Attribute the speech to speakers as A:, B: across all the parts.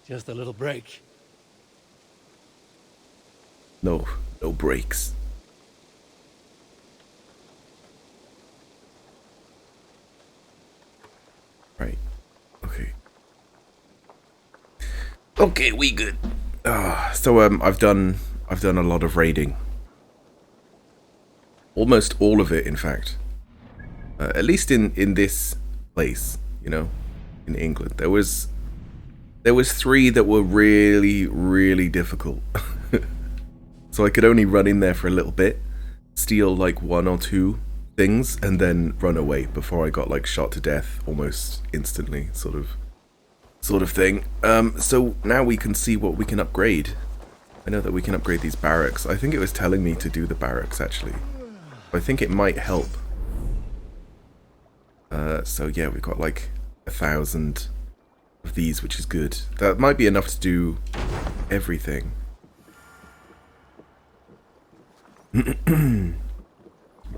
A: Just a little break.
B: No breaks. Right. Okay. Okay, we good. So I've done a lot of raiding. Almost all of it, in fact. At least in this place, you know, in England. There was 3 that were really difficult. So I could only run in there for a little bit, steal like 1 or 2 things, and then run away before I got like shot to death almost instantly, sort of thing. So now we can see what we can upgrade. I know that we can upgrade these barracks. I think it was telling me to do the barracks actually. I think it might help. So yeah, we've got like 1,000 of these, which is good. That might be enough to do everything.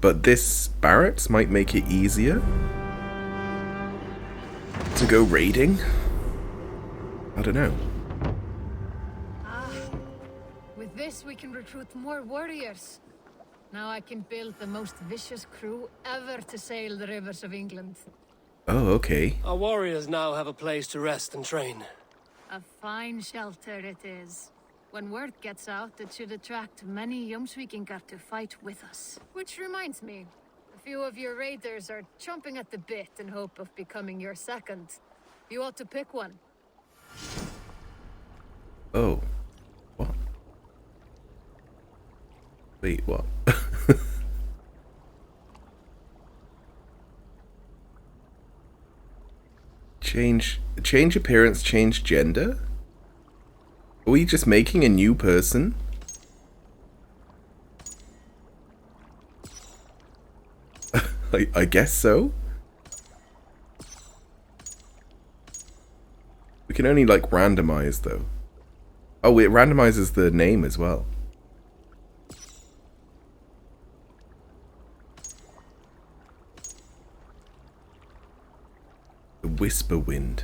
B: But this barracks might make it easier to go raiding. I don't know.
C: With this we can recruit more warriors. Now I can build the most vicious crew ever to sail the rivers of England.
B: Oh, okay.
A: Our warriors now have a place to rest and train.
C: A fine shelter it is. When word gets out, it should attract many Jomsvikingar to fight with us. Which reminds me, a few of your raiders are chomping at the bit in hope of becoming your second. You ought to pick one.
B: Oh. What? Wait, what? Change appearance, change gender? Are we just making a new person? I guess so. We can only like randomize though. Oh, it randomizes the name as well. The Whisper Wind.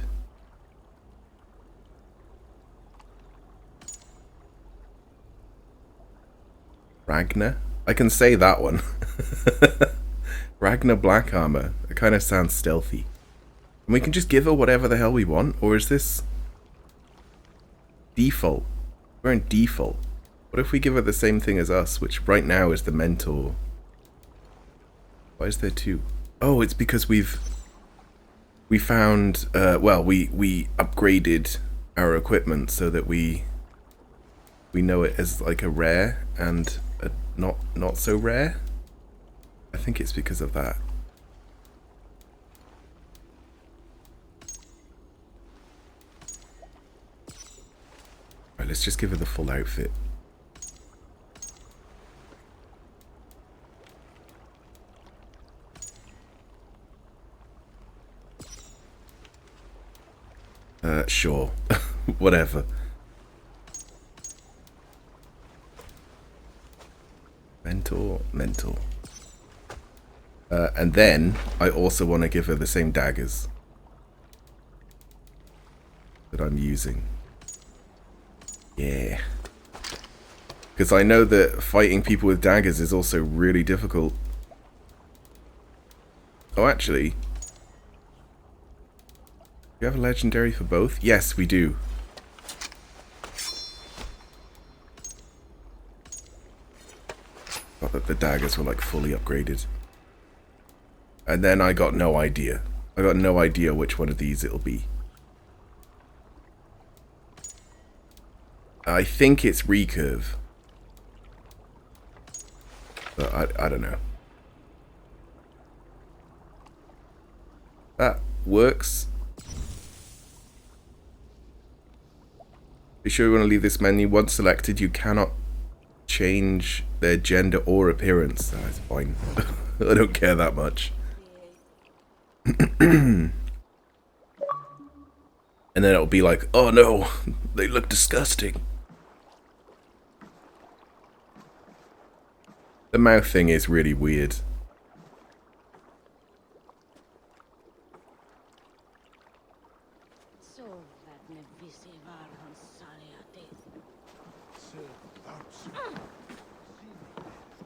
B: Ragnar? I can say that one. Ragnar Black Armor. It kind of sounds stealthy. And we can just give her whatever the hell we want? Or is this default? We're in default. What if we give her the same thing as us, which right now is the Mentor? Why is there 2? Oh, it's because we found, well, we upgraded our equipment so that we know it as like a rare and a not so rare. I think it's because of that. Right, let's just give her the full outfit. Sure. Whatever. Mentor. And then I also want to give her the same daggers that I'm using. Yeah. Because I know that fighting people with daggers is also really difficult. Oh, actually. Do you have a legendary for both? Yes, we do. Thought that the daggers were like fully upgraded. And then I got no idea. I got no idea which one of these it'll be. I think it's recurve. But I don't know. That works. Be sure you want to leave this menu. Once selected, you cannot change their gender or appearance. That's fine. I don't care that much. And then it'll be like, oh no, they look disgusting. The mouth thing is really weird.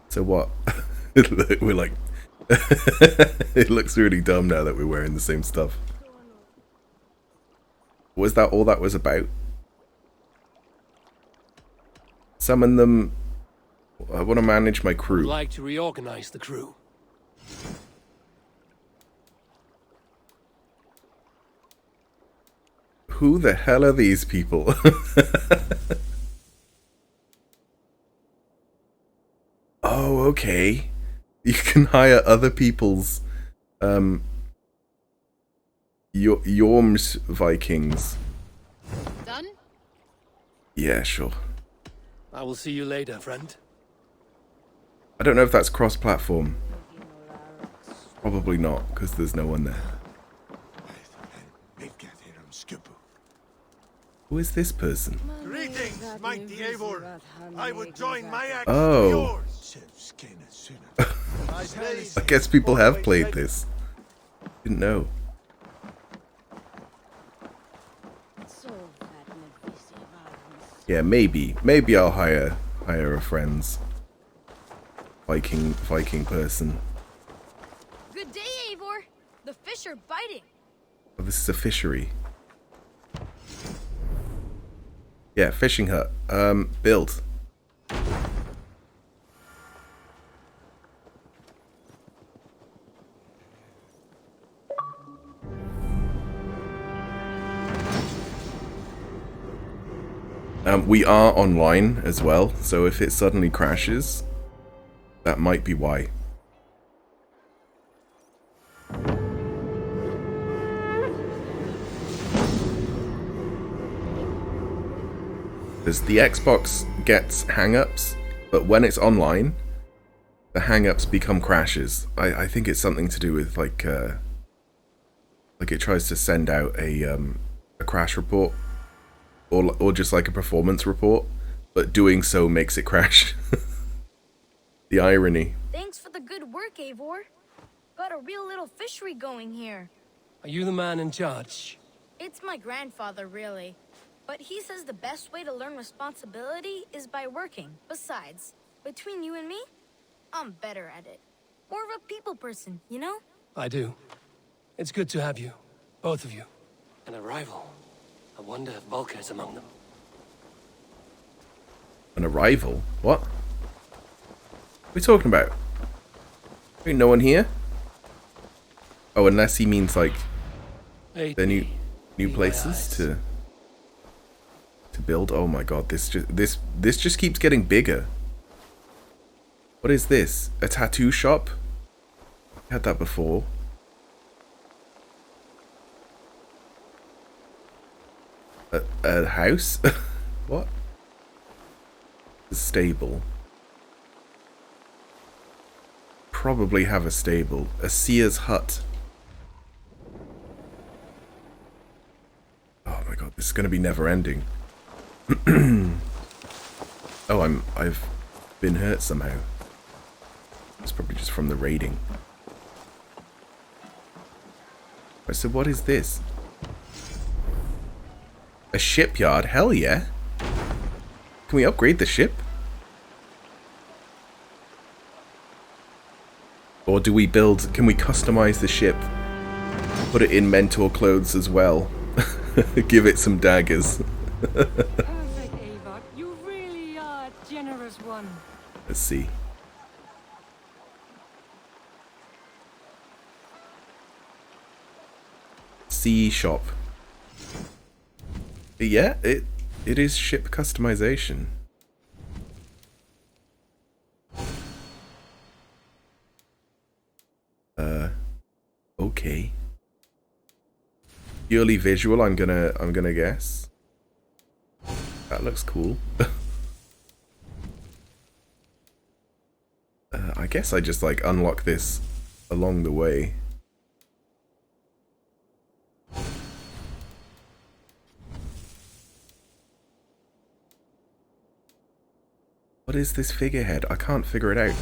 B: So what? We're like... It looks really dumb now that we're wearing the same stuff. Was that all that was about? Summon them. I want to manage my crew.
A: I'd like to reorganize the crew.
B: Who the hell are these people? Oh, okay. You can hire other people's Yorm's Vikings.
C: Done?
B: Yeah, sure.
A: I will see you later, friend.
B: I don't know if that's cross-platform. Probably not, because there's no one there. Who is this person?
D: Greetings, mighty Eivor. I would join my axe
B: Oh.
D: to yours.
B: I guess people have played this. Didn't know. Yeah, maybe. Maybe I'll hire a friend's Viking person.
C: Good day, Eivor. The fish are biting.
B: Oh, this is a fishery. Yeah, fishing hut. Build. We are online as well, so if it suddenly crashes, that might be why. Because the Xbox gets hang-ups, but when it's online, the hang-ups become crashes. I think it's something to do with like it tries to send out a crash report. Or just like a performance report, but doing so makes it crash. The irony.
E: Thanks for the good work, Eivor. Got a real little fishery going here.
A: Are you the man in charge?
E: It's my grandfather, really. But he says the best way to learn responsibility is by working. Besides, between you and me, I'm better at it. More of a people person, you know?
A: I do. It's good to have you. Both of you. An arrival. I wonder if Volker is among them.
B: An arrival? What? What are we talking about? Ain't no one here? Oh, unless he means like the new places to build. Oh my god, this just keeps getting bigger. What is this? A tattoo shop? I had that before. A house? What? A stable. Probably have a stable. A seer's hut. Oh my god, this is gonna be never ending. Oh, I've been hurt somehow. It's probably just from the raiding. Right, so what is this? A shipyard? Hell yeah. Can we upgrade the ship? Or do we build... Can we customize the ship? Put it in mentor clothes as well. Give it some daggers.
C: Perfect, Eivor. You really are a generous one.
B: Let's see. Sea shop. Yeah, it is ship customization. Okay. Purely visual, I'm gonna guess. That looks cool. I guess I just like unlock this along the way. What is this figurehead? I can't figure it out.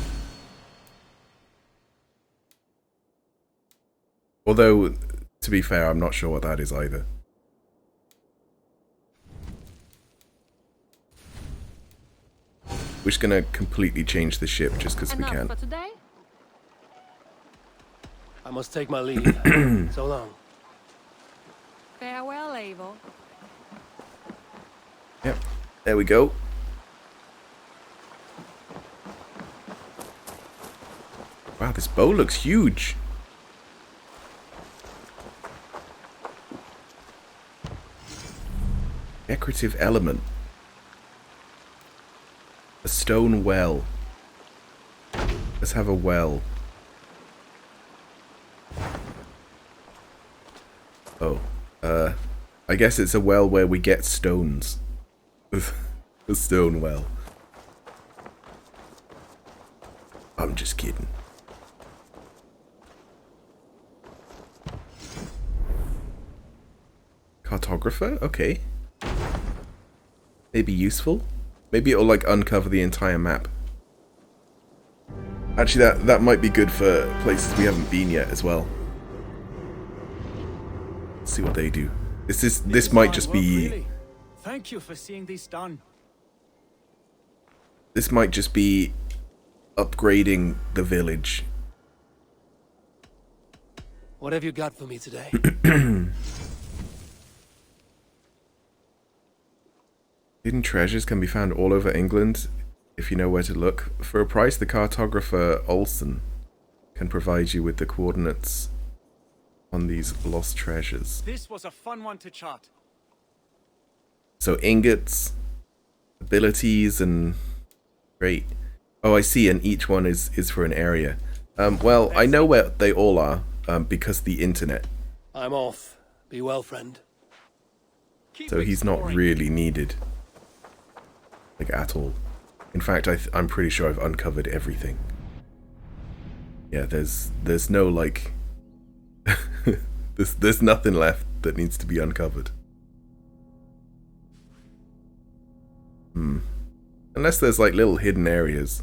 B: Although, to be fair, I'm not sure what that is either. we're just gonna completely change the ship just because we
C: Enough
B: can.
C: for today?
A: I must take my leave. So long.
C: Farewell, Eivor.
B: Yep, there we go. Wow, this bow looks huge. Decorative element. A stone well. Let's have a well. Oh, I guess it's a well where we get stones. A stone well. I'm just kidding. Cartographer? Okay. Maybe useful. Maybe it'll like uncover the entire map. Actually, that might be good for places we haven't been yet as well. Let's see what they do. This might just be.
F: Really. Thank you for seeing this done.
B: This might just be upgrading the village.
A: What have you got for me today?
B: Hidden treasures can be found all over England if you know where to look. For a price, the cartographer Olsen can provide you with the coordinates on these lost treasures.
F: This was a fun one to chart.
B: So ingots, abilities, and great. Oh, I see, and each one is for an area. Well, I know where they all are because the internet.
A: I'm off. Be well, friend.
F: Keep
B: So he's not
F: exploring.
B: really needed. Like, at all. In fact, I'm pretty sure I've uncovered everything. Yeah, there's no, like... there's nothing left that needs to be uncovered. Unless there's, like, little hidden areas.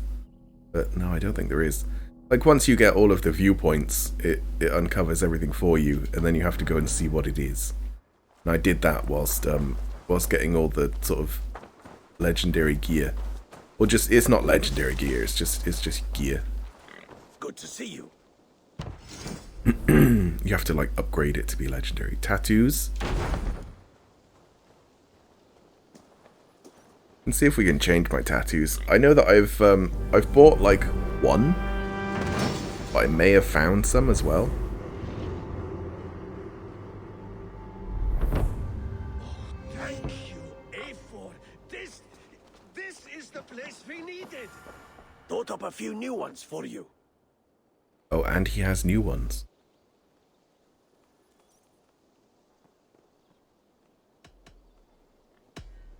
B: But no, I don't think there is. Like, once you get all of the viewpoints, it uncovers everything for you, and then you have to go and see what it is. And I did that whilst getting all the sort of legendary gear. Well, just, it's not legendary gear, it's just gear.
D: Good to see you.
B: You have to, like, upgrade it to be legendary. Tattoos. Let's see if we can change my tattoos. I know that I've bought, like, one. But I may have found some as well.
D: Thank you, Eivor. This is the place we needed. Thought up a few new ones for you.
B: Oh, and he has new ones.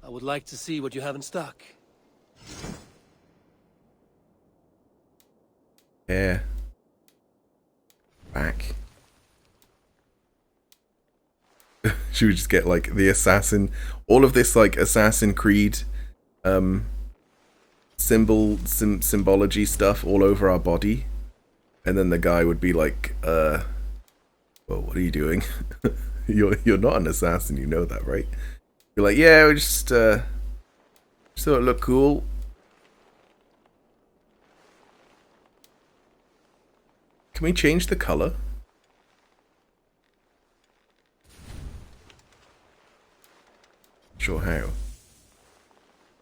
A: I would like to see what you have in stock.
B: Yeah. Back. Should we just get, like, the assassin? All of this, like, Assassin Creed symbology stuff all over our body. And then the guy would be like, well, what are you doing? You're not an assassin, you know that, right? You're like, yeah, we just thought it looked cool. Can we change the color? Sure how.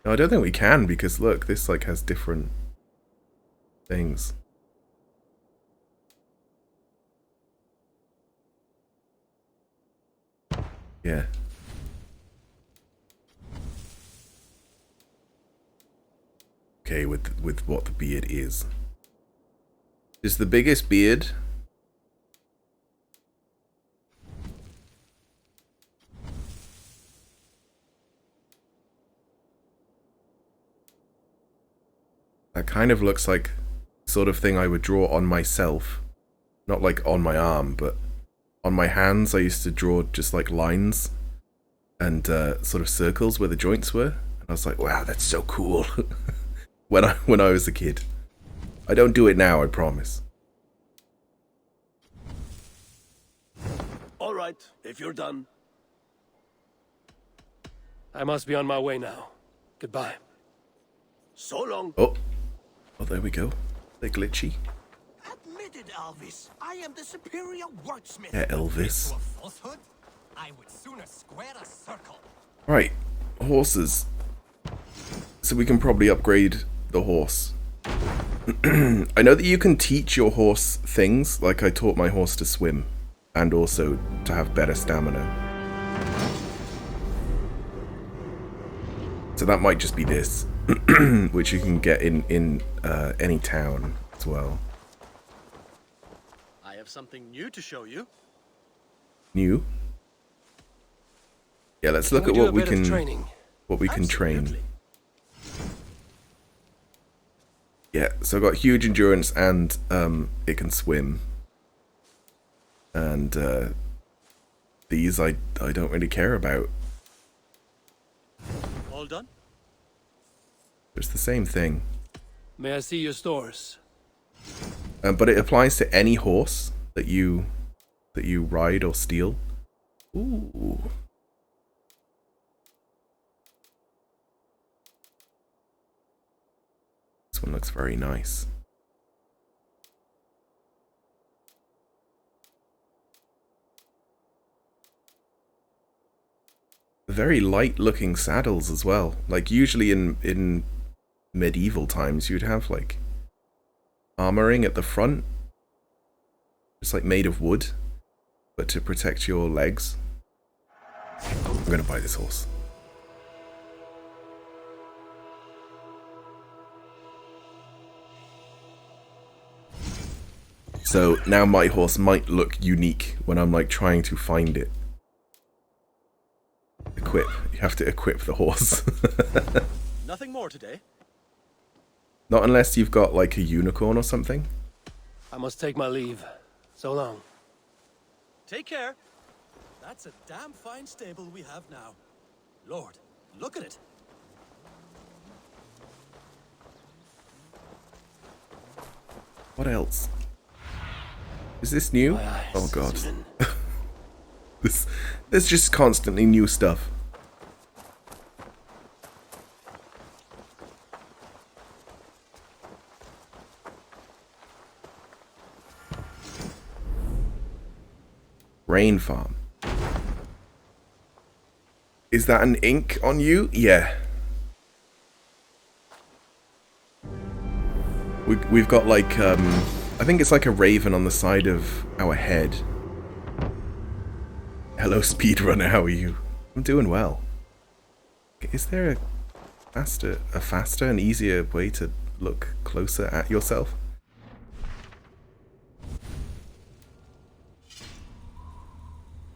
B: No, I don't think we can because look, this like has different things. Yeah. Okay, with what the beard is. Is the biggest beard. That kind of looks like the sort of thing I would draw on myself. Not like on my arm, but on my hands I used to draw just like lines and sort of circles where the joints were. And I was like, wow, that's so cool. when I was a kid. I don't do it now, I promise.
D: All right, if you're done.
A: I must be on my way now. Goodbye.
D: So long.
B: Oh, there we go. They're glitchy.
D: Admit it, Elvis. I am the superior wordsmith.
B: Yeah, Elvis.
G: To a falsehood? I would sooner square a circle.
B: Right, horses. So we can probably upgrade the horse. I know that you can teach your horse things, like I taught my horse to swim, and also to have better stamina. So that might just be this, which you can get in any town as well.
G: I have something new to show you.
B: New? Yeah, let's look at
A: do
B: what
A: a
B: we
A: bit of
B: can
A: training?
B: train.
G: Absolutely.
B: Yeah, so I've got huge endurance and it can swim. And these I don't really care about.
G: All done?
B: It's the same thing.
A: May I see your stores?
B: But it applies to any horse that you ride or steal. Ooh. This one looks very nice. Very light looking saddles as well. Like usually in medieval times you'd have like armoring at the front. It's like made of wood, but to protect your legs. I'm gonna buy this horse. So now my horse might look unique when I'm like trying to find it. Equip. You have to equip the horse.
G: Nothing more today.
B: Not unless you've got like a unicorn or something.
A: I must take my leave. So long.
G: Take care. That's a damn fine stable we have now. Lord, look at it.
B: What else? Is this new?
A: My eyes,
B: Oh god.
A: Susan.
B: There's just constantly new stuff. Rain farm. Is that an ink on you? Yeah. We've got like I think it's like a raven on the side of our head. Hello speedrunner, how are you? I'm doing well. Is there a faster and easier way to look closer at yourself?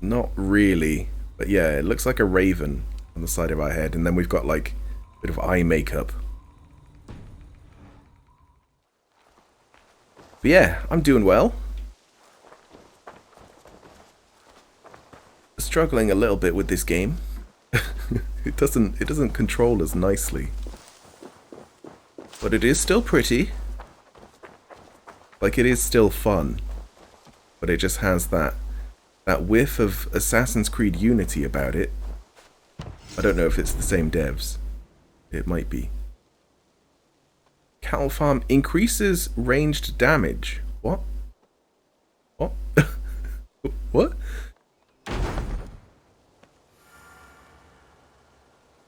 B: Not really, but yeah, it looks like a raven on the side of our head, and then we've got like a bit of eye makeup. But yeah, I'm doing well. Struggling a little bit with this game. It doesn't control as nicely. But it is still pretty. Like it is still fun. But it just has that whiff of Assassin's Creed Unity about it. I don't know if it's the same devs. It might be. Cattle farm increases ranged damage. What? What? What?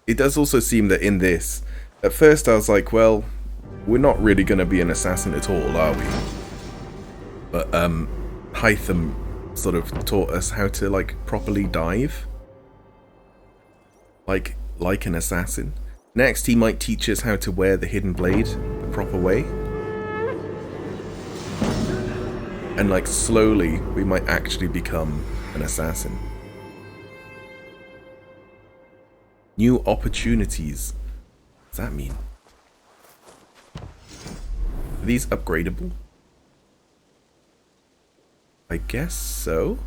B: It does also seem that in this, at first I was like, well, we're not really going to be an assassin at all, are we? But Hytham sort of taught us how to like properly dive. Like an assassin. Next, he might teach us how to wear the hidden blade the proper way. And like slowly, we might actually become an assassin. New opportunities. What does that mean? Are these upgradable? I guess so.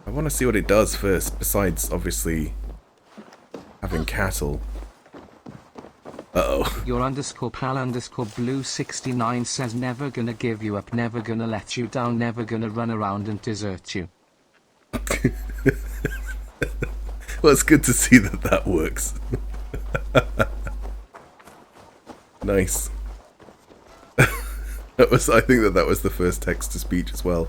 B: I want to see what it does first, besides obviously having cattle. Uh-oh.
H: Your underscore pal underscore blue 69 says never gonna give you up, never gonna let you down, never gonna run around and desert you.
B: Well, it's good to see that that works. Nice. That was, I think that was the first text-to-speech as well.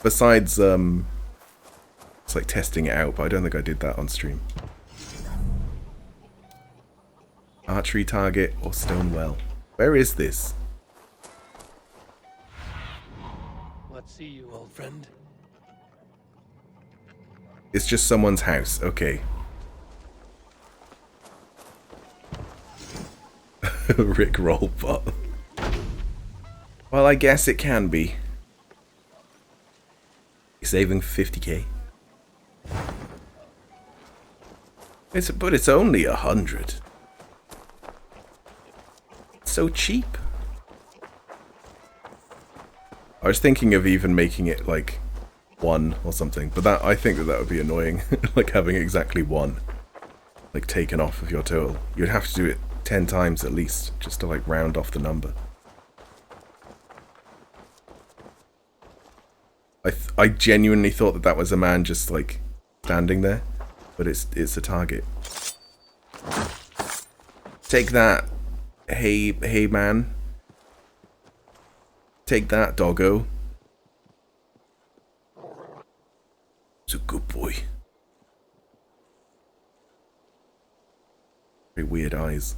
B: Besides, it's like testing it out, but I don't think I did that on stream. Archery target or stone well. Where is this?
A: Let's see you, old friend.
B: It's just someone's house. Okay. Rick Rollbot. Well, I guess it can be. Saving 50k. But it's only 100. It's so cheap. I was thinking of even making it like 1 or something, but that I think that would be annoying. Like having exactly 1 like taken off of your total. You'd have to do it 10 times at least just to like round off the number. I genuinely thought that was a man just like standing there, but it's a target. Take that, hey man. Take that, doggo. It's a good boy. Very weird eyes.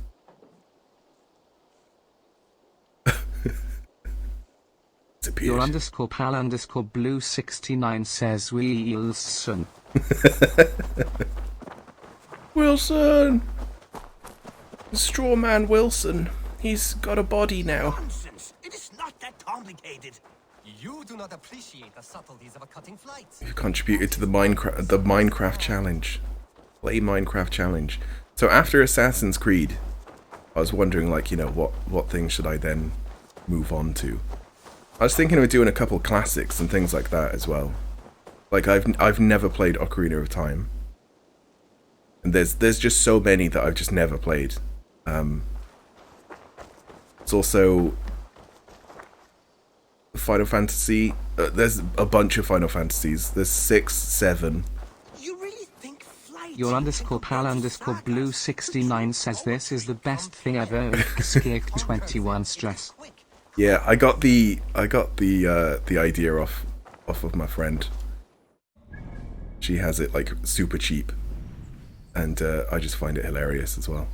H: Your underscore pal underscore blue 69 says Wilson.
B: Wilson! Straw Man Wilson. He's got a body now.
D: Nonsense! It is not that complicated.
I: You do not appreciate the subtleties of a cutting flight.
B: You've contributed to the Minecraft challenge. Play Minecraft challenge. So after Assassin's Creed, I was wondering, like, you know, what things should I then move on to? I was thinking of doing a couple classics and things like that as well. Like I've never played Ocarina of Time, and there's just so many that I've just never played. It's also Final Fantasy. There's a bunch of Final Fantasies. There's 6, 7.
D: You really think flight?
H: Your underscore pal underscore blue 69 says this is the best thing ever. Skik 21 stress.
B: Yeah, I got the idea off of my friend. She has it like super cheap, and I just find it hilarious as well.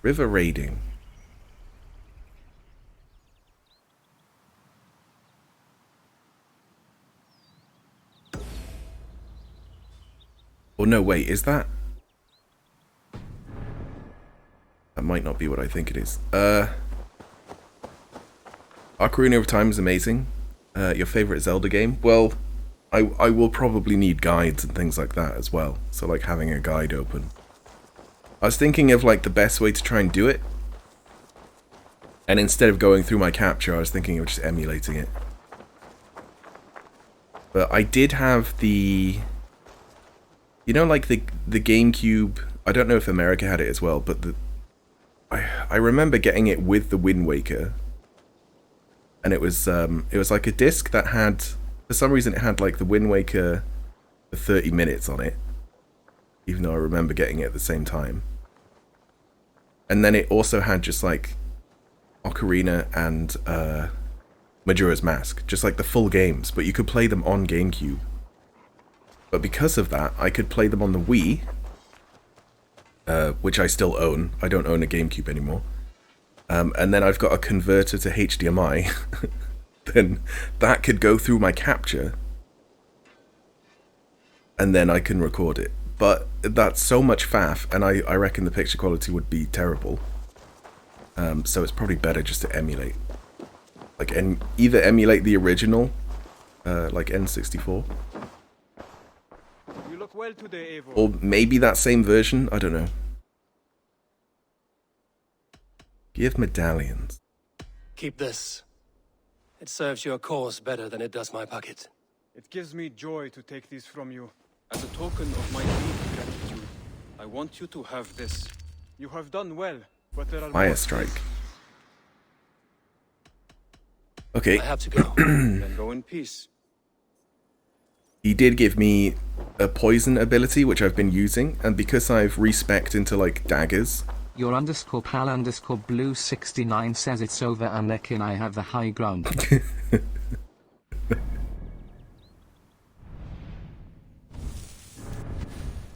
B: River raiding. Oh no, wait, is that? That might not be what I think it is. Ocarina of Time is amazing. Your favorite Zelda game? Well, I will probably need guides and things like that as well. So like having a guide open. I was thinking of like the best way to try and do it. And instead of going through my capture, I was thinking of just emulating it. But I did have the... You know, like the GameCube... I don't know if America had it as well, but I remember getting it with the Wind Waker, and it was like a disc that had, for some reason it had like the Wind Waker for 30 minutes on it, even though I remember getting it at the same time. And then it also had just like Ocarina and Majora's Mask, just like the full games, but you could play them on GameCube. But because of that, I could play them on the Wii, which I still own. I don't own a GameCube anymore. And then I've got a converter to HDMI. Then that could go through my capture. And then I can record it. But that's so much faff, and I reckon the picture quality would be terrible. So it's probably better just to emulate. Like, either emulate the original, like N64.
F: You look well today, Eivor.
B: Or maybe that same version, I don't know. Give medallions.
A: Keep this. It serves your cause better than it does my pocket.
F: It gives me joy to take these from you. As a token of my deep gratitude, I want you to have this. You have done well, but there are
B: Fire
F: more.
B: strike. Okay.
A: I have to go.
F: Then go in peace.
B: he did give me a poison ability, which I've been using, and because I've respec'd into, like, daggers...
H: Your underscore pal underscore blue 69 says it's over Anakin, I have the high ground.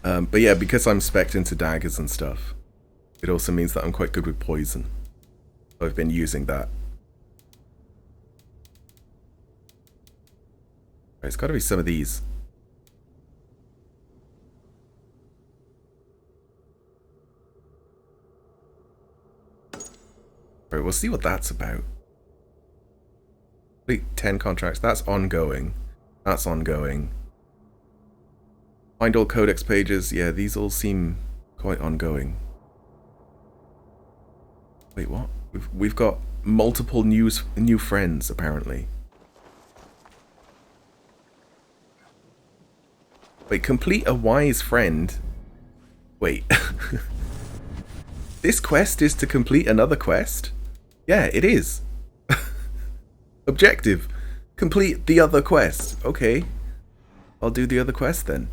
B: But yeah, because I'm spec'd into daggers and stuff, it also means that I'm quite good with poison. So I've been using that. Right, it's gotta be some of these. Right, we'll see what that's about. Complete 10 contracts, that's ongoing. That's ongoing. Find all codex pages, yeah, these all seem quite ongoing. Wait, what? We've got multiple new friends, apparently. Wait, complete a wise friend. Wait. This quest is to complete another quest? Yeah, it is. Objective. Complete the other quest. Okay. I'll do the other quest then.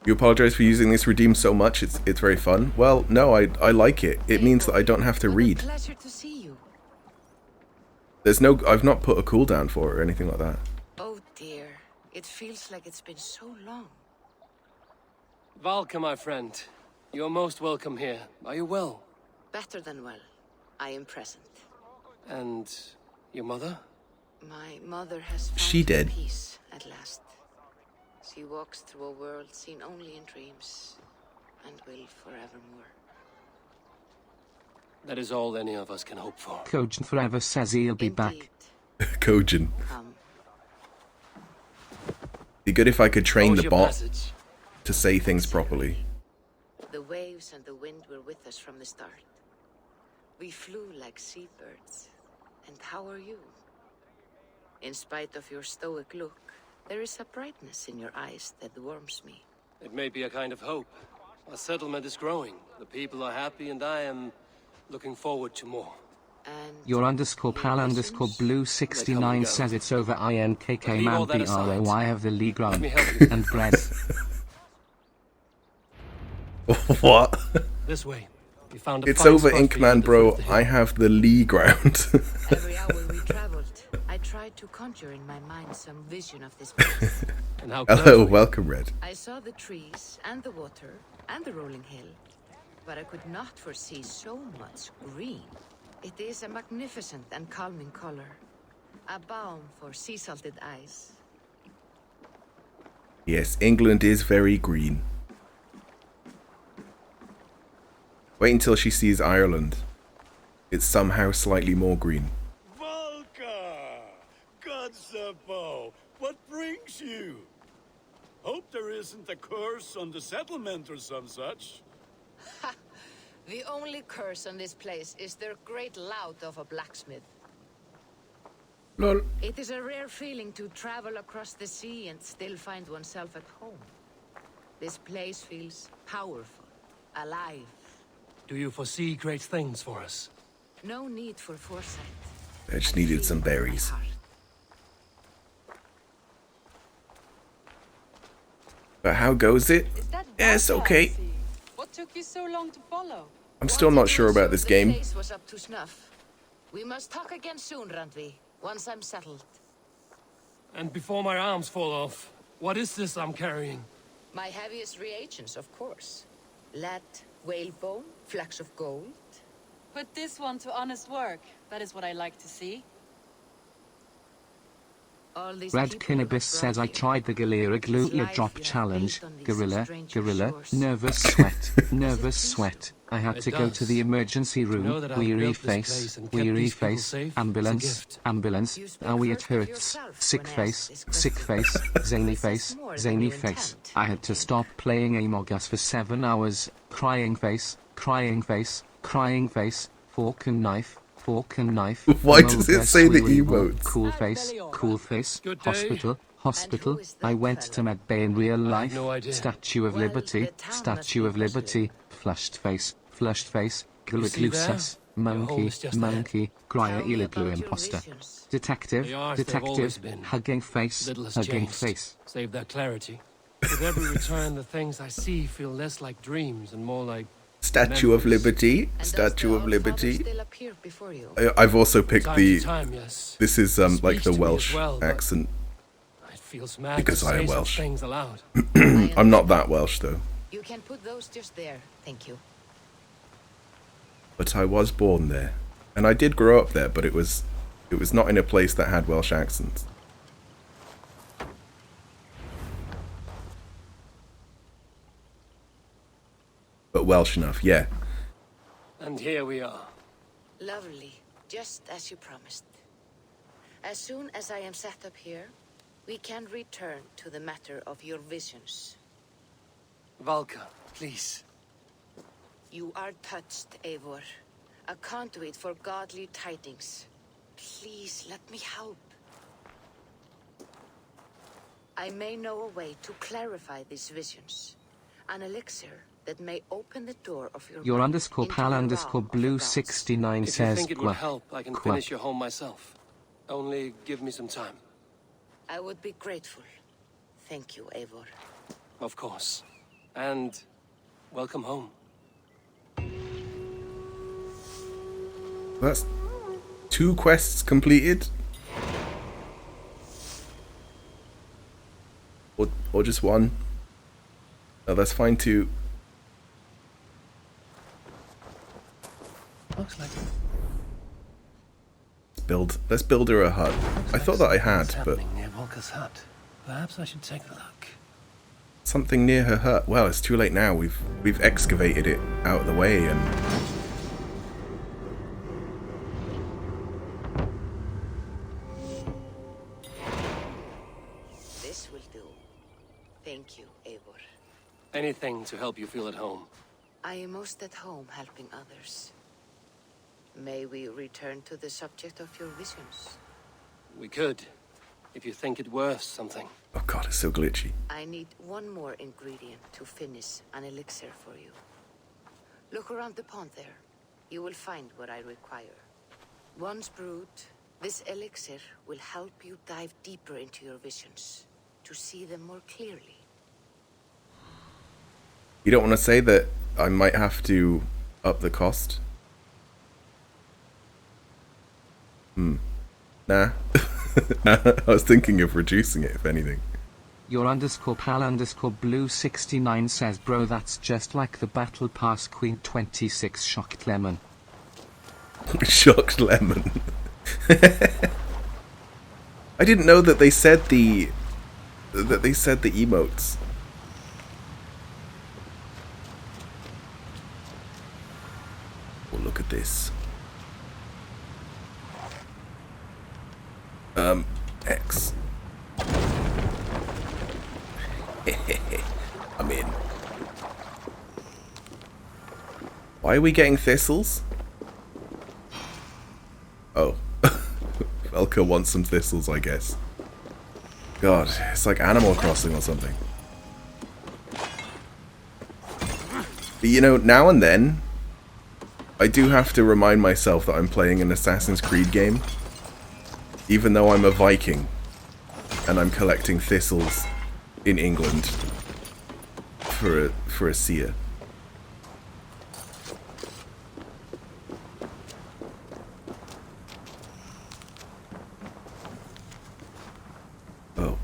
B: You apologize for using this redeem so much. It's very fun. Well, no, I like it. It means that I don't have to read.
J: Pleasure to see you.
B: There's no... I've not put a cooldown for it or anything like that.
J: Oh dear, it feels like it's been so long.
A: Valka, my friend. You're most welcome here. Are you well?
J: Better than well. I am present.
A: And your mother?
J: My mother has found
B: She dead?
J: peace at last. She walks through a world seen only in dreams, and will forevermore.
A: That is all any of us can hope for.
H: Kojin forever says he'll be back.
B: Kojin.
J: Come.
B: Be good if I could train
A: How's
B: the
A: your
B: bot
A: passage?
B: to say things properly.
J: The waves and the wind were with us from the start. We flew like seabirds. And how are you? In spite of your stoic look, there is a brightness in your eyes that warms me.
A: It may be a kind of hope. Our settlement is growing. The people are happy, and I am looking forward to more.
J: And
H: Your underscore pal underscore blue 69 says it's over INKK
A: Leave all
H: man
A: that aside.
H: BROI have the league
A: Let
H: ground
A: me help you.
H: and bread.
B: What?
A: This way. We found a
B: It's
A: fine
B: over
A: spot for you
B: Inkman,
A: at the
B: bro.
A: foot of the
B: I
A: hill.
B: have the Lee ground.
J: every hour we traveled, I tried to conjure in my mind some vision of this place.
A: And how close
B: Hello,
A: were you?
B: welcome, Red.
J: I saw the trees and the water and the rolling hill, but I could not foresee so much green. It is a magnificent and calming color, a balm for sea-salted eyes.
B: Yes, England is very green. Wait until she sees Ireland. It's somehow slightly more green.
D: Valka! Godsapo! What brings you? Hope there isn't a curse on the settlement or some such.
J: The only curse on this place is their great lout of a blacksmith.
B: Lol.
J: It is a rare feeling to travel across the sea and still find oneself at home. This place feels powerful, alive.
A: Do you foresee great things for us?
J: No need for foresight.
B: I just
J: I
B: needed
J: feel
B: some
J: it in my
B: berries.
J: heart.
B: But how goes it? Yes, okay.
K: What took you so long to follow?
B: I'm still not sure about this
J: The
B: game.
J: place was up to snuff. We must talk again soon, Randvi, once I'm settled.
A: And before my arms fall off, what is this I'm carrying?
J: My heaviest reagents, of course. Lead, whalebone, flecks of gold.
K: Put this one to honest work. That is what I like to see.
J: All these
H: Red
J: people who
H: Kinnabis
J: have
H: says I
J: brought
H: tried the Galera
J: It is
H: Glue
J: life
H: drop
J: you have
H: challenge.
J: built on these
H: Gorilla,
J: strange
H: gorilla,
J: shores.
H: nervous sweat, nervous
J: peaceful?
H: sweat. I had
A: It
H: to go to
A: does.
H: the emergency
A: To know
H: room.
A: that I've
H: Weary
A: built this
H: face,
A: place and kept
H: weary
A: these people
H: face,
A: safe, it's a
H: ambulance,
A: gift.
H: ambulance.
J: You speak
H: Oh, it
J: first of
H: hurts.
J: yourself
H: Sick
J: when asked
H: face,
J: this
H: sick
J: question.
H: face, zany
J: This
H: face,
J: is more than
H: zany
J: you
H: face.
J: intend,
H: I had to stop playing Among Us for 7 hours. Crying face, crying face, crying face, fork and knife. Fork and knife.
B: Why does it
H: Mogas,
B: say the
H: weary ball,
B: emotes?
H: Cool face,
A: Good day.
H: hospital, hospital.
J: who is that
H: I went to
J: fellow?
H: medbay in real
A: I have
H: life.
A: no idea.
H: Statue of
J: Well,
H: Liberty,
J: the town must
H: Statue
J: be
H: of Liberty,
J: bustling.
H: flushed face,
A: You see there?
H: Gluclusas, monkey,
A: is just
H: monkey, Grya
J: Tell me
H: Illiglu
J: about your
H: imposter.
J: visions.
H: Detective,
A: They are as they've always
H: detective,
A: been.
H: hugging face,
A: Little has
H: hugging
A: changed,
H: face.
A: save that clarity. With every return, the things I see feel less like dreams and more like
B: Statue of
A: memories.
B: Liberty.
J: And
B: Statue
J: does
B: of
J: the Allfather
B: Liberty.
J: still appear before you?
B: I've also picked
A: Time
B: the.
A: to time, yes.
B: This is like
A: Speaks
B: the
A: to me as
B: Welsh
A: well, but
B: accent.
A: It feels mad
B: Because
A: to
B: I
A: say
B: am
A: such
B: Welsh.
A: things aloud.
B: I'm not that Welsh though.
J: You can put those just there, thank you.
B: But I was born there, and I did grow up there. But it was not in a place that had Welsh accents. But Welsh enough, yeah.
A: And here we are.
J: Lovely, just as you promised. As soon as I am set up here, we can return to the matter of your visions.
A: Valka, please.
J: You are touched, Eivor. A conduit for godly tidings. Please let me help. I may know a way to clarify these visions. An elixir that may open the door of your mind
H: Your
J: into
H: _pal
J: the realm
H: _
J: of the
H: blue
J: gods.
H: 69
A: If you
H: says
A: think it would help, I can
H: Qua.
A: finish your home myself. Only give me some time.
J: I would be grateful. Thank you, Eivor.
A: Of course. And welcome home.
B: That's 2 quests completed. Or just 1. Oh, that's fine too.
A: Looks like
B: Let's build her a hut. I thought that I had, but
A: happening near Volka's hut. Perhaps I should take a look.
B: something near her hut. Well, it's too late now. We've excavated it out of the way and
J: This will do. Thank you, Eivor.
A: Anything to help you feel at home.
J: I am most at home helping others. May we return to the subject of your visions?
A: We could, if you think it worth something.
B: oh god, it's so glitchy.
J: I need one more ingredient to finish an elixir for you. Look around the pond there. You will find what I require. Once brewed, this elixir will help you dive deeper into your visions, to see them more clearly.
B: You don't want to say that I might have to up the cost? Nah. I was thinking of reducing it, if anything.
H: Your _pal _ blue 69 says bro, that's just like the battle pass Queen 26 shocked lemon.
B: Shocked lemon. I didn't know that they said the emotes. Oh, look at this. X. I'm in. Why are we getting thistles? Oh. Velka wants some thistles, I guess. God, it's like Animal Crossing or something. But you know, now and then, I do have to remind myself that I'm playing an Assassin's Creed game. Even though I'm a Viking, and I'm collecting thistles in England for a seer. Oh.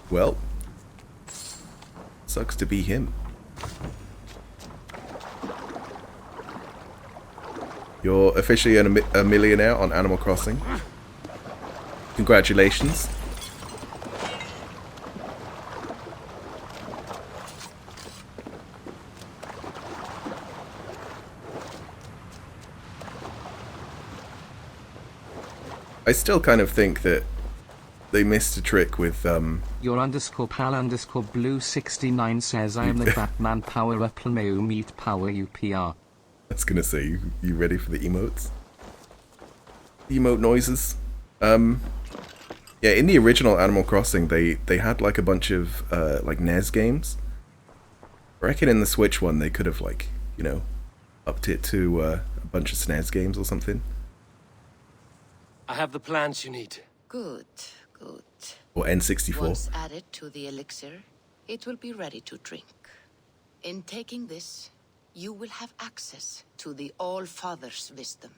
B: Well, sucks to be him. You're officially a millionaire on Animal Crossing. Congratulations. I still kind of think that they missed a trick with
H: Your _pal _ blue 69 says I am the Batman power up Lameu meet power UPR.
B: I was gonna say, you ready for the emotes? Emote noises. Yeah, in the original Animal Crossing, they had like a bunch of like NES games. I reckon in the Switch one they could have, like, you know, upped it to a bunch of SNES games or something.
A: I have the plants you need.
J: Good, good.
B: Or N64.
J: Once added to the elixir, it will be ready to drink. In taking this, you will have access to the All-Father's wisdom.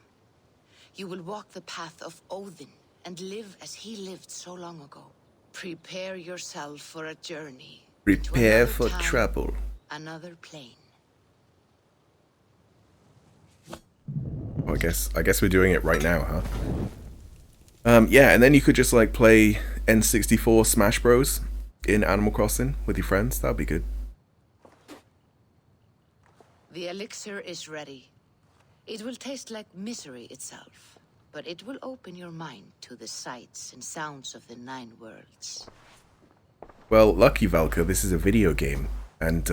J: You will walk the path of Odin and live as he lived so long ago. Prepare yourself for a journey.
B: Prepare for
J: time,
B: trouble.
J: Another plane.
B: Oh, I guess we're doing it right now, huh? Yeah, and then you could just like play N64 Smash Bros in Animal Crossing with your friends. That'd be good.
J: The elixir is ready. It will taste like misery itself, but it will open your mind to the sights and sounds of the 9 worlds.
B: Well, lucky Valka, this is a video game, and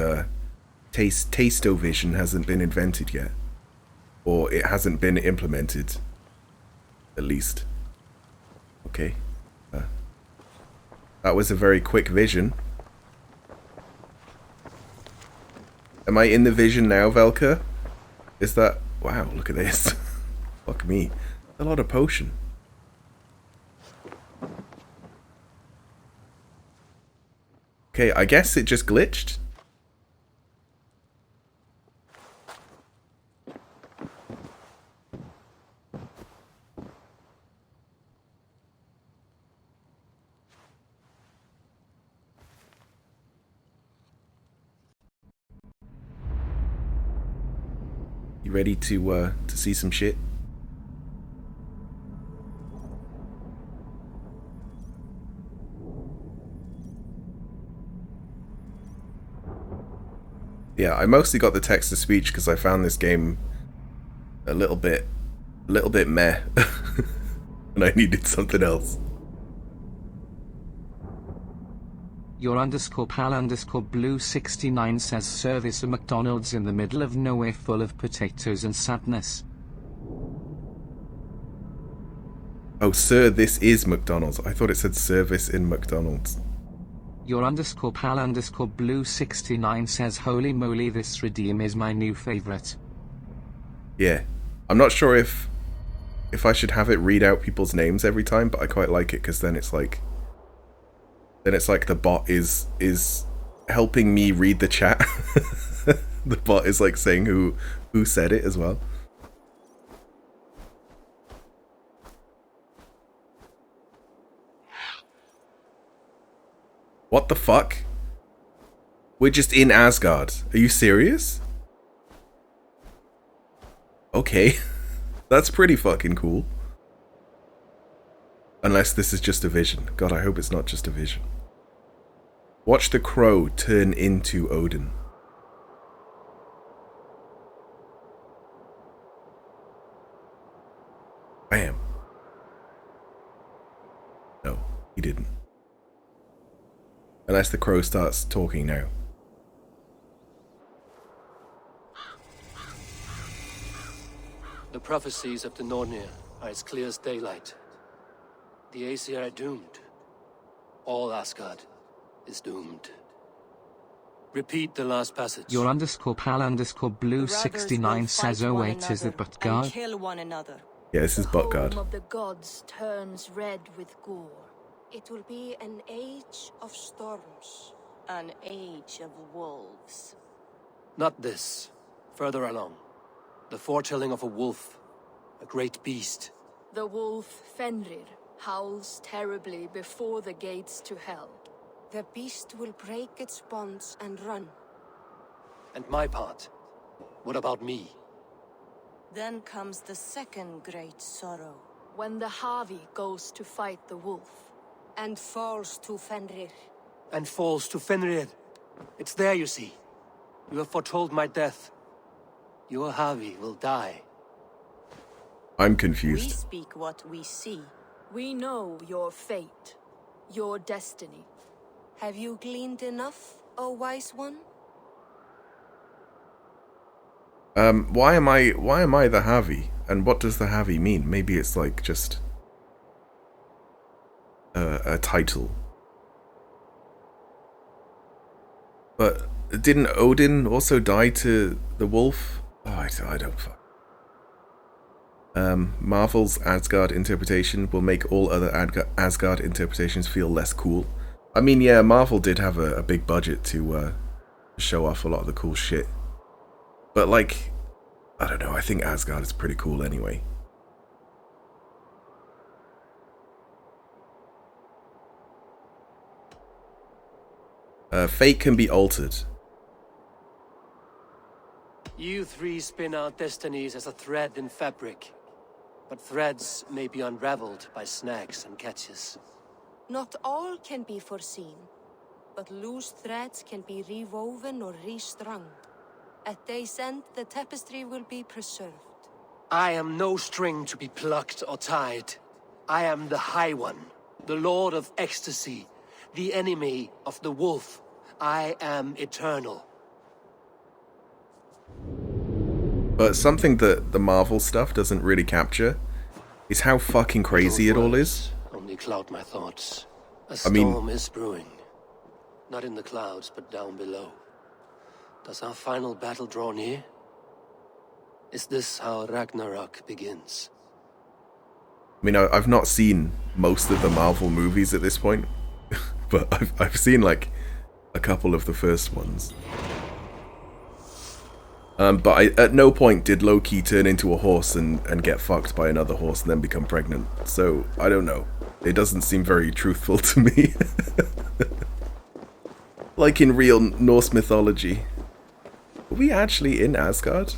B: Taste-O-Vision hasn't been invented yet. Or it hasn't been implemented, at least. Okay. That was a very quick vision. Am I in the vision now, Velka? Is that... Wow, look at this. Fuck me. A lot of potion. Okay, I guess it just glitched. You ready to see some shit? Yeah, I mostly got the text to speech because I found this game a little bit meh, and I needed something else.
H: Your underscore pal underscore blue 69 says service a McDonald's in the middle of nowhere full of potatoes and sadness.
B: Oh, sir, this is McDonald's. I thought it said service in McDonald's.
H: Your underscore pal underscore blue 69 says holy moly, this redeem is my new favorite.
B: Yeah. I'm not sure if I should have it read out people's names every time, but I quite like it because then it's like the bot is helping me read the chat. The bot is like saying who said it as well. What the fuck? We're just in Asgard. Are you serious? Okay. That's pretty fucking cool. Unless this is just a vision. God, I hope it's not just a vision. Watch the crow turn into Odin. Bam. No, he didn't. Unless the crow starts talking now.
A: The prophecies of the Nornir are as clear as daylight. The Aesir are doomed. All Asgard is doomed. Repeat the last passage.
H: Your underscore pal underscore blue 69 says oh wait, is it Buttgard?
L: Kill one another.
B: Yeah, this is Buttgard.
M: The home of the gods turns red with gore. It will be an age of storms.
L: An age of wolves.
A: Not this. Further along. The foretelling of a wolf. A great beast.
M: The wolf Fenrir howls terribly before the gates to hell. The beast will break its bonds and run.
A: And my part? What about me?
L: Then comes the second great sorrow.
M: When the Havi goes to fight the wolf. And falls to Fenrir.
A: And falls to Fenrir. It's there, you see. You have foretold my death. Your Havi will die.
B: I'm
L: We
B: confused.
L: speak what we see.
M: We know your fate. Your destiny. Have you gleaned enough, O wise one?
B: Why am I the Havi? And what does the Havi mean? Maybe it's like just a title. But didn't Odin also die to the wolf? Oh, I don't fuck. Marvel's Asgard interpretation will make all other Asgard interpretations feel less cool. I mean, yeah, Marvel did have a big budget to show off a lot of the cool shit. But, like, I don't know, I think Asgard is pretty cool anyway. Fate can be altered.
A: You three spin out destinies as a thread in fabric. But threads may be unraveled by snags and catches.
M: Not all can be foreseen, but loose threads can be rewoven or restrung. At day's end, the tapestry will be preserved.
A: I am no string to be plucked or tied. I am the High One, the Lord of Ecstasy, the enemy of the wolf. I am eternal.
B: But something that the Marvel stuff doesn't really capture is how fucking crazy it all is.
A: Only cloud my thoughts. A storm is brewing. Not in the clouds, but down below. Does our final battle draw near? Is this how Ragnarok begins?
B: I mean, I've not seen most of the Marvel movies at this point, but I've seen like a couple of the first ones. But at no point did Loki turn into a horse and get fucked by another horse and then become pregnant. So, I don't know. It doesn't seem very truthful to me. Like in real Norse mythology. Are we actually in Asgard?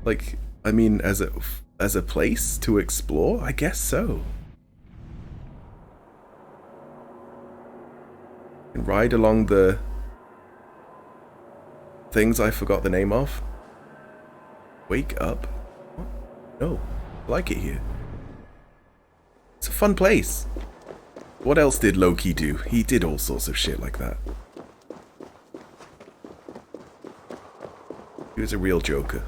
B: Like, I mean, as a place to explore? I guess so. And ride along the things I forgot the name of. Wake up. What? No, I like it here. It's a fun place. What else did Loki do? He did all sorts of shit like that. He was a real joker.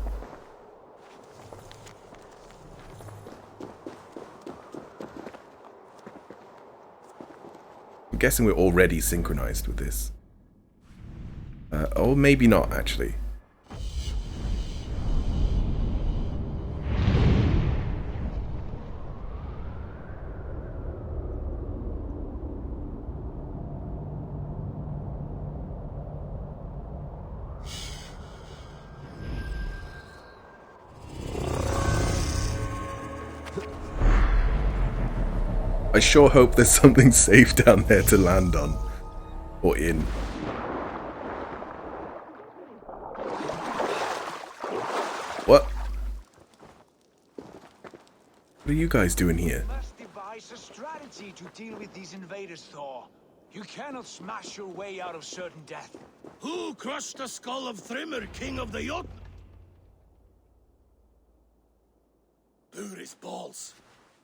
B: I'm guessing we're already synchronized with this. Oh, maybe not, actually. I sure hope there's something safe down there to land on. Or in. What? What are you guys doing here?
N: You must devise a strategy to deal with these invaders, Thor. You cannot smash your way out of certain death.
D: Who crushed the skull of Thrymr, king of the Jotun? Buri's balls.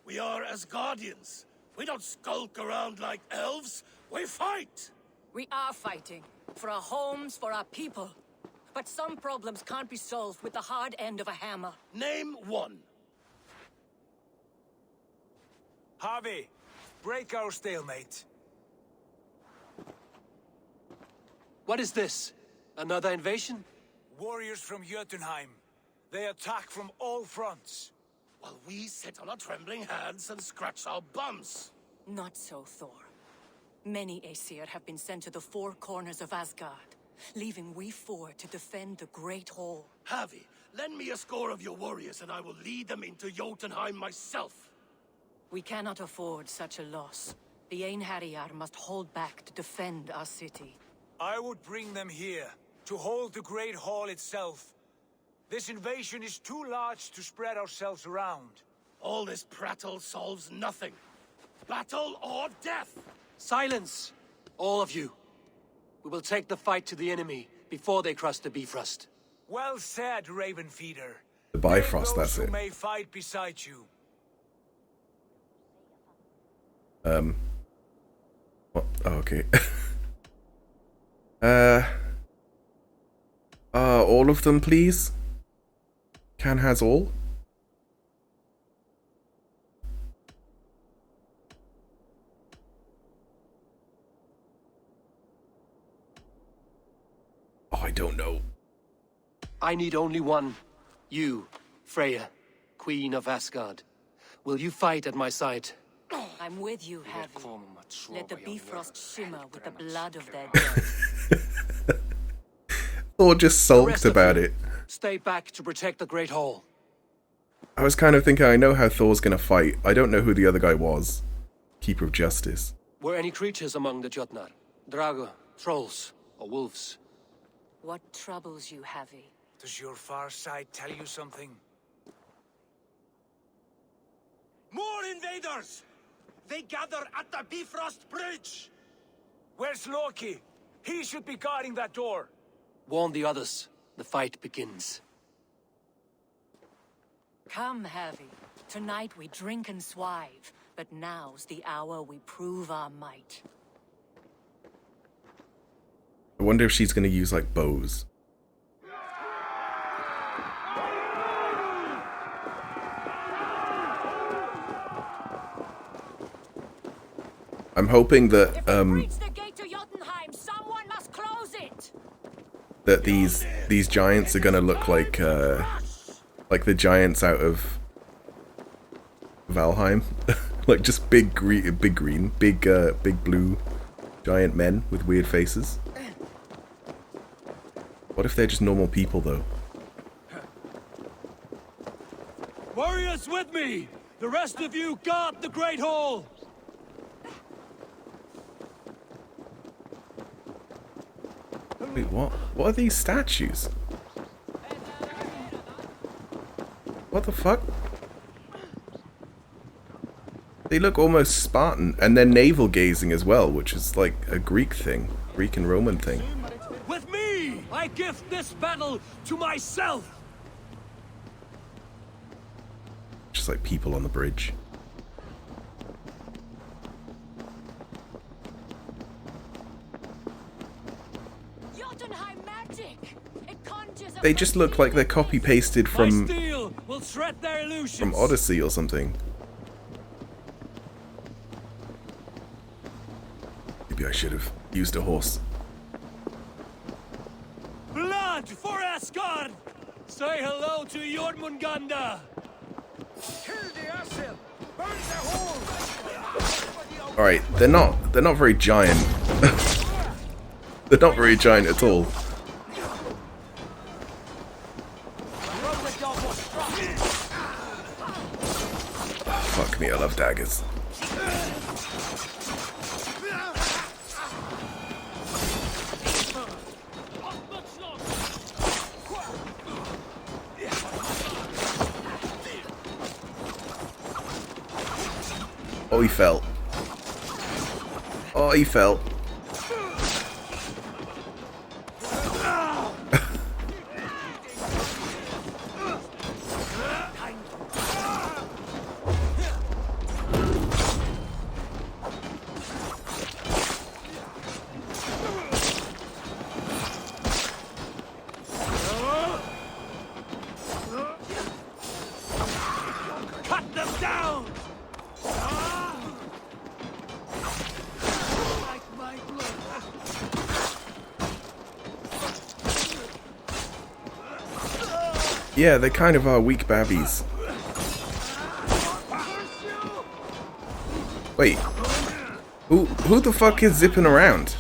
D: We are Asgardians. We don't skulk around like elves. We fight!
O: We are fighting. For our homes, for our people. But some problems can't be solved with the hard end of a hammer.
D: Name one.
N: Harvey, break our stalemate.
A: What is this? Another invasion?
N: Warriors from Jotunheim. They attack from all fronts.
D: While we sit on our trembling hands and scratch our bums.
O: Not so, Thor. Many Aesir have been sent to the four corners of Asgard, leaving we four to defend the Great Hall.
D: Harvey, lend me a score of your warriors and I will lead them into Jotunheim myself.
O: We cannot afford such a loss. The Einherjar must hold back to defend our city.
N: I would bring them here, to hold the Great Hall itself. This invasion is too large to spread ourselves around.
D: All this prattle solves nothing. Battle or death!
A: Silence! All of you. We will take the fight to the enemy before they cross the Bifrost.
N: Well said, Ravenfeeder.
B: The Bifrost, that's it.
N: Who may fight beside you.
B: What? Oh, okay. All of them, please? Can has all? Oh, I don't know.
A: I need only one. You, Freya. Queen of Asgard. Will you fight at my side?
O: I'm with you, Heavy. Let the Bifrost shimmer with the blood of their dead.
B: Thor just sulked about it.
A: Stay back to protect the Great Hall.
B: I was kind of thinking, I know how Thor's gonna fight. I don't know who the other guy was. Keeper of Justice.
A: Were any creatures among the Jotnar? Drago, trolls, or wolves?
O: What troubles you, Heavy?
N: Does your far side tell you something?
P: More invaders! They gather at the Bifrost Bridge!
N: Where's Loki? He should be guarding that door.
A: Warn the others. The fight begins.
O: Come, Heavy. Tonight we drink and swive, but now's the hour we prove our might.
B: I wonder if she's gonna use, like, bows. I'm hoping that, that these giants are gonna look like the giants out of Valheim. Like, just big blue giant men with weird faces. What if they're just normal people, though?
D: Warriors with me! The rest of you guard the Great Hall!
B: Wait, what? What are these statues? What the fuck? They look almost Spartan, and they're navel-gazing as well, which is like a Greek thing. Greek and Roman thing.
D: With me! I gift this battle to myself!
B: Just like people on the bridge. They just look like they're copy-pasted from Odyssey or something. Maybe I should have used a horse.
D: Blood for Asgard! Say hello to Jormungandr! Kill the Asir! Burn the hole!
B: Alright, they're not very giant. They're not very giant at all. Fuck me, I love daggers. Oh, he fell. Oh, he fell.
D: Cut them down!
B: Yeah, they kind of are weak babbies. Wait. Who the fuck is zipping around?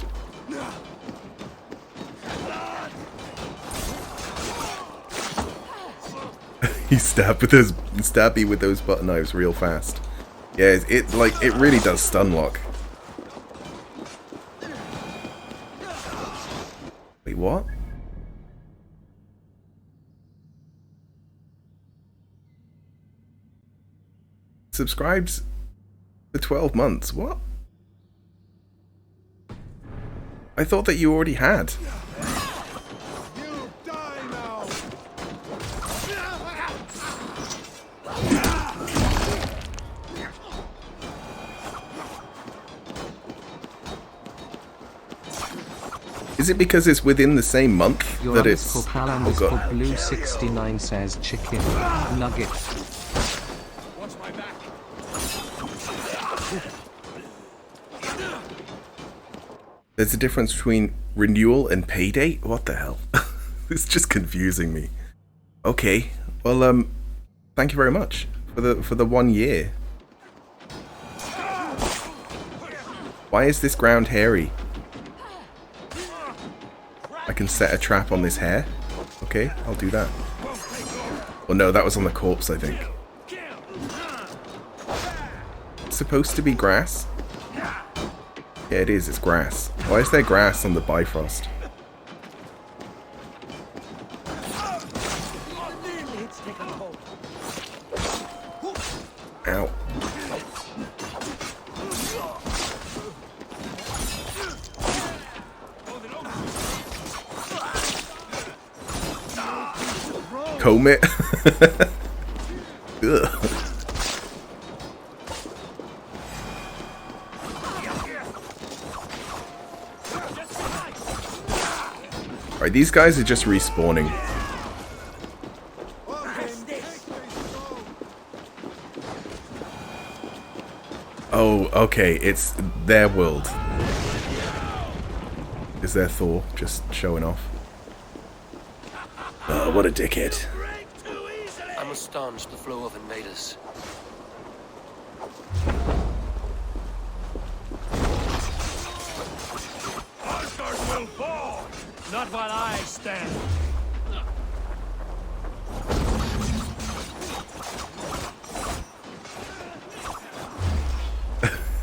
B: He stabbed me with those butter knives real fast. Yeah, it really does stun lock. Wait, what? Subscribed for 12 months. What? I thought that you already had.
D: You die now!
B: Is it because it's within the same month
H: Your
B: that it's...
H: underscore Blue 69 says chicken nugget.
D: Watch my back.
B: There's a difference between renewal and pay date? What the hell? It's just confusing me. Okay, well, Thank you very much for the 1 year. Why is this ground hairy? I can set a trap on this hair. Okay, I'll do that. Well, no, that was on the corpse, I think. It's supposed to be grass? Yeah, it is. It's grass. Why is there grass on the Bifrost? Ow. Comb it. Ugh. Alright, these guys are just respawning. Oh, okay, it's their world. Is there Thor just showing off? Oh, what a dickhead.
A: I must staunch the flow of invaders.
D: Asgard will fall! Not while I stand!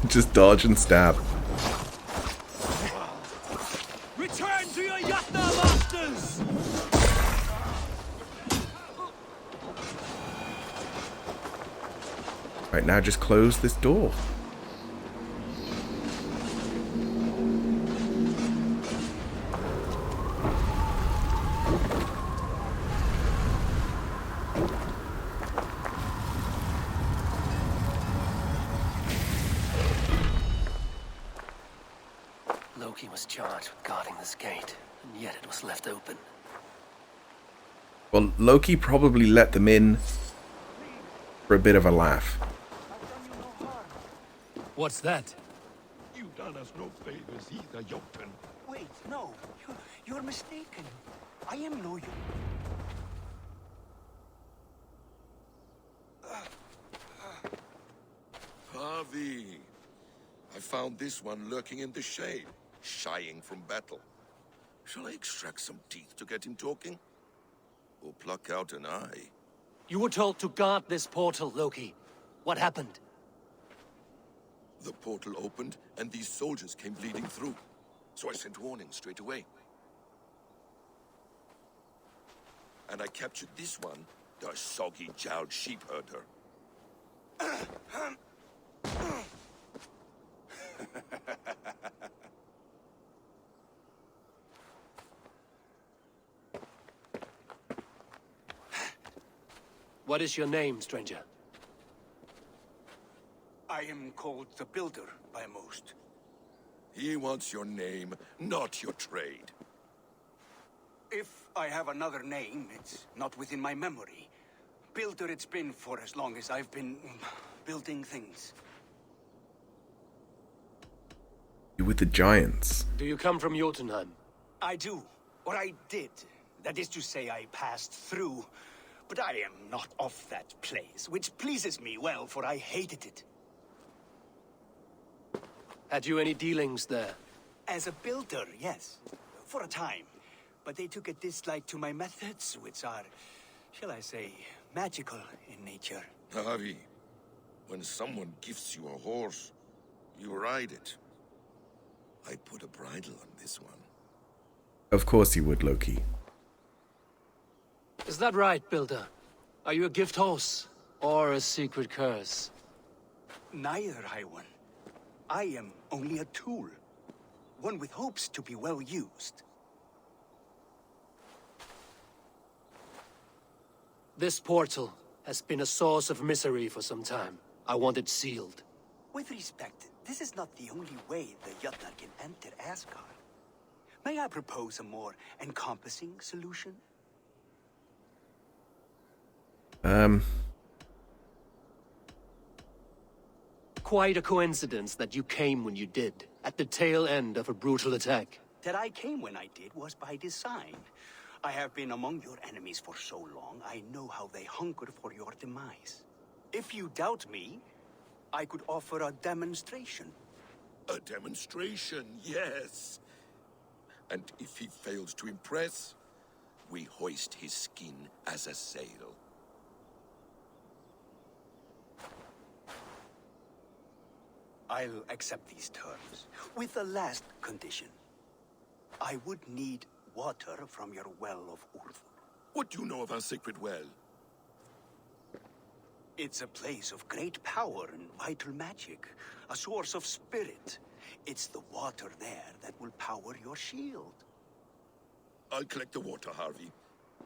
B: Just dodge and stab.
D: Return to your Jotnar masters!
B: Right, now just close this door.
A: Loki was charged with guarding this gate, and yet it was left open.
B: Well, Loki probably let them in for a bit of a laugh.
A: What's that?
P: You've done us no favors either, Jotun.
I: Wait, no. You're mistaken. I am no
Q: Harvey, I found this one lurking in the shade, shying from battle. Shall I extract some teeth to get him talking? Or pluck out an eye?
A: You were told to guard this portal, Loki. What happened?
Q: The portal opened, and these soldiers came bleeding through. So I sent warning straight away. And I captured this one, the soggy-jowled sheep herder.
A: What is your name, stranger?
N: I am called the Builder by most.
Q: He wants your name, not your trade.
N: If I have another name, it's not within my memory. Builder it's been for as long as I've been building things.
B: You with the giants.
A: Do you come from Jotunheim?
N: I do. Or I did. That is to say, I passed through. But I am not of that place, which pleases me well, for I hated it.
A: Had you any dealings there?
N: As a builder, yes. For a time. But they took a dislike to my methods, which are, shall I say, magical in nature.
Q: Harvey, when someone gifts you a horse, you ride it. I put a bridle on this one.
B: Of course you would, Loki.
A: Is that right, Builder? Are you a gift horse? Or a secret curse?
N: Neither, High One. I am only a tool. One with hopes to be well used.
A: This portal has been a source of misery for some time. I want it sealed.
N: With respect, this is not the only way the Jotnar can enter Asgard. May I propose a more encompassing solution?
A: Quite a coincidence that you came when you did, at the tail end of a brutal attack.
N: That I came when I did was by design. I have been among your enemies for so long, I know how they hunger for your demise. If you doubt me, I could offer a demonstration.
Q: A demonstration, yes. And if he fails to impress, we hoist his skin as a sail.
N: I'll accept these terms, with the last condition. I would need water from your well of Urthur.
Q: What do you know of our sacred well?
N: It's a place of great power and vital magic, a source of spirit. It's the water there that will power your shield.
Q: I'll collect the water, Harvey.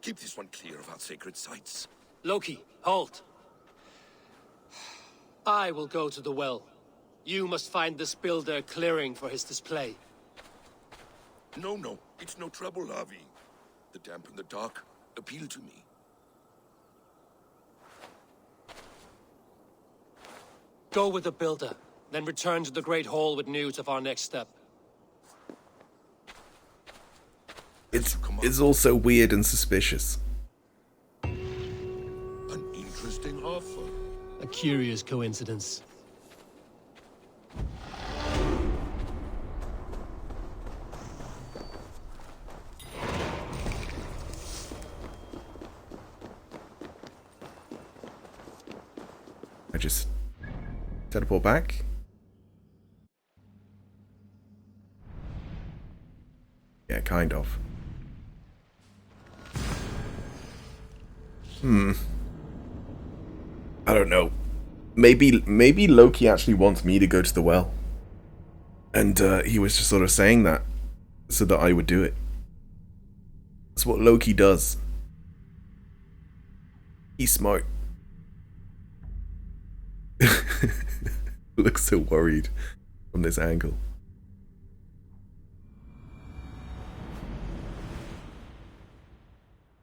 Q: Keep this one clear of our sacred sites.
A: Loki, halt! I will go to the well. You must find this builder clearing for his display.
Q: No, it's no trouble, Harvey. The damp and the dark appeal to me.
A: Go with the builder, then return to the Great Hall with news of our next step.
B: It's also weird and suspicious.
Q: An interesting offer.
A: A curious coincidence.
B: I just teleport back. Yeah, kind of. I don't know. Maybe Loki actually wants me to go to the well. And he was just sort of saying that so that I would do it. That's what Loki does. He's smart. Looks so worried from this angle.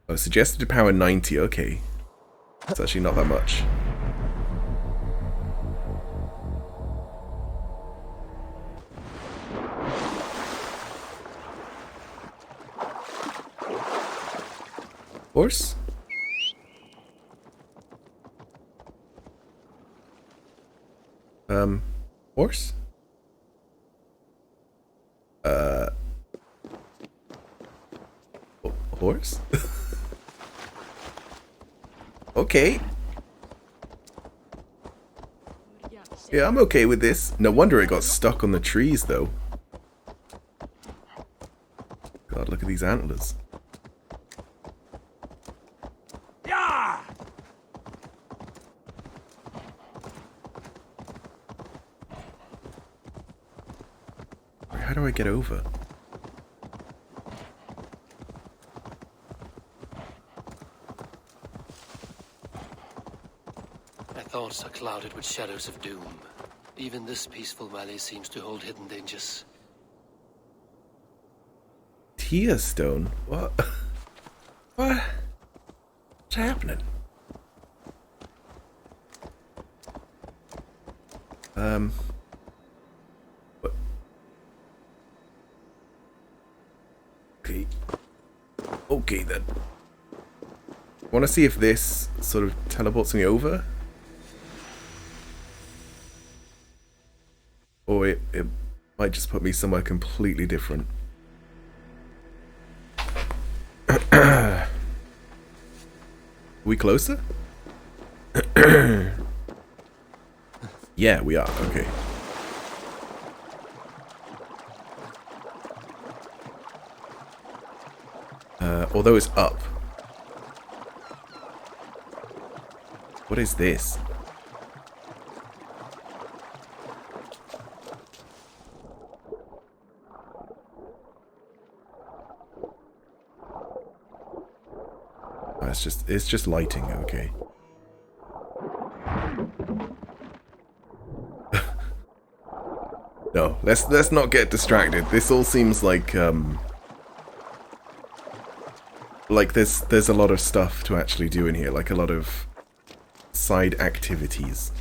B: Oh, suggested to power 90, okay. It's actually not that much. Horse? Horse? Horse? Okay. Yeah, I'm okay with this. No wonder it got stuck on the trees, though. God, look at these antlers. How do I get over?
A: My thoughts are clouded with shadows of doom. Even this peaceful valley seems to hold hidden dangers.
B: Tear stone? What? What? What's happening? What? Okay. Okay then. Want to see if this sort of teleports me over? Or it might just put me somewhere completely different. Are we closer? Yeah, we are. Okay. Although it's up. What is this? Oh, it's just lighting, okay. No, let's not get distracted. This all seems like there's a lot of stuff to actually do in here, like a lot of side activities.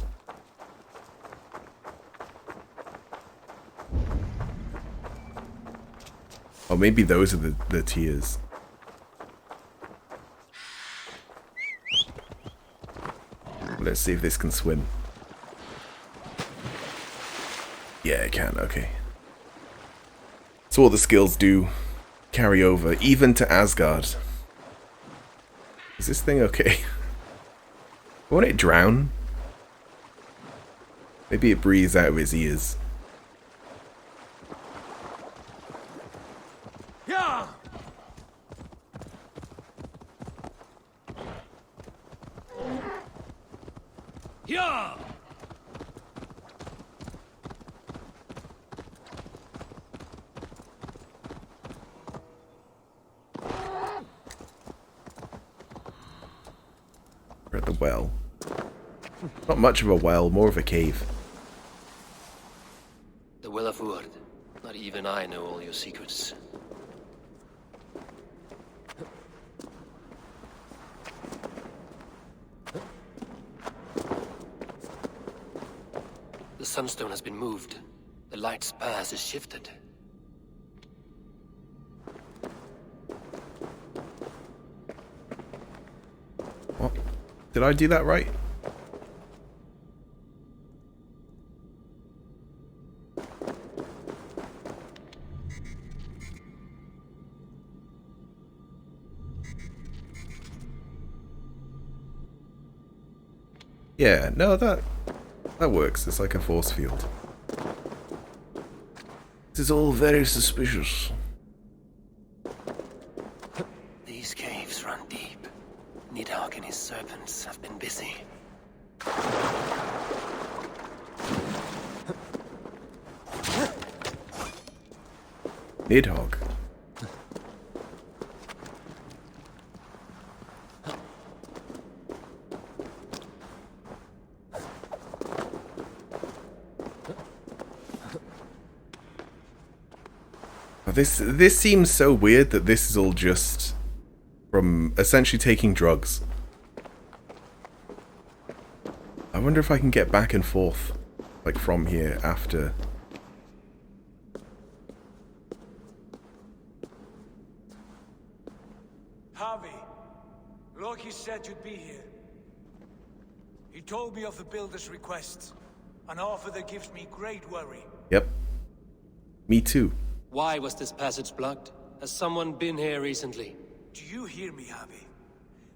B: Or maybe those are the tiers. Let's see if this can swim. Yeah, it can, okay. So all the skills do carry over, even to Asgard. Is this thing okay? Won't it drown? Maybe it breathes out of his ears.
P: Yeah!
A: Yeah!
B: We're at the well. Not much of a well, more of a cave.
A: The Well of Urd. Not even I know all your secrets. The sunstone has been moved. The light's path is shifted.
B: What? Did I do that right? Yeah, no, that works. It's like a force field. This is all very suspicious.
A: These caves run deep. Nidhogg and his serpents have been busy.
B: Nidhogg. This seems so weird that this is all just from essentially taking drugs. I wonder if I can get back and forth, like from here after.
N: Harvey, Loki said you'd be here. He told me of the Builder's requests, an offer that gives me great worry.
B: Yep. Me too.
A: Why was this passage blocked? Has someone been here recently?
N: Do you hear me, Harvey?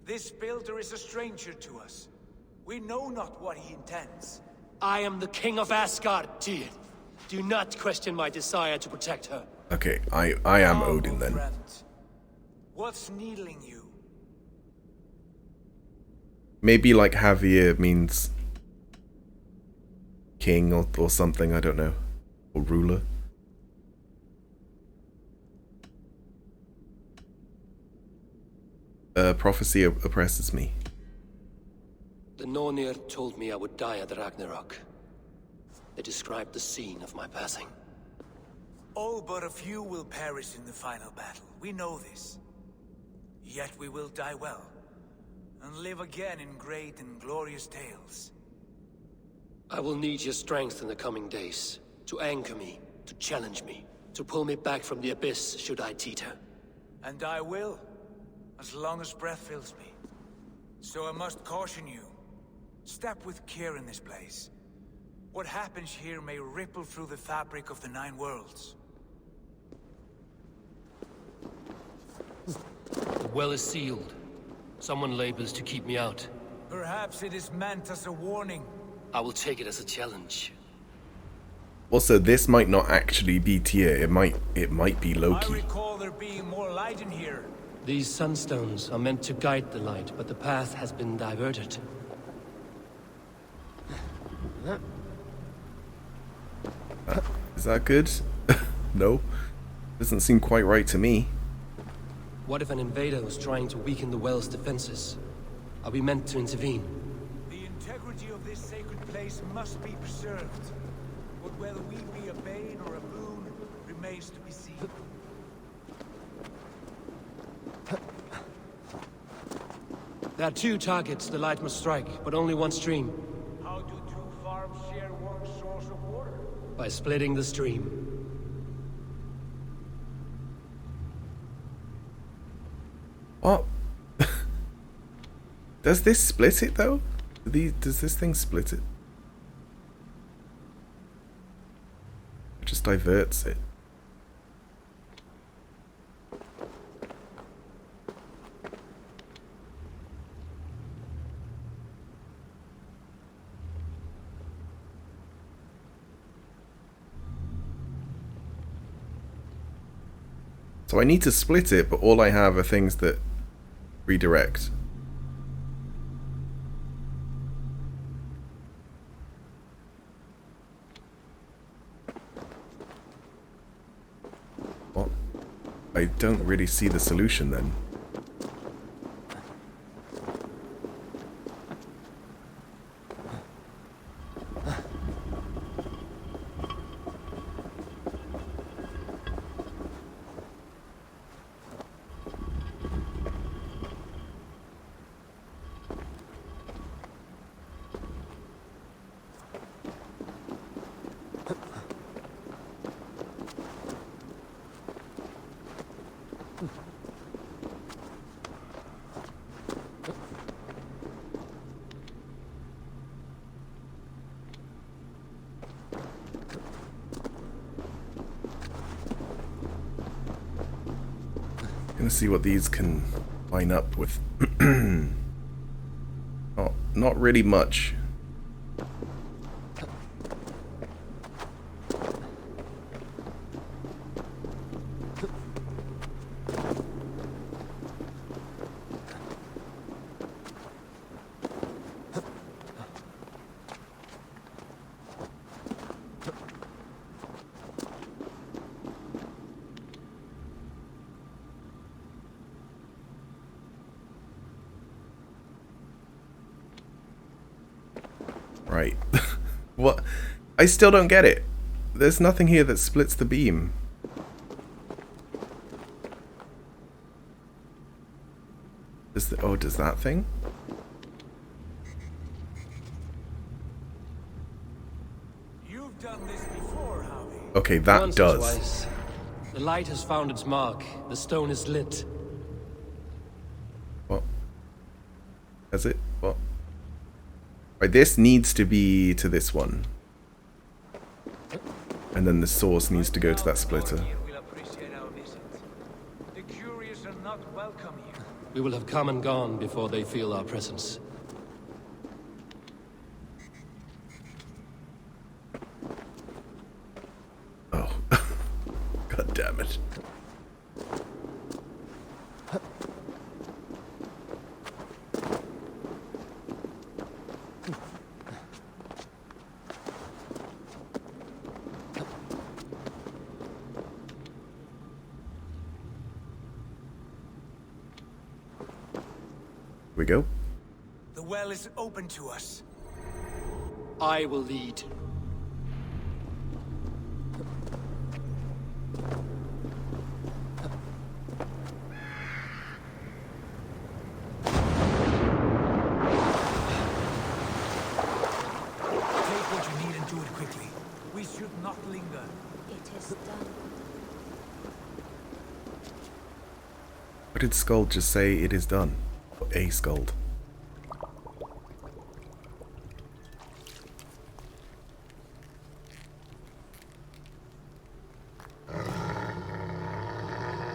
N: This Builder is a stranger to us. We know not what he intends.
A: I am the king of Asgard, Tyr. Do not question my desire to protect her.
B: Okay, I am Odin then.
N: Friend, what's needling you?
B: Maybe like Javier means king or something, I don't know. Or ruler. Prophecy oppresses me.
A: The Nornir told me I would die at Ragnarok. They described the scene of my passing.
N: All but a few will perish in the final battle. We know this. Yet we will die well, and live again in great and glorious tales.
A: I will need your strength in the coming days, to anchor me, to challenge me, to pull me back from the abyss should I teeter.
N: And I will, as long as breath fills me. So I must caution you. Step with care in this place. What happens here may ripple through the fabric of the Nine Worlds.
A: The well is sealed. Someone labors to keep me out.
N: Perhaps it is meant as a warning.
A: I will take it as a challenge.
B: Also, this might not actually be Tyr. It might be Loki.
N: I recall there being more light in here.
A: These sunstones are meant to guide the light, but the path has been diverted.
B: Is that good? No. Doesn't seem quite right to me.
A: What if an invader was trying to weaken the well's defenses? Are we meant to intervene?
N: The integrity of this sacred place must be preserved. But whether we be a bane or a boon remains to be seen.
A: There are two targets the light must strike, but only one stream.
N: How do two farms share one source of water?
A: By splitting the stream.
B: What? Does this split it though? Does this thing split it? It just diverts it. So I need to split it, but all I have are things that redirect. What? I don't really see the solution then. Gonna see what these can line up with. Not really much. Right. What? I still don't get it. There's nothing here that splits the beam. Does that thing?
N: You've done this before, Harvey.
B: Okay, that
A: Once or
B: does.
A: twice. The light has found its mark. The stone is lit.
B: What? Has it? What? Right, this needs to be to this one. And then the source needs to go to that splitter.
N: The curious are not welcome here.
A: We will have come and gone before they feel our presence.
B: Oh. God damn it. We go.
N: The well is open to us.
A: I will lead.
N: Take what you need and do it quickly. We should not linger.
M: It is done.
B: What did Skuld just say? It is done. Or a Skuld.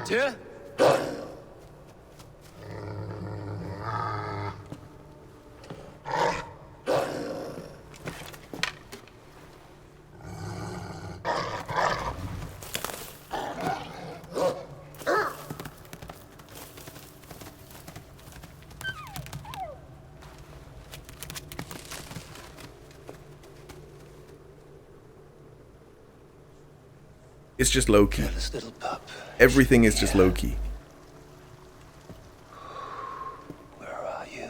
A: Tyr?
B: It's just Loki.
A: Careless little pup.
B: Everything is just Loki.
A: Where are you?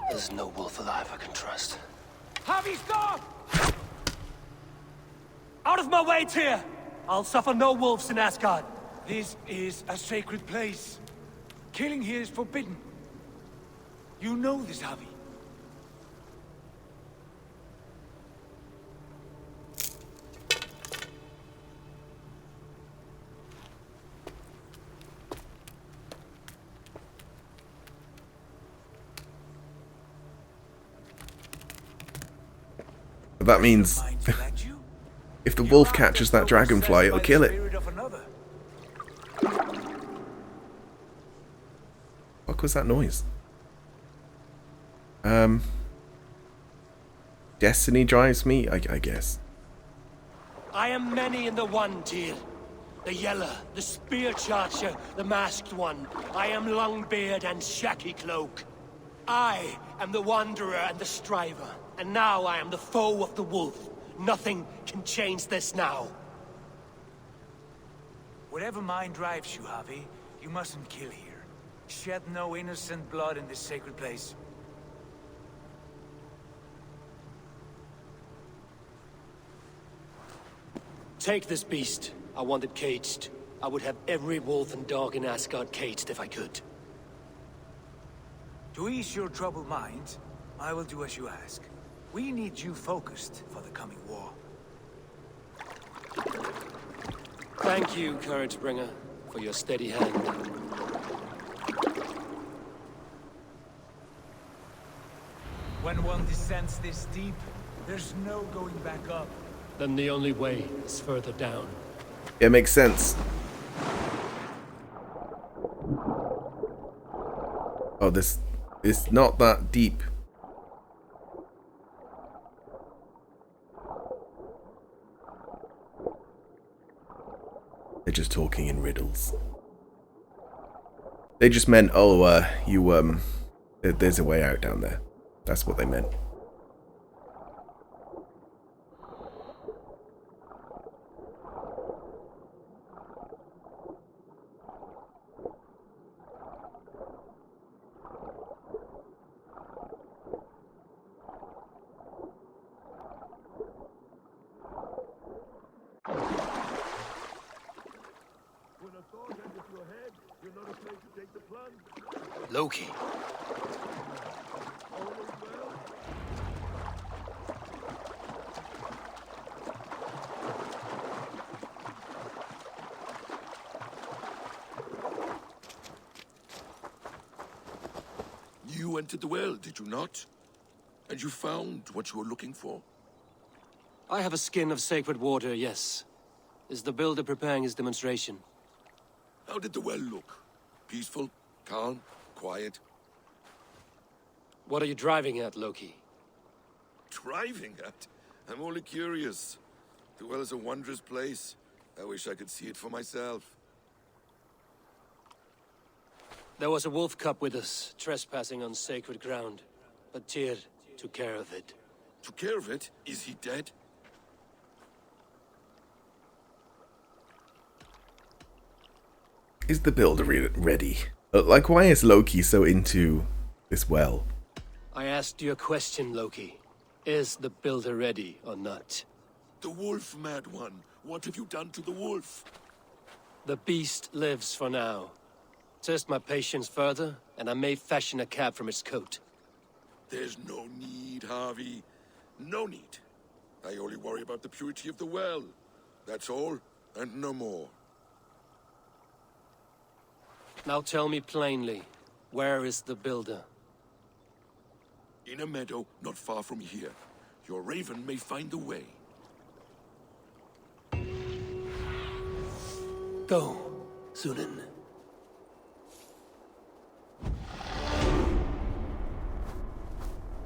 A: There's no wolf alive I can trust.
P: Harvey, stop! Out of my way, Tyr! I'll suffer no wolves in Asgard.
N: This is a sacred place. Killing here is forbidden. You know this, Harvey.
B: That means if the wolf catches that dragonfly, it'll kill it. What was that noise? Destiny drives me, I guess.
A: I am many in the one, Tyr. The Yeller, the Spear Charger, the Masked One. I am Longbeard and Shaky Cloak. I am the Wanderer and the Striver. And now I am the foe of the Wolf. Nothing can change this now.
N: Whatever mind drives you, Javi, you mustn't kill here. Shed no innocent blood in this sacred place.
A: Take this beast. I want it caged. I would have every wolf and dog in Asgard caged if I could.
N: To ease your troubled mind, I will do as you ask. We need you focused for the coming war.
A: Thank you, Couragebringer, for your steady hand.
N: When one descends this deep, there's no going back up.
A: Then the only way is further down.
B: It makes sense. Oh, this is not that deep. They're just talking in riddles. They just meant, oh, there's a way out down there. That's what they meant.
A: Loki.
Q: You entered the well, did you not? And you found what you were looking for?
A: I have a skin of sacred water, yes. Is the builder preparing his demonstration?
Q: How did the well look? Peaceful? Calm? Quiet?
A: What are you driving at, Loki?
Q: Driving at? I'm only curious. The well is a wondrous place. I wish I could see it for myself.
A: There was a wolf cub with us, trespassing on sacred ground. But Tyr took care of it.
Q: Took care of it? Is he dead?
B: Is the builder ready? Like, why is Loki so into this well?
A: I asked you a question, Loki. Is the builder ready or not?
Q: The wolf, mad one. What have you done to the wolf?
A: The beast lives for now. Test my patience further, and I may fashion a cap from its coat.
Q: There's no need, Harvey. No need. I only worry about the purity of the well. That's all, and no more.
A: Now tell me plainly, where is the builder?
Q: In a meadow not far from here. Your raven may find the way.
A: Go, Sunan.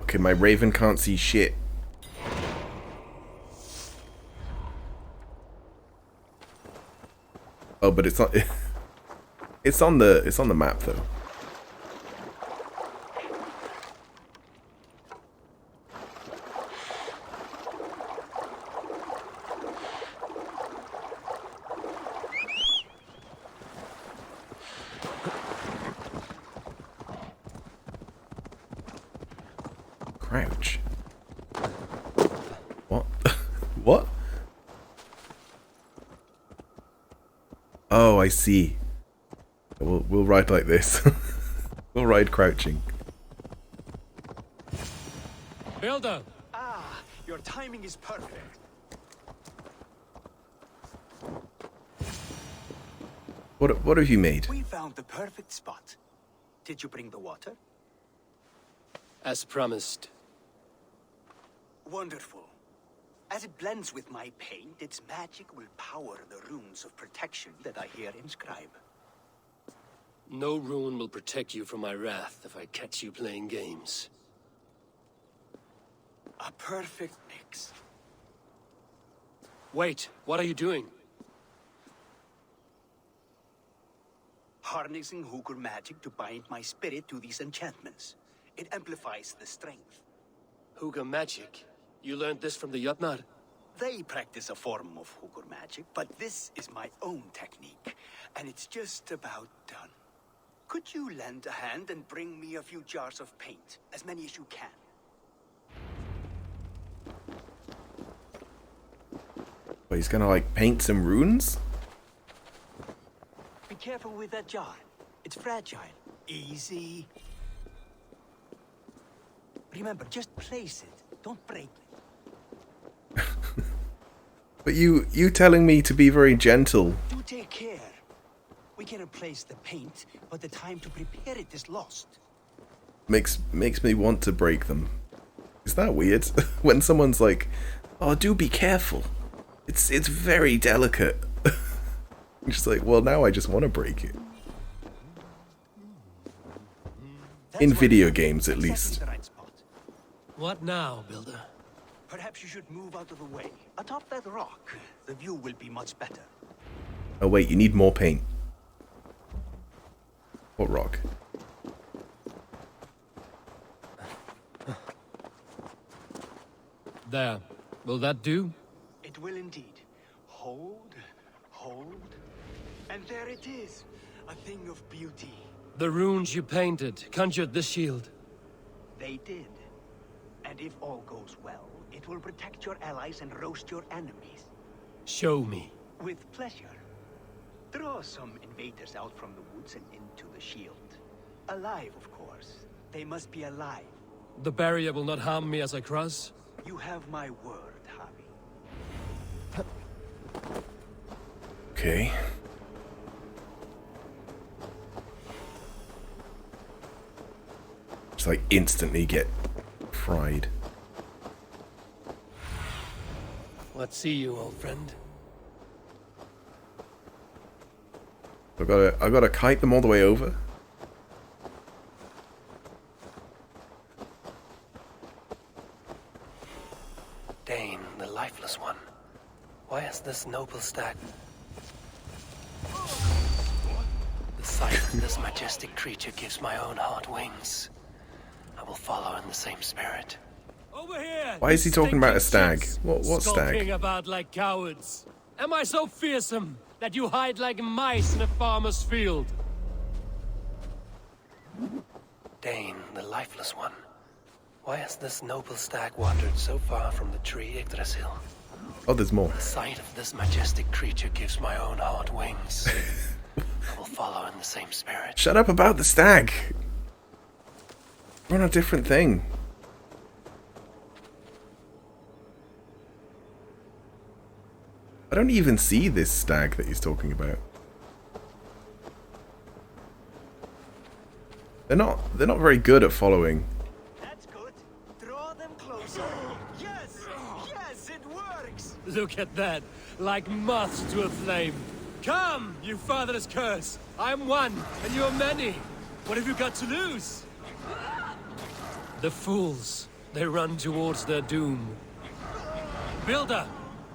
B: Okay, my raven can't see shit. Oh, but it's not. It's on the map though. Crouch. What? What? Oh, I see. We'll ride like this. We'll ride crouching.
A: Builder!
P: Ah, your timing is perfect.
B: What have you made?
P: We found the perfect spot. Did you bring the water?
A: As promised.
P: Wonderful.
R: As it blends with my paint, its magic will power the runes of protection that I here inscribe.
A: No rune will protect you from my wrath if I catch you playing games.
R: A perfect mix.
A: Wait, what are you doing?
R: Harnessing Hooker magic to bind my spirit to these enchantments. It amplifies the strength.
A: Hooker magic? You learned this from the Jotnar?
R: They practice a form of Hooker magic, but this is my own technique, and it's just about done. Could you lend a hand and bring me a few jars of paint? As many as you can.
B: But he's gonna like paint some runes?
R: Be careful with that jar. It's fragile. Easy. Remember, just place it. Don't break it.
B: But you telling me to be very gentle.
R: Do take care. We can replace the paint, but the time to prepare it is lost.
B: Makes me want to break them. Is that weird? When someone's like, "Oh, do be careful. It's very delicate." I'm just like, well, now I just want to break it. In video games, at least.
A: What now, Builder?
R: Perhaps you should move out of the way. Atop that rock, the view will be much better.
B: Oh wait, you need more paint. What rock?
A: There. Will that do?
R: It will indeed. Hold, hold, and there it is. A thing of beauty.
A: The runes you painted conjured this shield.
R: They did. And if all goes well, it will protect your allies and roast your enemies.
A: Show me.
R: With pleasure. Draw some invaders out from the woods and into the shield. Alive, of course. They must be alive.
A: The barrier will not harm me as I cross?
R: You have my word, Javi.
B: Okay. Just like instantly get fried.
A: Let's see you, old friend.
B: I gotta kite them all the way over.
A: Dane, the lifeless one. Why is this noble stag? The sight of this majestic creature gives my own heart wings. I will follow in the same spirit. Over here!
B: Why is he talking about a stag? What
A: Skulking
B: stag?
A: about like cowards. Am I so fearsome that you hide like mice in a farmer's field? Dane, the lifeless one. Why has this noble stag wandered so far from the tree Yggdrasil?
B: Oh, there's more.
A: The sight of this majestic creature gives my own heart wings. I will follow in the same spirit.
B: Shut up about the stag. We're on a different thing. I don't even see this stag that he's talking about. They're not very good at following.
R: That's good. Draw them closer. Yes! Yes, it works!
A: Look at that, like moths to a flame. Come, you fatherless curse. I am one, and you are many. What have you got to lose? The fools. They run towards their doom. Builder,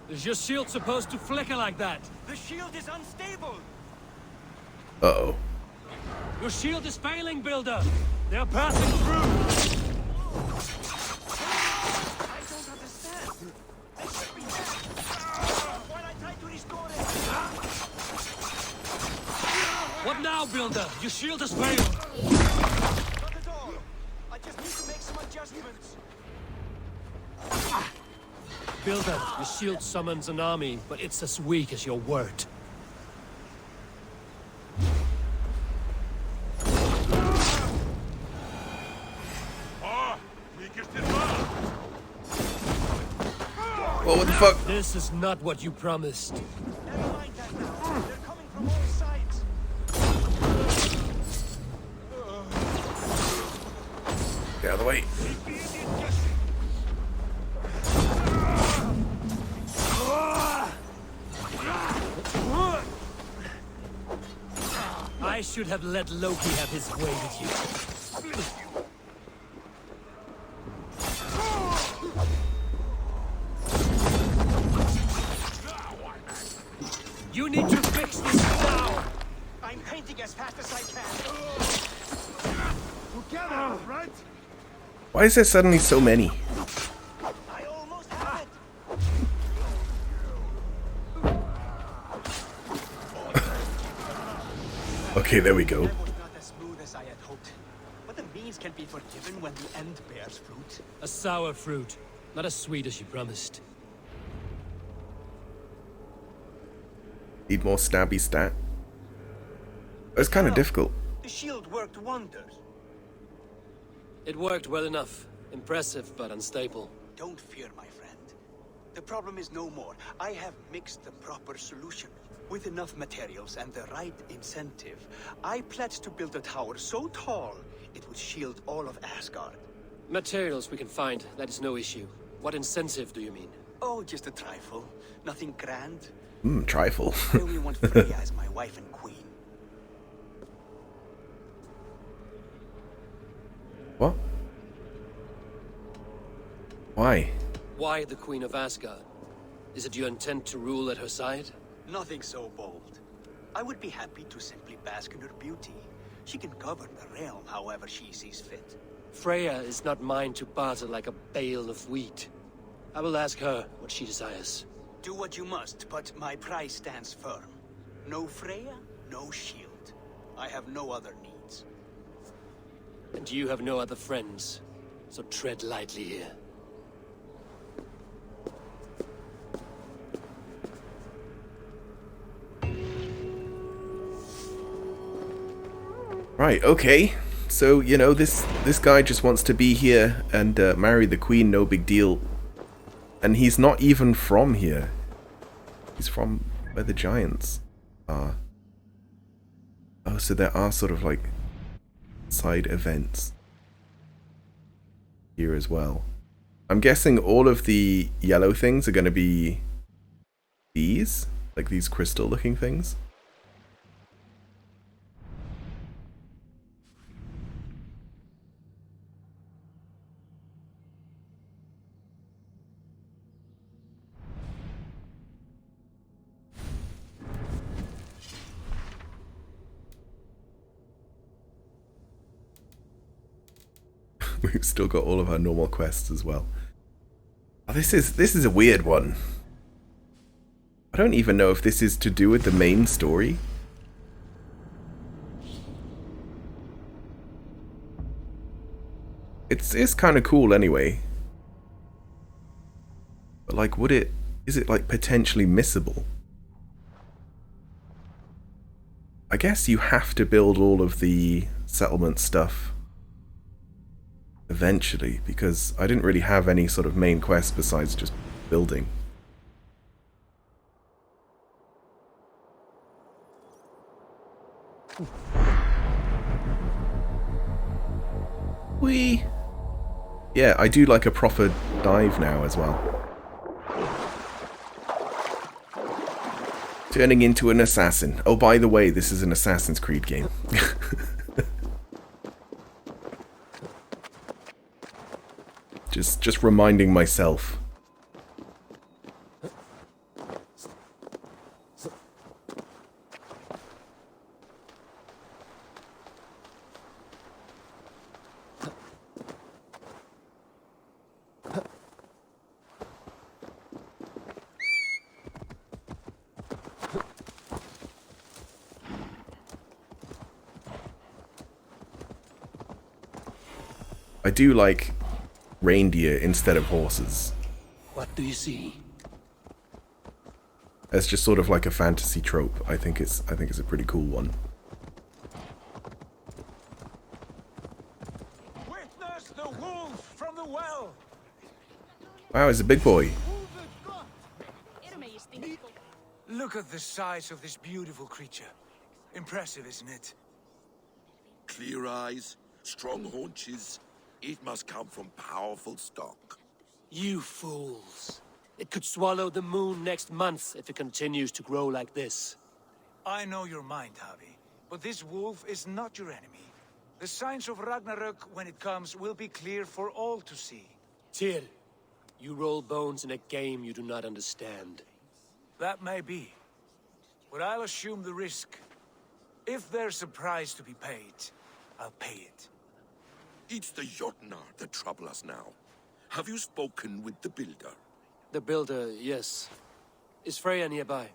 A: is your shield supposed to flicker like that?
R: The shield is unstable!
B: Uh-oh.
A: Your shield is failing, Builder. They are passing through.
R: I don't understand. They should be dead. While I try to restore it.
A: What now, Builder? Your shield has failed.
R: Not at all. I just need to make some adjustments.
A: Builder, your shield summons an army, but it's as weak as your word.
B: Oh, what the fuck?
A: This is not what you promised.
R: Never mind that now. They're coming from all sides.
B: Get out of the way.
A: I should have let Loki have his way with you. You need to fix this now!
P: I'm painting as fast as I can. Together, right?
B: Why is there suddenly so many?
P: I almost have it.
B: Okay, there we go.
R: That was not as smooth as I had hoped. But the means can be forgiven when the end bears fruit.
A: A sour fruit, not as sweet as you promised.
B: Need more stabby stat. It's kind of difficult.
R: The shield worked wonders.
A: It worked well enough. Impressive, but unstable.
R: Don't fear, my friend. The problem is no more. I have mixed the proper solution. With enough materials and the right incentive, I pledged to build a tower so tall it would shield all of Asgard.
A: Materials we can find, that is no issue. What incentive do you mean?
R: Oh, just a trifle. Nothing grand.
B: Trifle.
R: I only want Freya as my wife and queen.
B: What? Why?
A: Why the Queen of Asgard? Is it your intent to rule at her side?
R: Nothing so bold. I would be happy to simply bask in her beauty. She can govern the realm however she sees fit.
A: Freya is not mine to barter like a bale of wheat. I will ask her what she desires.
R: Do what you must, but my price stands firm. No Freya, no shield. I have no other needs.
A: And you have no other friends, so tread lightly here.
B: Right, okay. So, you know, this guy just wants to be here and marry the queen, no big deal. And he's not even from here. He's from where the giants are. Oh, so there are sort of like side events here as well. I'm guessing all of the yellow things are going to be these, like these crystal looking things. We've still got all of our normal quests as well. Oh, this is a weird one. I don't even know if this is to do with the main story. It's kind of cool anyway. But like, is it like potentially missable? I guess you have to build all of the settlement stuff eventually, because I didn't really have any sort of main quest besides just building. Whee! Yeah, I do like a proper dive now as well. Turning into an assassin. Oh, by the way, this is an Assassin's Creed game. Just reminding myself. I do like reindeer instead of horses.
A: What do you see?
B: It's just sort of like a fantasy trope. I think it's a pretty cool one.
N: Witness the wolf from the well.
B: Wow, it's a big boy.
N: Look at the size of this beautiful creature. Impressive, isn't it?
Q: Clear eyes, strong haunches. It must come from powerful stock.
A: You fools. It could swallow the moon next month if it continues to grow like this.
N: I know your mind, Javi. But this wolf is not your enemy. The signs of Ragnarök, when it comes, will be clear for all to see.
A: Tyr, you roll bones in a game you do not understand.
N: That may be. But I'll assume the risk. If there's a price to be paid, I'll pay it.
Q: It's the Jotnar that trouble us now. Have you spoken with the Builder?
A: The Builder, yes. Is Freya nearby?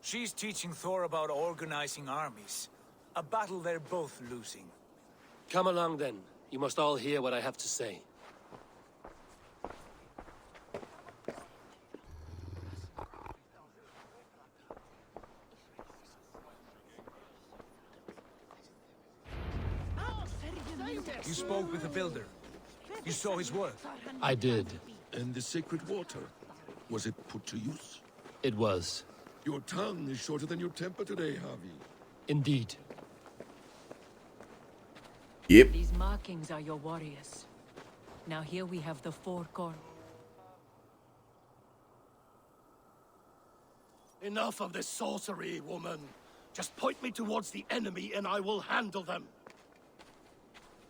N: She's teaching Thor about organizing armies. A battle they're both losing.
A: Come along then. You must all hear what I have to say.
N: You spoke with the Builder. You saw his work.
A: I did.
Q: And the sacred water? Was it put to use?
A: It was.
Q: Your tongue is shorter than your temper today, Harvey.
A: Indeed.
B: Yep.
O: These markings are your warriors. Now here we have the 4 corners.
P: Enough of this sorcery, woman. Just point me towards the enemy and I will handle them.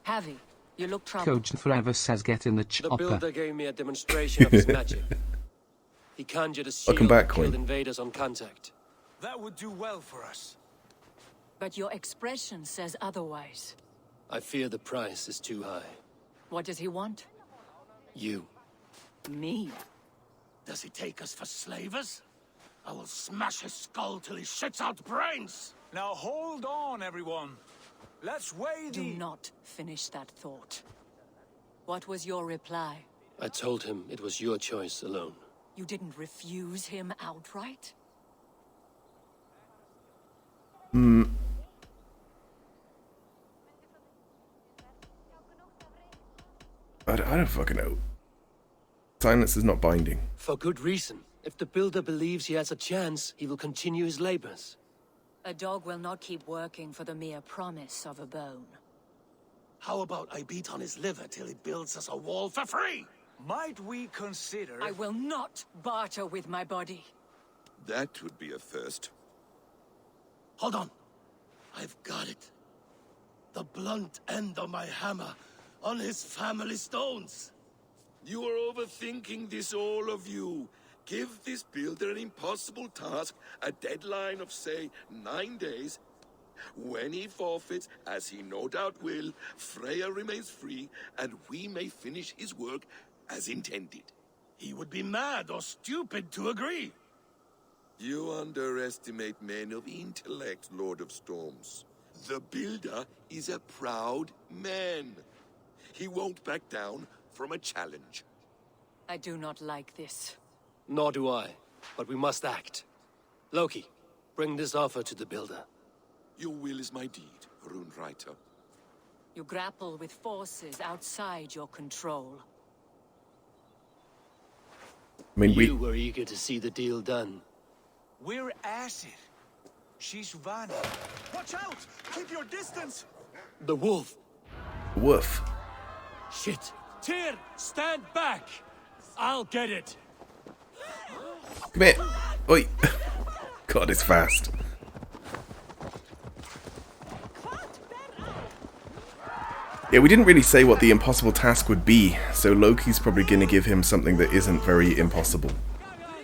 O: Javi, you look troubled.
H: Coach Forever says get in the
A: The
H: chopper.
A: Builder gave me a demonstration of his magic. He conjured a shield
B: Welcome back,
A: that killed
B: Queen.
A: invaders on contact.
N: That would do well for us.
O: But your expression says otherwise.
A: I fear the price is too high.
O: What does he want?
A: You.
O: Me?
P: Does he take us for slavers? I will smash his skull till he shits out brains!
N: Now hold on, everyone. Let's weigh
O: Do
N: the...
O: not finish that thought. What was your reply?
A: I told him it was your choice alone.
O: You didn't refuse him outright?
B: I don't fucking know. Silence is not binding.
A: For good reason. If the Builder believes he has a chance, he will continue his labors.
O: A dog will not keep working for the mere promise of a bone.
P: How about I beat on his liver till he builds us a wall for free?
N: Might we consider...
O: I will not barter with my body.
Q: That would be a first.
P: Hold on. I've got it. The blunt end of my hammer on his family stones.
Q: You are overthinking this, all of you. Give this Builder an impossible task, a deadline of, say, 9 days. When he forfeits, as he no doubt will, Freya remains free, and we may finish his work as intended.
P: He would be mad or stupid to agree.
Q: You underestimate men of intellect, Lord of Storms. The Builder is a proud man. He won't back down from a challenge.
O: I do not like this.
A: Nor do I, but we must act. Loki, bring this offer to the Builder.
Q: Your will is my deed, Rune Writer.
O: You grapple with forces outside your control.
B: I mean,
A: You were eager to see the deal done.
N: We're Aesir. She's Vani.
P: Watch out! Keep your distance!
A: The wolf.
B: Woof.
A: Shit. Tyr, stand back! I'll get it.
B: Come here. Oi. God, it's fast. Yeah, we didn't really say what the impossible task would be, so Loki's probably gonna give him something that isn't very impossible.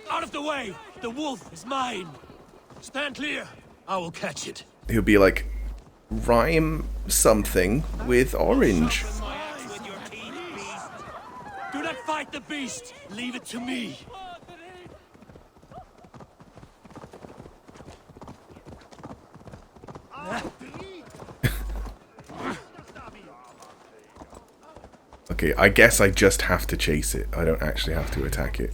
A: Out of the way! The wolf is mine! Stand clear! I will catch it.
B: He'll be like, rhyme something with orange.
A: Do not fight the beast! Leave it to me!
B: Okay, I guess I just have to chase it. I don't actually have to attack it.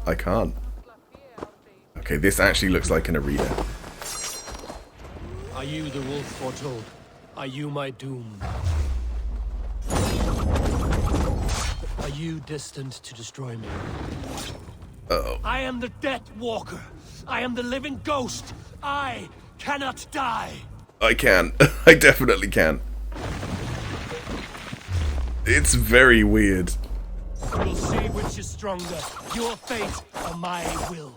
B: I can't. Okay, this actually looks like an arena.
A: Are you the wolf foretold? Are you my doom? Are you destined to destroy me?
B: Uh-oh.
A: I am the Death Walker. I am the living ghost. I cannot die.
B: I can. I definitely can. It's very weird.
A: We'll see which is stronger, your fate or my will.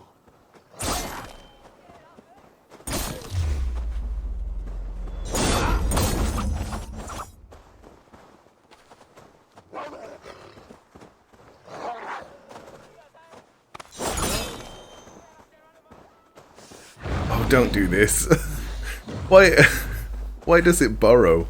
B: don't do this. Why does it burrow?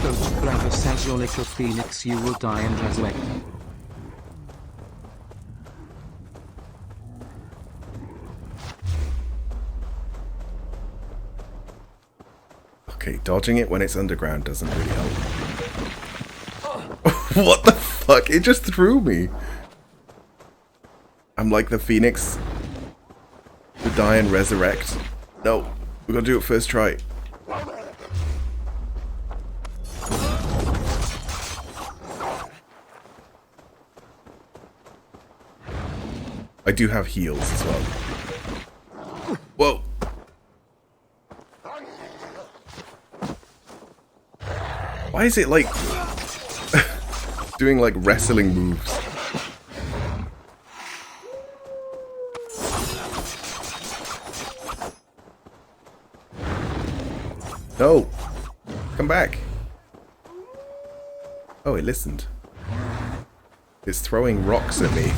H: Ghost Brother says your little phoenix, you will die and resurrect.
B: Okay, dodging it when it's underground doesn't really help. What the fuck? It just threw me. I'm like the phoenix. To die and resurrect. No, we're gonna do it first try. I do have heals as well. Whoa. Why is it like doing like wrestling moves? No. Come back. Oh, it listened. It's throwing rocks at me.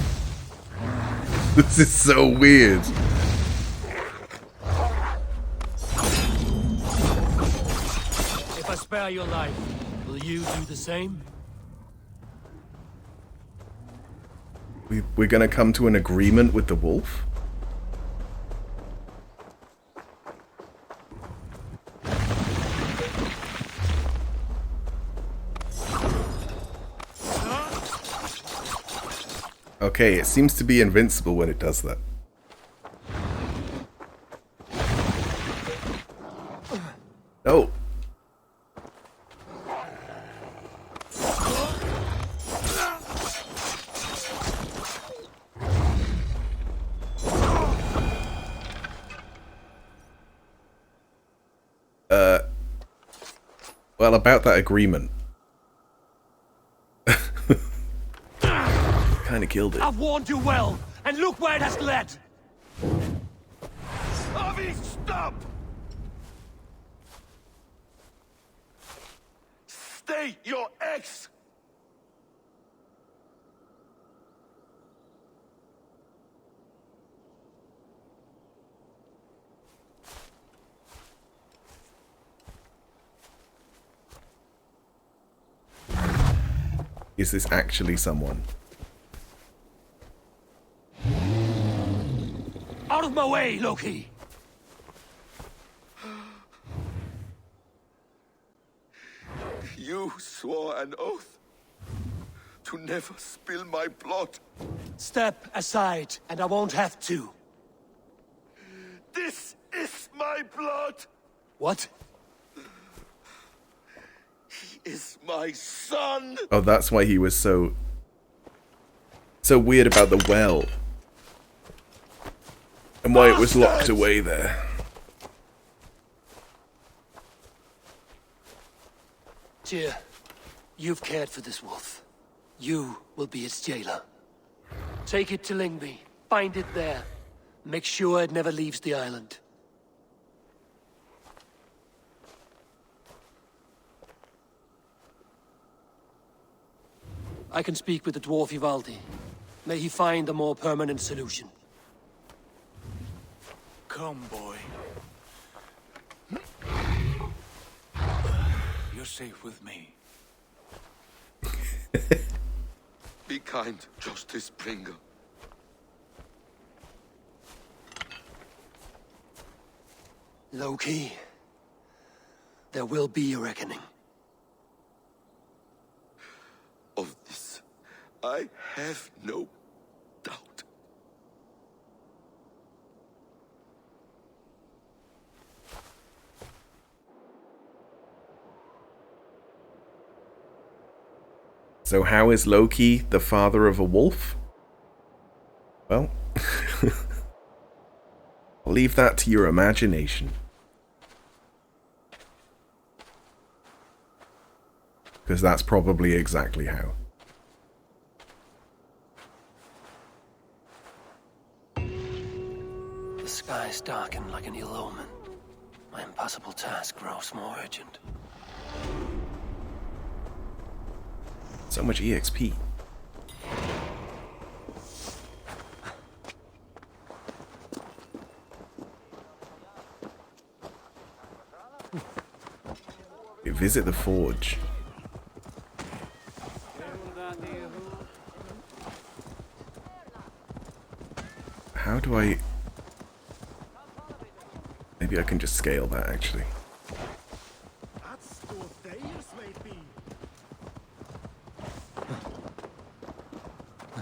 B: This is so weird.
A: If I spare your life, will you do the same?
B: We're gonna come to an agreement with the wolf? Okay, it seems to be invincible when it does that. No. Well, about that agreement. Kinda killed it.
A: I've warned you well, and look where it has led!
Q: Avi, stop! Stay your ex!
B: Is this actually someone?
A: Out of my way, Loki!
Q: You swore an oath to never spill my blood.
A: Step aside, and I won't have to.
Q: This is my blood!
A: What?
Q: He is my son!
B: Oh, that's why he was so weird about the well. And why it was locked away there.
A: Tyr, you've cared for this wolf. You will be its jailer. Take it to Lingby. Find it there. Make sure it never leaves the island. I can speak with the dwarf Ivaldi. May he find a more permanent solution.
N: Come, boy. You're safe with me.
Q: Be kind, Justice Bringer.
A: Loki, there will be a reckoning.
Q: Of this, I have no doubt.
B: So how is Loki the father of a wolf? Well, I'll leave that to your imagination. Because that's probably exactly how.
A: The skies darken like an ill omen. My impossible task grows more urgent.
B: So much EXP. Visit the forge. How do I... Maybe I can just scale that, actually.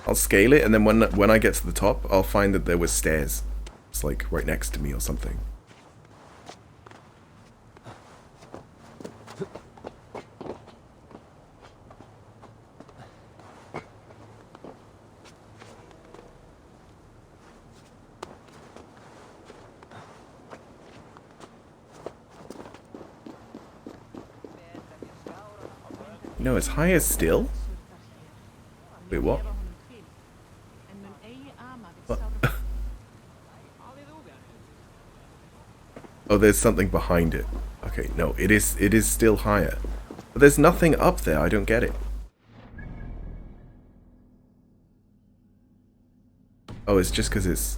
B: I'll scale it, and then when I get to the top, I'll find that there was stairs. It's like right next to me or something. No, it's higher still? Wait, what? What? Oh, there's something behind it. Okay, no, it is still higher. But there's nothing up there, I don't get it. Oh, it's just because it's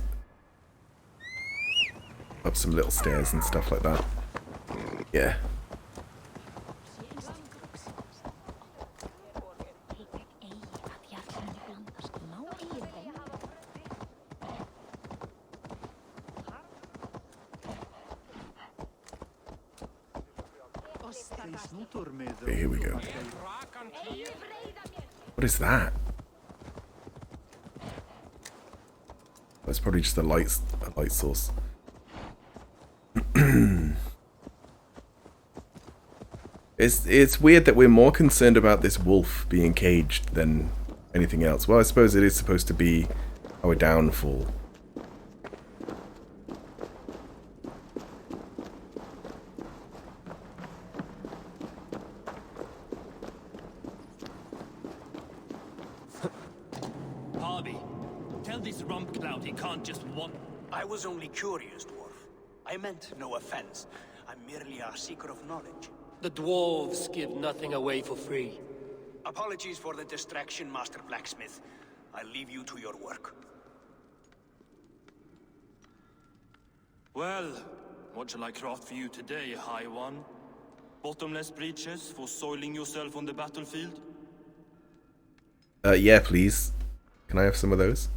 B: up some little stairs and stuff like that. Yeah. Okay, here we go. What is that? That's probably just a light source. It's weird that we're more concerned about this wolf being caged than anything else. Well, I suppose it is supposed to be our downfall.
R: I was only curious, dwarf. I meant no offense. I'm merely a seeker of knowledge.
A: The dwarves give nothing away for free.
R: Apologies for the distraction, Master Blacksmith. I'll leave you to your work.
S: Well, what shall I craft for you today, High One? Bottomless breeches for soiling yourself on the battlefield?
B: Yeah, please. Can I have some of those?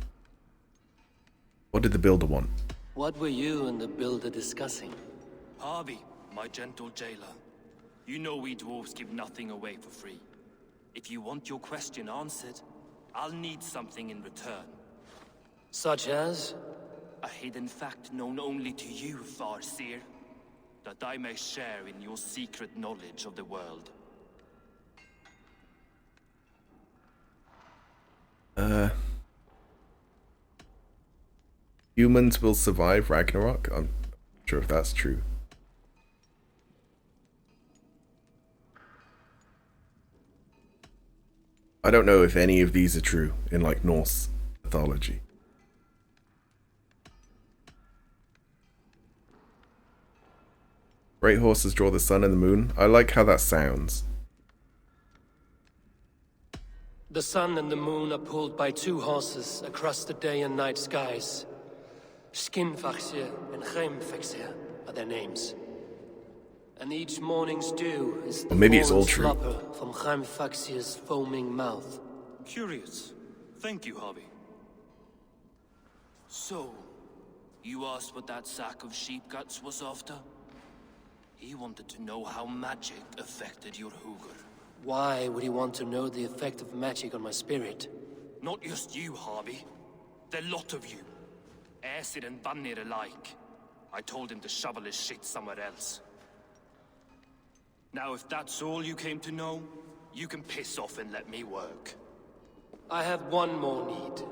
B: What did the builder want?
A: What were you and the builder discussing?
S: Harvey, my gentle jailer. You know we dwarves give nothing away for free. If you want your question answered, I'll need something in return.
A: Such as?
S: A hidden fact known only to you, Farseer. That I may share in your secret knowledge of the world.
B: Humans will survive Ragnarok? I'm not sure if that's true. I don't know if any of these are true in, like, Norse mythology. Great horses draw the sun and the moon. I like how that sounds.
A: The sun and the moon are pulled by two horses across the day and night skies. Skinfaxir and Heimfaxir are their names. And each morning's dew is the
B: maybe it's all true.
A: slopper from Heimfaxir's foaming mouth.
S: Curious. Thank you, Harvey. So, you asked what that sack of sheep guts was after? He wanted to know how magic affected your Hugr.
A: Why would he want to know the effect of magic on my spirit?
S: Not just you, Harvey. The lot of you. Aesir and Vanir alike. I told him to shovel his shit somewhere else. Now, if that's all you came to know, you can piss off and let me work.
A: I have one more need.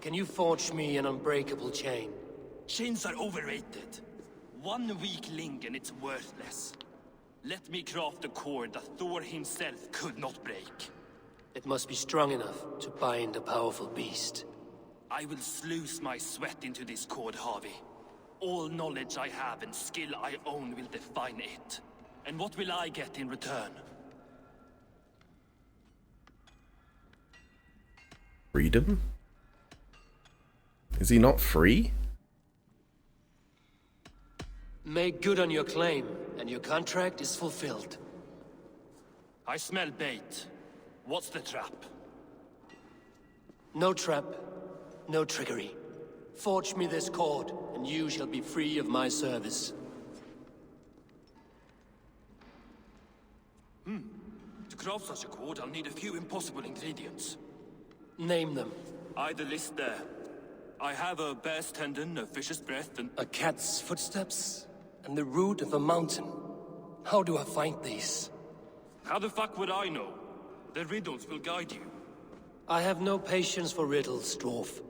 A: Can you forge me an unbreakable chain?
S: Chains are overrated. One weak link and it's worthless. Let me craft a cord that Thor himself could not break.
A: It must be strong enough to bind a powerful beast.
S: I will sluice my sweat into this cord, Harvey. All knowledge I have and skill I own will define it. And what will I get in return?
B: Freedom? Is he not free?
A: Make good on your claim, and your contract is fulfilled.
S: I smell bait. What's the trap?
A: No trap, no trickery. Forge me this cord, and you shall be free of my service.
S: To craft such a cord, I'll need a few impossible ingredients.
A: Name them.
S: The list there. I have a bear's tendon, a fish's breath, and...
A: A cat's footsteps, and the root of a mountain. How do I find these?
S: How the fuck would I know? The riddles will guide you.
A: I have no patience for riddles, dwarf.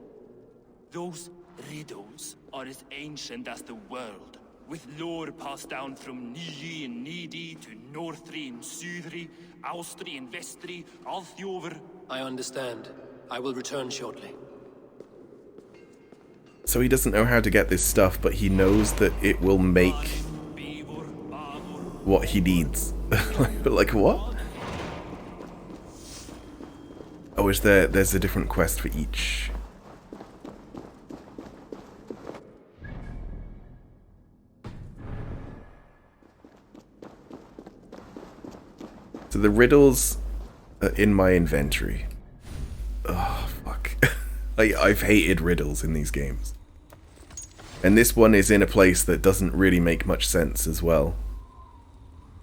S: Those riddles are as ancient as the world, with lore passed down from Niji and Nidi to Northri and Sudri, Austri and Vestri, Althjover.
A: I understand. I will return shortly.
B: So he doesn't know how to get this stuff, but he knows that it will make what he needs. Like what? Oh, there's a different quest for each. So the riddles are in my inventory. Oh, fuck. I've hated riddles in these games. And this one is in a place that doesn't really make much sense as well.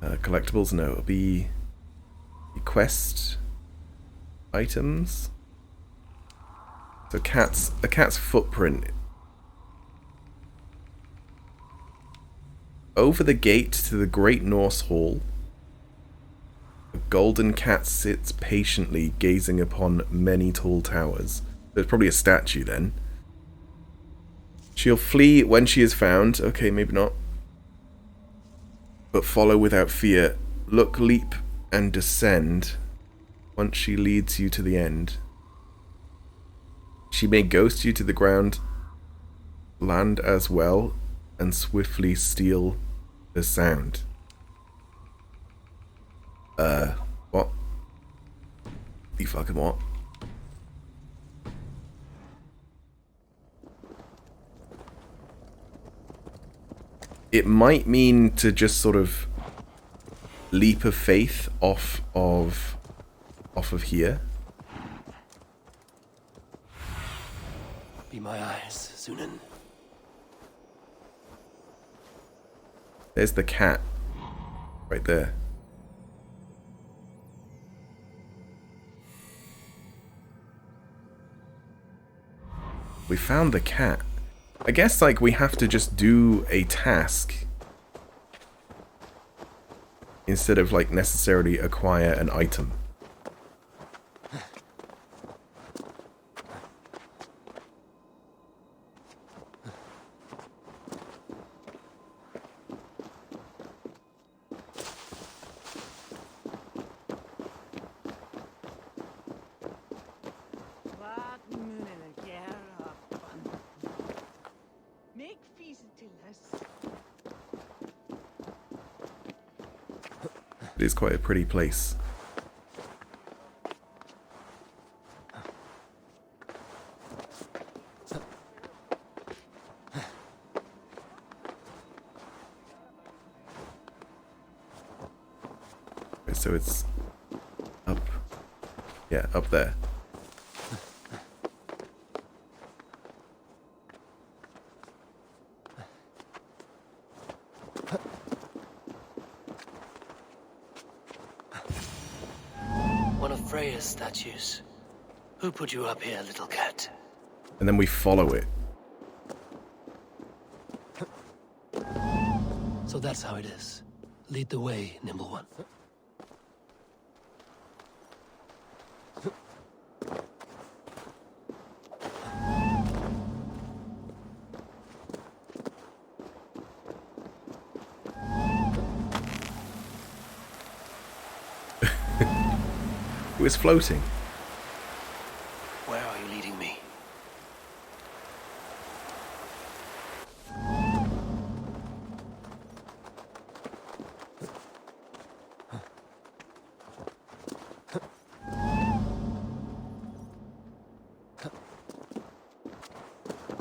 B: Collectibles? No, it'll be quest items. So a cat's footprint. Over the gate to the Great Norse Hall, a golden cat sits patiently gazing upon many tall towers. There's probably a statue then. She'll flee when she is found. Okay, maybe not. But follow without fear. Look, leap, and descend. Once she leads you to the end. She may ghost you to the ground, land as well, and swiftly steal the sound. What? You fucking what? It might mean to just sort of leap of faith off of here.
A: Be my eyes, Sunan.
B: There's the cat. Right there. We found the cat. I guess, like, we have to just do a task instead of, like, necessarily acquire an item. It is quite a pretty place. Okay, so it's up. Yeah, up there.
A: Freya's statues. Who put you up here, little cat?
B: And then we follow it.
A: So that's how it is. Lead the way, nimble one.
B: It was floating.
A: Where are you leading me?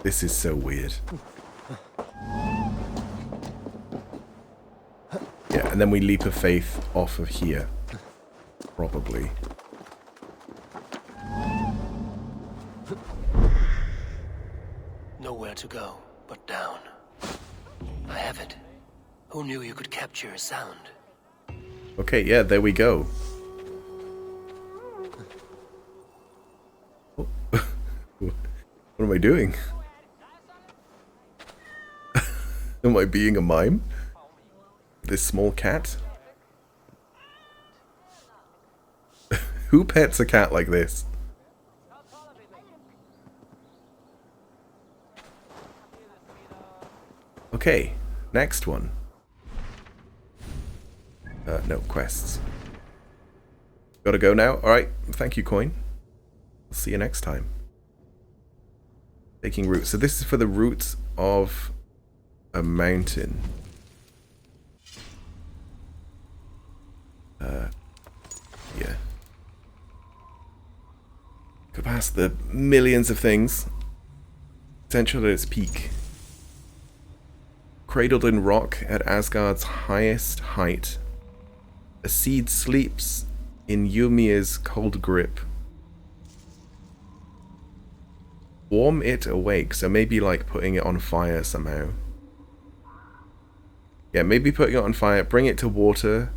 B: This is so weird. Yeah, and then we leap of faith off of here. Probably.
A: Nowhere to go but down. I have it. Who knew you could capture a sound?
B: Okay, yeah, there we go. What am I doing? Am I being a mime? This small cat? Who pets a cat like this? Okay, next one. No, quests. Gotta go now? Alright, thank you, coin. I'll see you next time. Taking root. So this is for the roots of a mountain. Yeah. Go past the millions of things. Potential at its peak. Cradled in rock at Asgard's highest height, a seed sleeps in Ymir's cold grip. Warm it awake, so maybe like putting it on fire somehow. Yeah, maybe putting it on fire, bring it to water.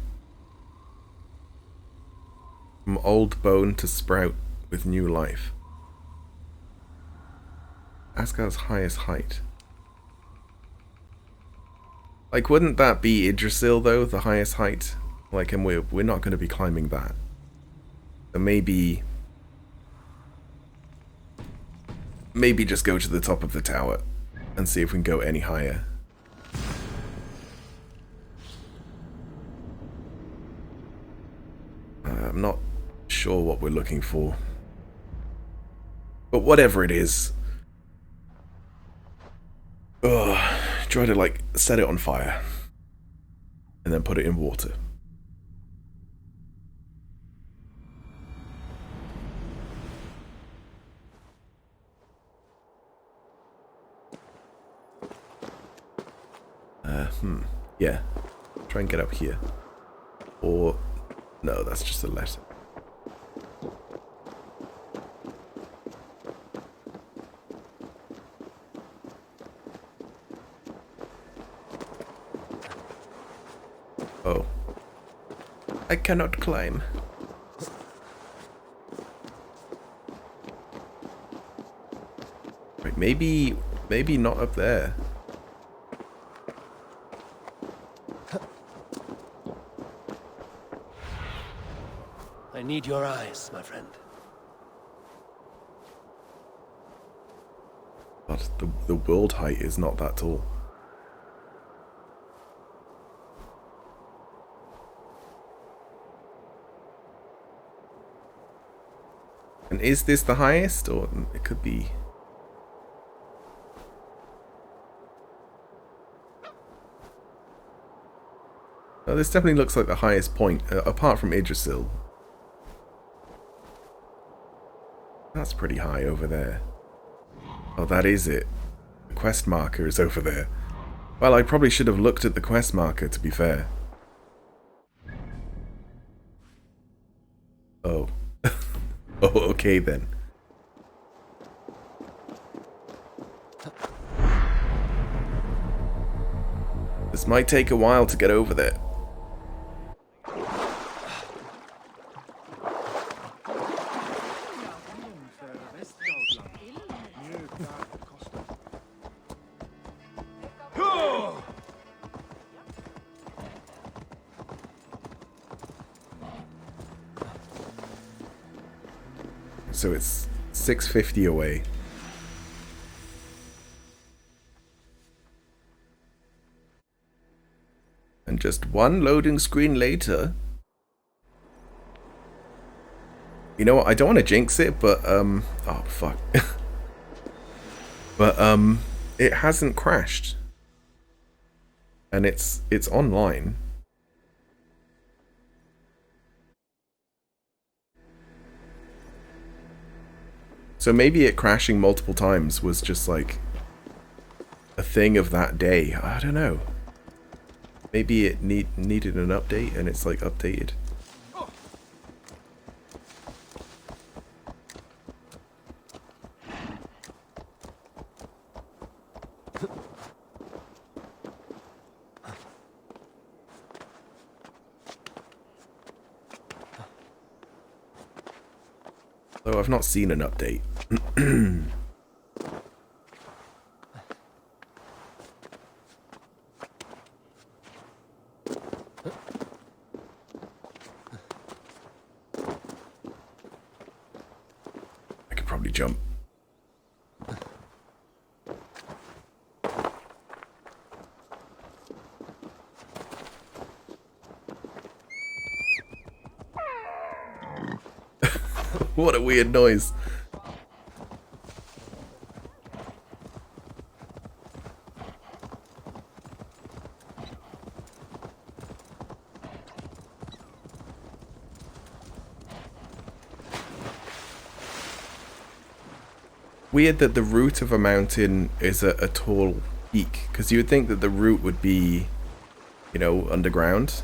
B: From old bone to sprout with new life. Asgard's highest height. Like, wouldn't that be Yggdrasil though, the highest height? Like, and we're not going to be climbing that. So maybe just go to the top of the tower and see if we can go any higher. I'm not sure what we're looking for. But whatever it is. Try to like set it on fire. And then put it in water. Yeah. Try and get up here. Or... no, that's just a letter. Oh. I cannot climb. Wait, maybe not up there.
A: I need your eyes, my friend.
B: But the world height is not that tall. And is this the highest? Or it could be... oh, this definitely looks like the highest point, apart from Yggdrasil. That's pretty high over there. Oh, that is it. The quest marker is over there. Well, I probably should have looked at the quest marker, to be fair. Oh. Oh, okay then. This might take a while to get over there. So it's 650 away. And just one loading screen later. You know what? I don't want to jinx it, but oh fuck. But it hasn't crashed. And it's online. So maybe it crashing multiple times was just like a thing of that day. I don't know. Maybe it needed an update and it's like updated. Though I've not seen an update. I could probably jump. What a weird noise. Weird that the root of a mountain is a tall peak, because you would think that the root would be, you know, underground.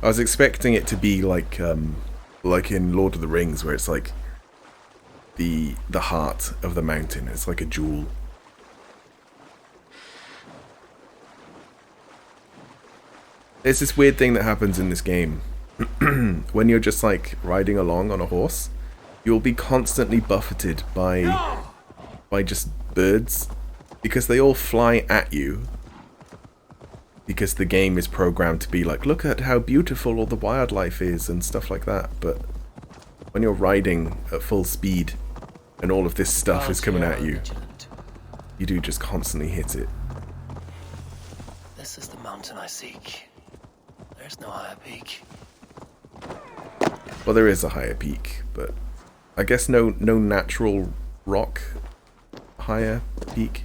B: I was expecting it to be like in Lord of the Rings, where it's like the heart of the mountain. It's like a jewel. There's this weird thing that happens in this game. When you're just like riding along on a horse, you'll be constantly buffeted by just birds, because they all fly at you. Because the game is programmed to be like, look at how beautiful all the wildlife is and stuff like that. But when you're riding at full speed and all of this stuff is coming at you, you do just constantly hit it.
A: This is the mountain I seek. There's no higher peak.
B: Well, there is a higher peak, but I guess no natural rock higher peak.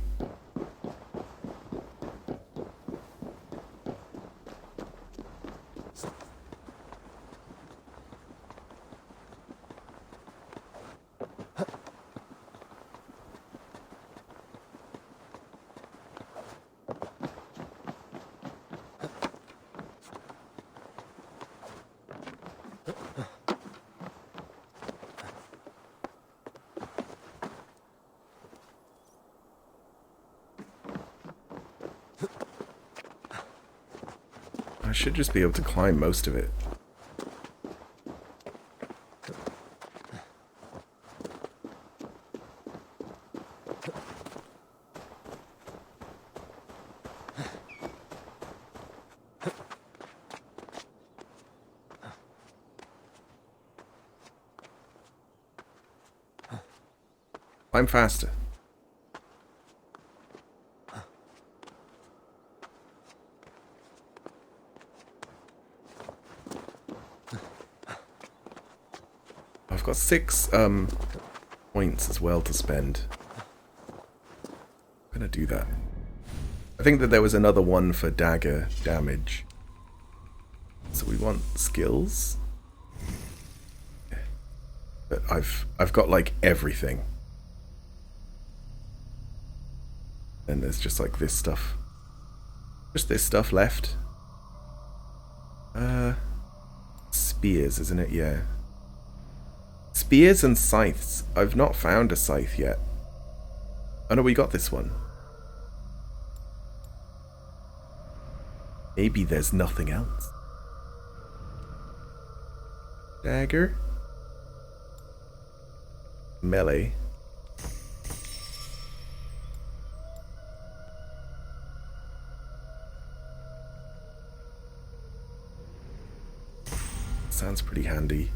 B: I should just be able to climb most of it. Climb faster. I've got 6 points as well to spend. I'm gonna do that. I think that there was another one for dagger damage. So we want skills. But I've got like everything. And there's just like this stuff. Just this stuff left. Spears, isn't it? Yeah. Spears and scythes. I've not found a scythe yet. Oh no, we got this one. Maybe there's nothing else. Dagger. Melee. Sounds pretty handy.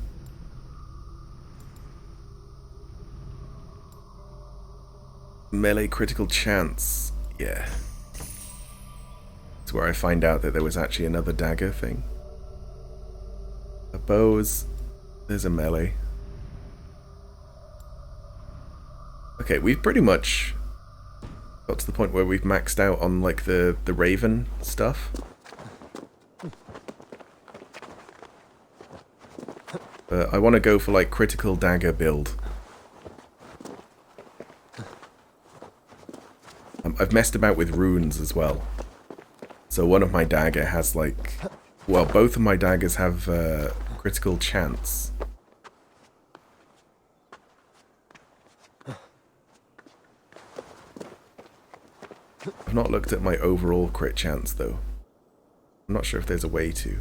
B: Melee critical chance. Yeah. It's where I find out that there was actually another dagger thing. A bows. There's a melee. Okay, we've pretty much got to the point where we've maxed out on like the raven stuff. I want to go for like critical dagger build. I've messed about with runes as well. So one of my dagger has like, well, both of my daggers have critical chance. I've not looked at my overall crit chance though. I'm not sure if there's a way to.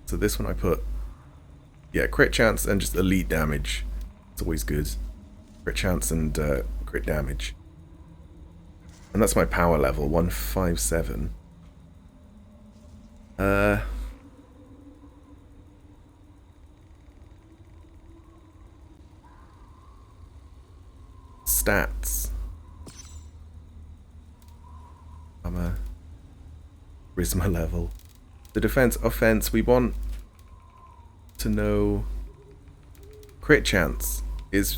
B: So this one I put, yeah, crit chance and just elite damage. It's always good. Crit chance and crit damage. And that's my power level, 157. Stats. Armor. Charisma level. The defense, offense, we want to know crit chance is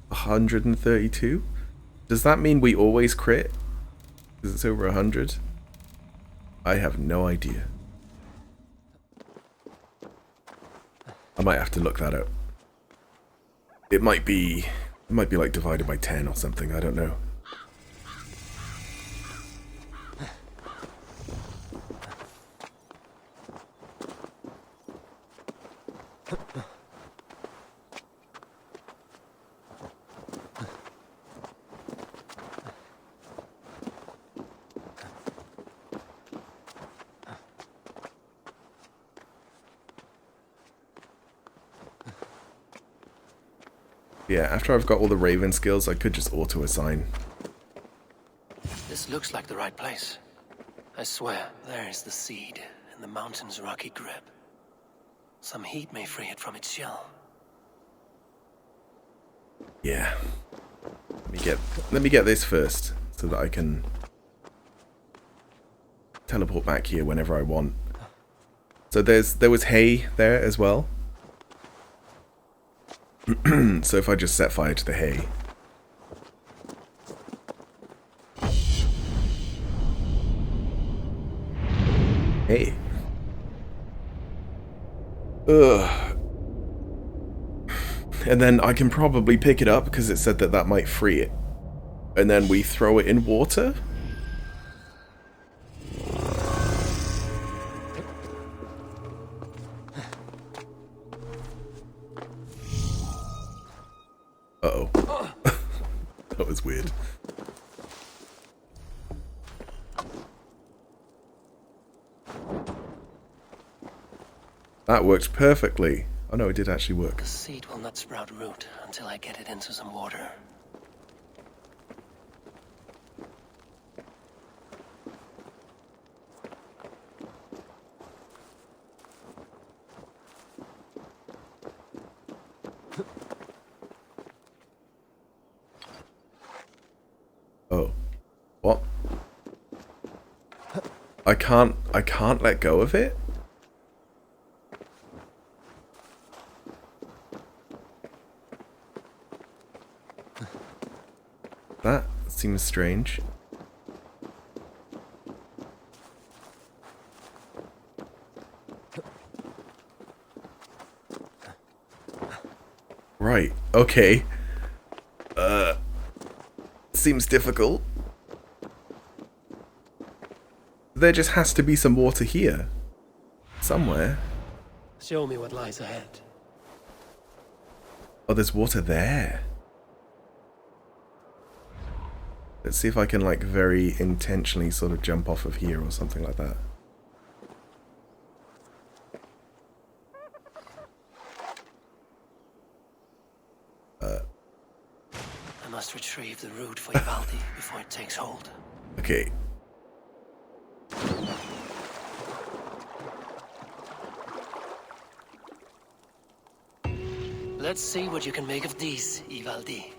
B: 132. Does that mean we always crit? Because it's over 100? I have no idea. I might have to look that up. It might be like divided by 10 or something, I don't know. Yeah, after I've got all the Raven skills, I could just auto-assign.
A: This looks like the right place. I swear, there is the seed in the mountain's rocky grip. Some heat may free it from its shell.
B: Yeah. Let me get this first, so that I can teleport back here whenever I want. So there was hay there as well. So if I just set fire to the hay. Hey. Ugh. And then I can probably pick it up because it said that that might free it. And then we throw it in water? Uh-oh. That was weird. That worked perfectly. Oh no, it did actually work.
A: The seed will not sprout root until I get it into some water.
B: Oh. What? I can't let go of it? That seems strange. Right, okay. Seems difficult. There just has to be some water here. Somewhere.
A: Show me what lies ahead.
B: Oh, there's water there. Let's see if I can, like, very intentionally sort of jump off of here or something like that.
A: I must retrieve the root for Ivaldi before it takes hold.
B: Okay.
A: Let's see what you can make of these, Ivaldi.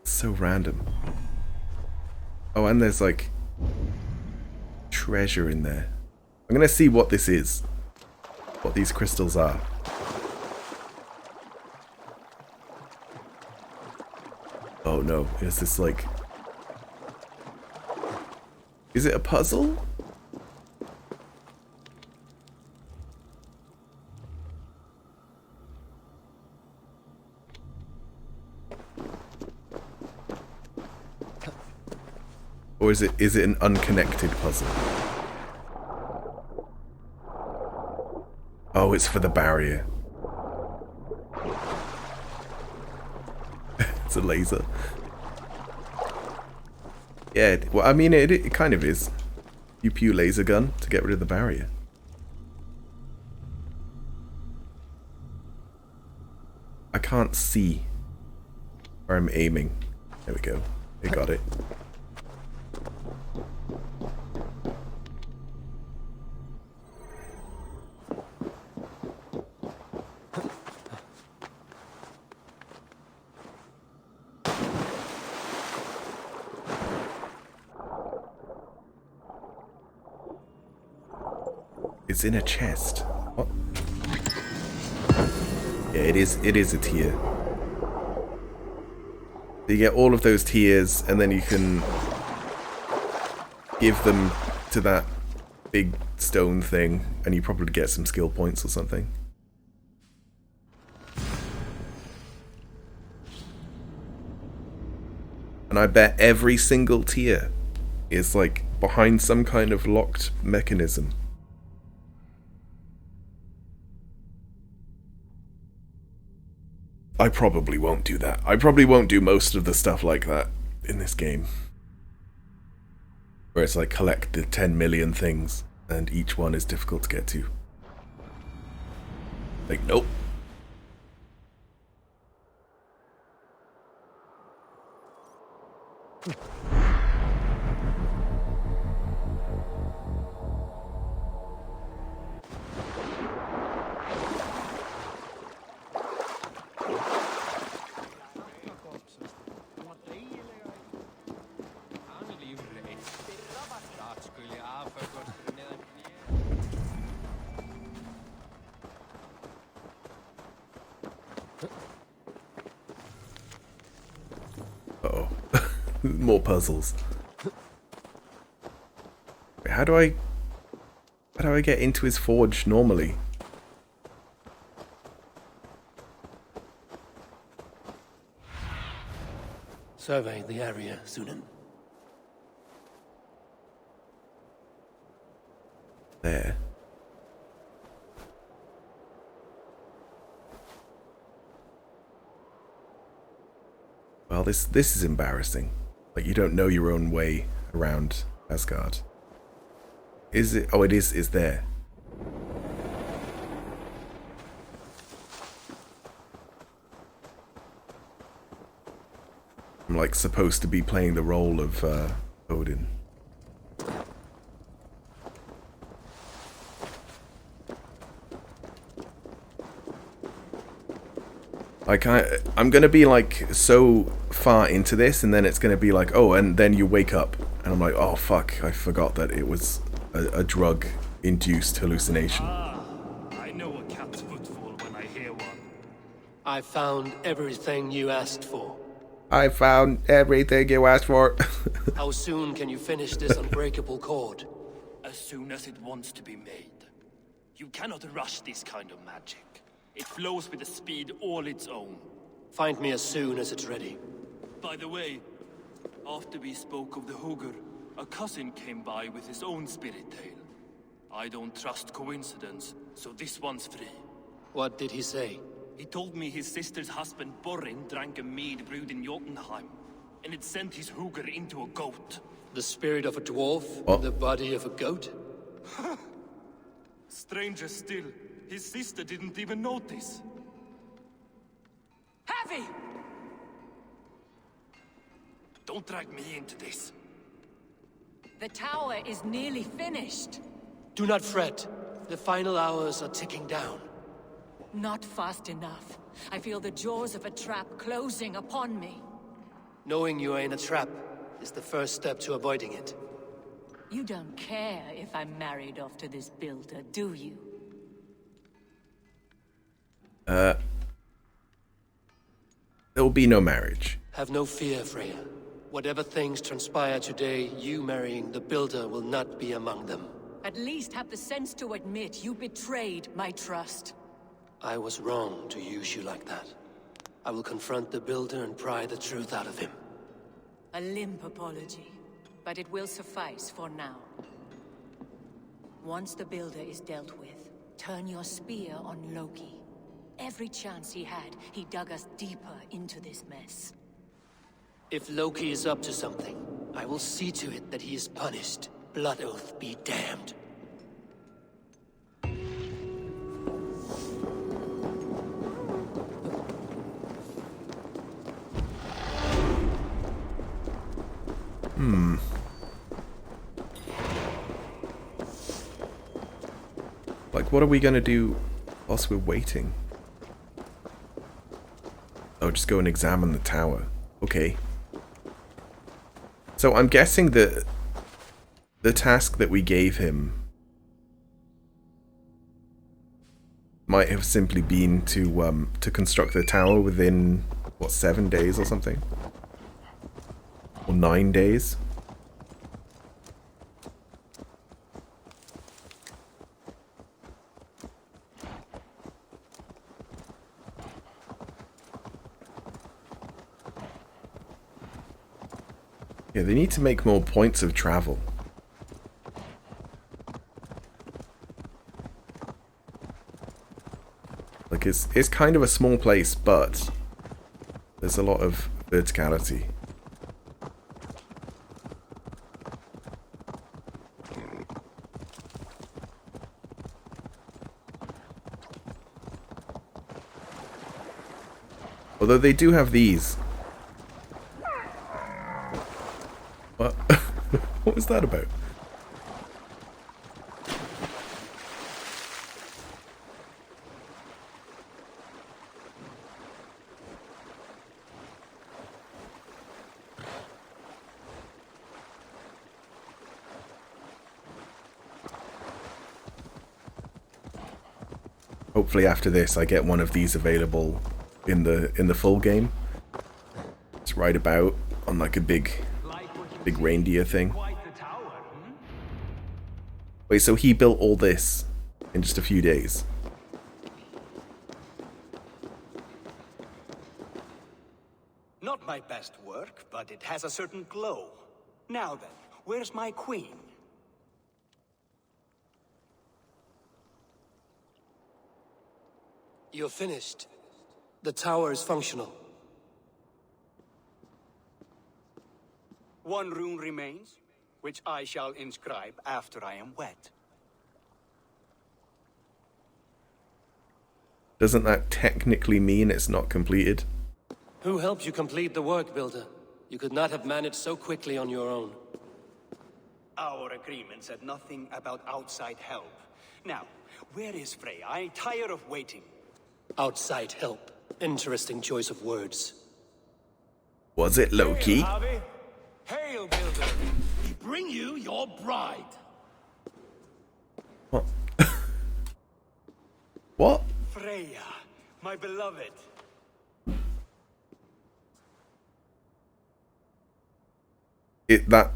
B: So random. Oh, and there's like treasure in there. I'm gonna see what this is. What these crystals are. Oh no, is this like... Is it a puzzle? Or is it an unconnected puzzle? Oh, it's for the barrier. It's a laser. Yeah, well, I mean, it kind of is. You pew laser gun to get rid of the barrier. I can't see where I'm aiming. There we go. I got it. It's in a chest. What? Yeah, it is a tier. You get all of those tiers, and then you can give them to that big stone thing, and you probably get some skill points or something. And I bet every single tier is like behind some kind of locked mechanism. I probably won't do that. I probably won't do most of the stuff like that in this game. Where it's like collect the 10 million things and each one is difficult to get to. Like, nope. Uh-oh. More puzzles. Wait, how do I get into his forge normally?
A: Survey the area, Sunan.
B: There. Well, this is embarrassing. Like, you don't know your own way around Asgard. Is it? Oh, it is there. I'm like supposed to be playing the role of Odin. Like I'm gonna be like so far into this, and then it's gonna be like, oh, and then you wake up, and I'm like, oh fuck, I forgot that it was a drug-induced hallucination.
S: I know a cat's footfall when I hear one.
A: I found everything you asked for.
B: I found everything you asked for.
A: How soon can you finish this unbreakable cord?
S: As soon as it wants to be made. You cannot rush this kind of magic. It flows with a speed all its own.
A: Find me as soon as it's ready.
S: By the way, after we spoke of the Hugr, a cousin came by with his own spirit tale. I don't trust coincidence, so this one's free.
A: What did he say?
S: He told me his sister's husband Borin drank a mead brewed in Jotunheim, and it sent his Hugr into a goat.
A: The spirit of a dwarf in the body of a goat?
S: Stranger still, his sister didn't even notice.
O: Heavy!
S: Don't drag me into this.
O: The tower is nearly finished.
A: Do not fret. The final hours are ticking down.
O: Not fast enough. I feel the jaws of a trap closing upon me.
A: Knowing you are in a trap is the first step to avoiding it.
O: You don't care if I'm married off to this builder, do you?
B: There will be no marriage.
A: Have no fear, Freya. Whatever things transpire today, you marrying the builder will not be among them.
O: At least have the sense to admit you betrayed my trust.
A: I was wrong to use you like that. I will confront the builder and pry the truth out of him.
O: A limp apology. but it will suffice for now. Once the Builder is dealt with, turn your spear on Loki. Every chance he had, he dug us deeper into this mess.
A: If Loki is up to something, I will see to it that he is punished. Blood Oath be damned.
B: Like, what are we gonna do whilst we're waiting? Oh, just go and examine the tower. Okay. So I'm guessing that the task that we gave him might have simply been to construct the tower within, what, 7 days or something? Or 9 days? Yeah, they need to make more points of travel. Like, it's kind of a small place, but there's a lot of verticality. Although they do have these. What? What was that about? Hopefully after this I get one of these available in the full game. It's right about on like a big reindeer thing. Wait, so he built all this in just a few days?
R: Not my best work, but it has a certain glow. Now then, where's my queen?
A: You're finished. The tower is functional.
R: One rune remains, which I shall inscribe after I am wet.
B: Doesn't that technically mean it's not completed?
A: Who helped you complete the work, Builder? You could not have managed so quickly on your own.
R: Our agreement said nothing about outside help. Now, where is Freya? I'm tired of waiting.
A: Outside help. Interesting choice of words.
B: Was it Loki?
N: Hail, Harvey. Hail, Builder.
P: We bring you your bride.
B: What? What?
R: Freya, my beloved.
B: That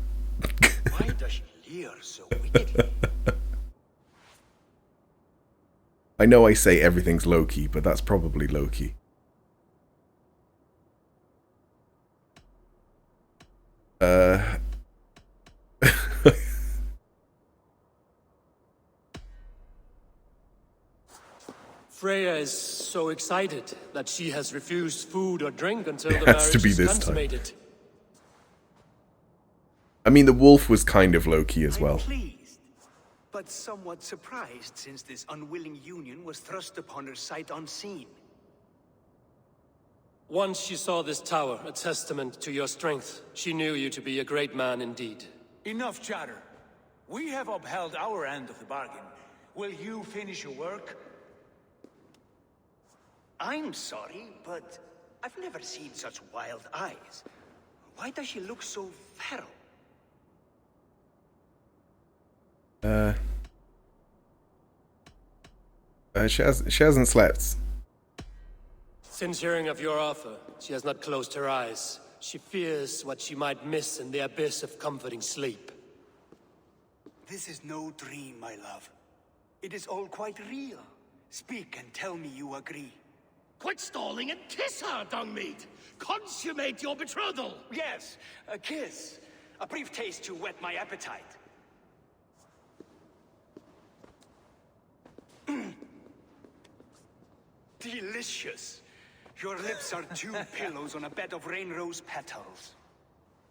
R: Why does she leer so wickedly?
B: I know I say everything's Loki, but that's probably Loki.
A: Freya is so excited that she has refused food or drink until
B: It
A: the
B: has to
A: marriage
B: be
A: is
B: this time.
A: consummated.
B: I mean, the wolf was kind of Loki as well.
R: Pleased, but somewhat surprised since this unwilling union was thrust upon her sight unseen.
A: Once she saw this tower, a testament to your strength, she knew you to be a great man indeed.
N: Enough chatter. We have upheld our end of the bargain. Will you finish your work?
R: I'm sorry, but I've never seen such wild eyes. Why does she look so feral?
B: She hasn't slept.
A: Since hearing of your offer, she has not closed her eyes. She fears what she might miss in the abyss of comforting sleep.
R: This is no dream, my love. It is all quite real. Speak and tell me you agree.
P: Quit stalling and kiss her, Dungmeat! Consummate your betrothal!
R: Yes, a kiss. A brief taste to whet my appetite. Delicious. Your lips are two pillows on a bed of rain rose petals.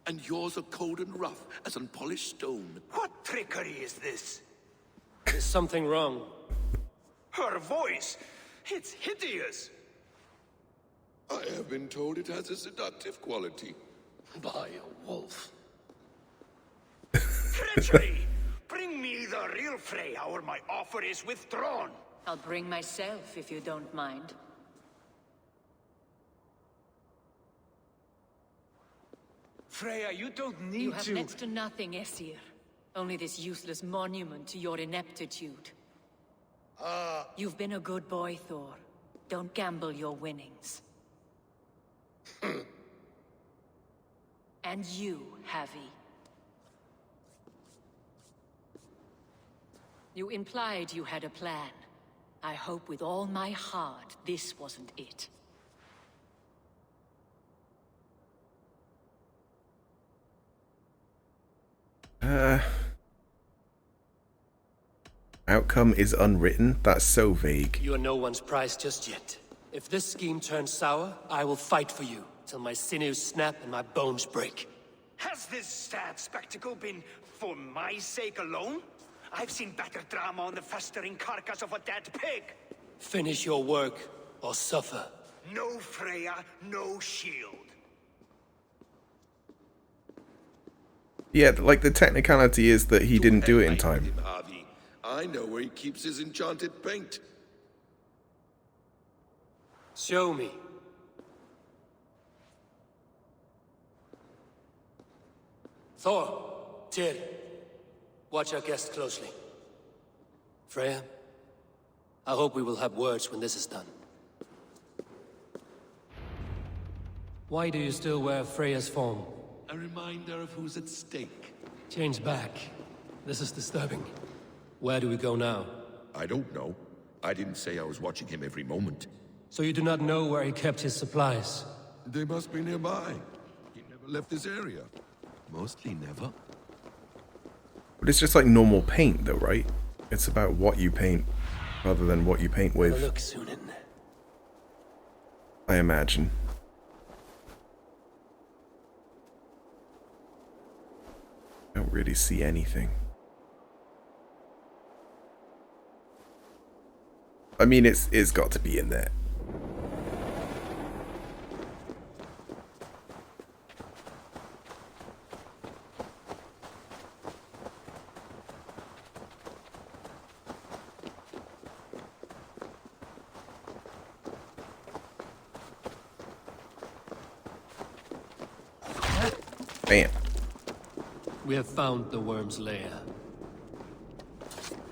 Q: And yours are cold and rough as unpolished stone.
R: What trickery is this?
A: There's something wrong.
R: Her voice! It's hideous!
Q: I have been told it has a seductive quality.
P: By a wolf.
R: Treachery! Bring me the real Freya, or my offer is withdrawn.
O: I'll bring myself if you don't mind.
R: Freya, you don't need
O: You have
R: to...
O: next to nothing, Aesir. Only this useless monument to your ineptitude. You've been a good boy, Thor. Don't gamble your winnings. And you, Havi. You implied you had a plan. I hope with all my heart this wasn't it.
B: Outcome is unwritten? That's so vague.
A: You are no one's prize just yet. If this scheme turns sour, I will fight for you, till my sinews snap and my bones break.
R: Has this sad spectacle been for my sake alone? I've seen better drama on the festering carcass of a dead pig.
A: Finish your work, or suffer.
R: No Freya, no shield.
B: Yeah, like the technicality is that he didn't do it in time.
Q: I know where he keeps his enchanted paint.
A: Show me. Thor, Tyr, watch our guest closely. Freya, I hope we will have words when this is done. Why do you still wear Freya's form?
Q: A reminder of who's at stake.
A: Change back. This is disturbing. Where do we go now?
Q: I don't know. I didn't say I was watching him every moment.
A: So you do not know where he kept his supplies?
Q: They must be nearby. He never left this area. Mostly never.
B: But it's just like normal paint though, right? It's about what you paint rather than what you paint with.
A: Look soon in.
B: I imagine. I don't really see anything. I mean, it's got to be in there. Bam.
A: We have found the worm's lair.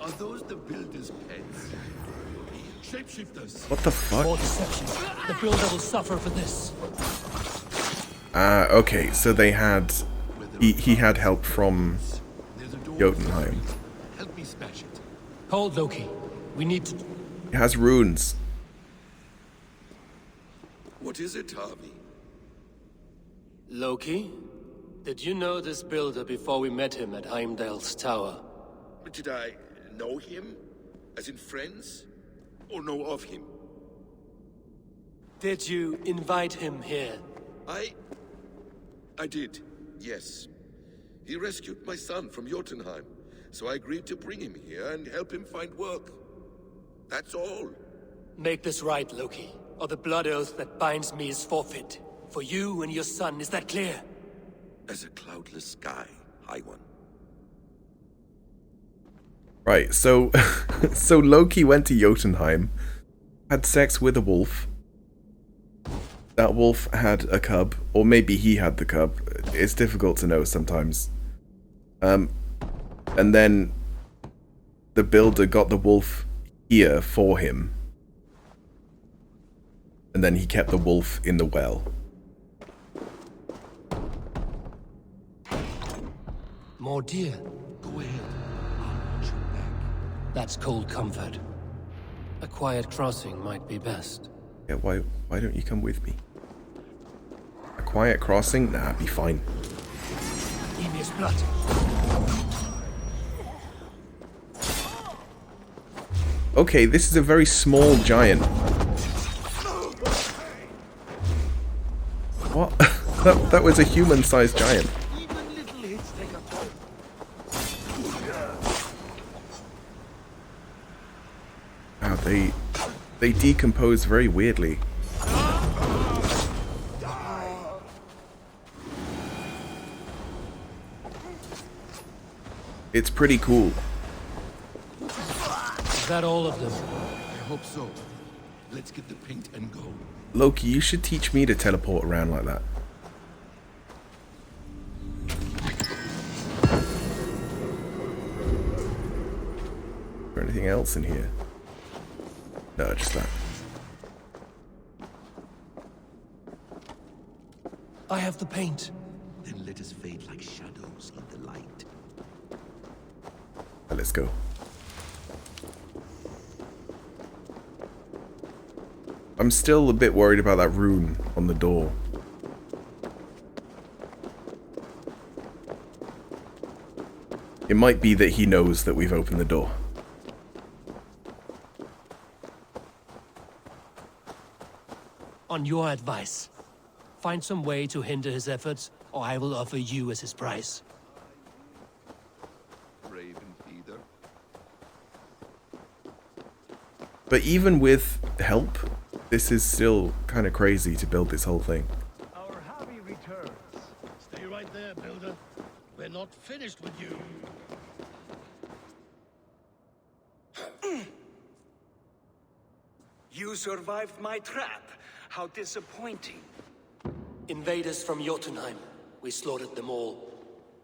Q: Are those the builder's pets? Shapeshifters.
B: What the fuck?
A: More deception. The builder will suffer for this.
B: Okay, so they had... He had help from Jotunheim.
Q: Help me smash it.
A: Hold, Loki. We need to...
B: It has runes.
Q: What is it, Harvey?
A: Loki? Did you know this builder before we met him at Heimdall's tower?
Q: Did I know him? As in friends? Or know of him?
A: Did you invite him here?
Q: I did, yes. He rescued my son from Jotunheim, so I agreed to bring him here and help him find work. That's all.
A: Make this right, Loki, or the blood oath that binds me is forfeit. For you and your son, is that clear?
Q: As a cloudless sky, High One.
B: Right, so so Loki went to Jotunheim, had sex with a wolf. That wolf had a cub, or maybe he had the cub. It's difficult to know sometimes. And then the builder got the wolf here for him. And then he kept the wolf in the well.
A: More deer.
Q: Go ahead. I'll watch your back.
A: That's cold comfort. A quiet crossing might be best.
B: Yeah, why don't you come with me? A quiet crossing? Nah, be fine.
A: Emir's blood.
B: Okay, this is a very small giant. What? that was a human-sized giant. Wow, they decompose very weirdly. It's pretty cool.
A: Is that all of them?
P: I hope so. Let's get the paint and go.
B: Loki, you should teach me to teleport around like that. Is there anything else in here? No, just that.
A: I have the paint.
P: Then let us fade like shadows in the light.
B: Let's go. I'm still a bit worried about that rune on the door. It might be that he knows that we've opened the door.
A: On your advice, find some way to hinder his efforts, or I will offer you as his price.
B: But even with help, this is still kind of crazy to build this whole thing.
P: Our Harvey returns. Stay right there, Builder. We're not finished with you.
R: You survived my trap. How disappointing.
A: Invaders from Jotunheim. We slaughtered them all.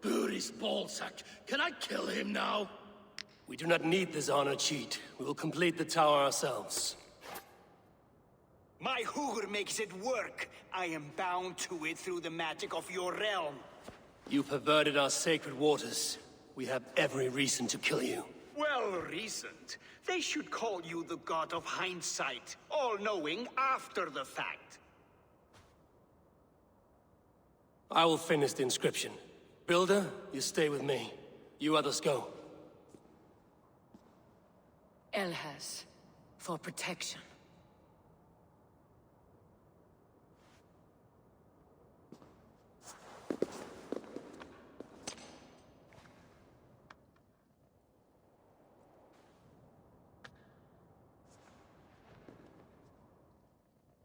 P: Buri's ballsack. Can I kill him now?
A: We do not need this honor cheat. We will complete the tower ourselves.
R: My Hugr makes it work. I am bound to it through the magic of your realm.
A: You perverted our sacred waters. We have every reason to kill you.
R: Well reasoned. They should call you the god of hindsight, all-knowing after the fact.
A: I will finish the inscription. Builder, you stay with me. You others go.
O: Elhas, for protection.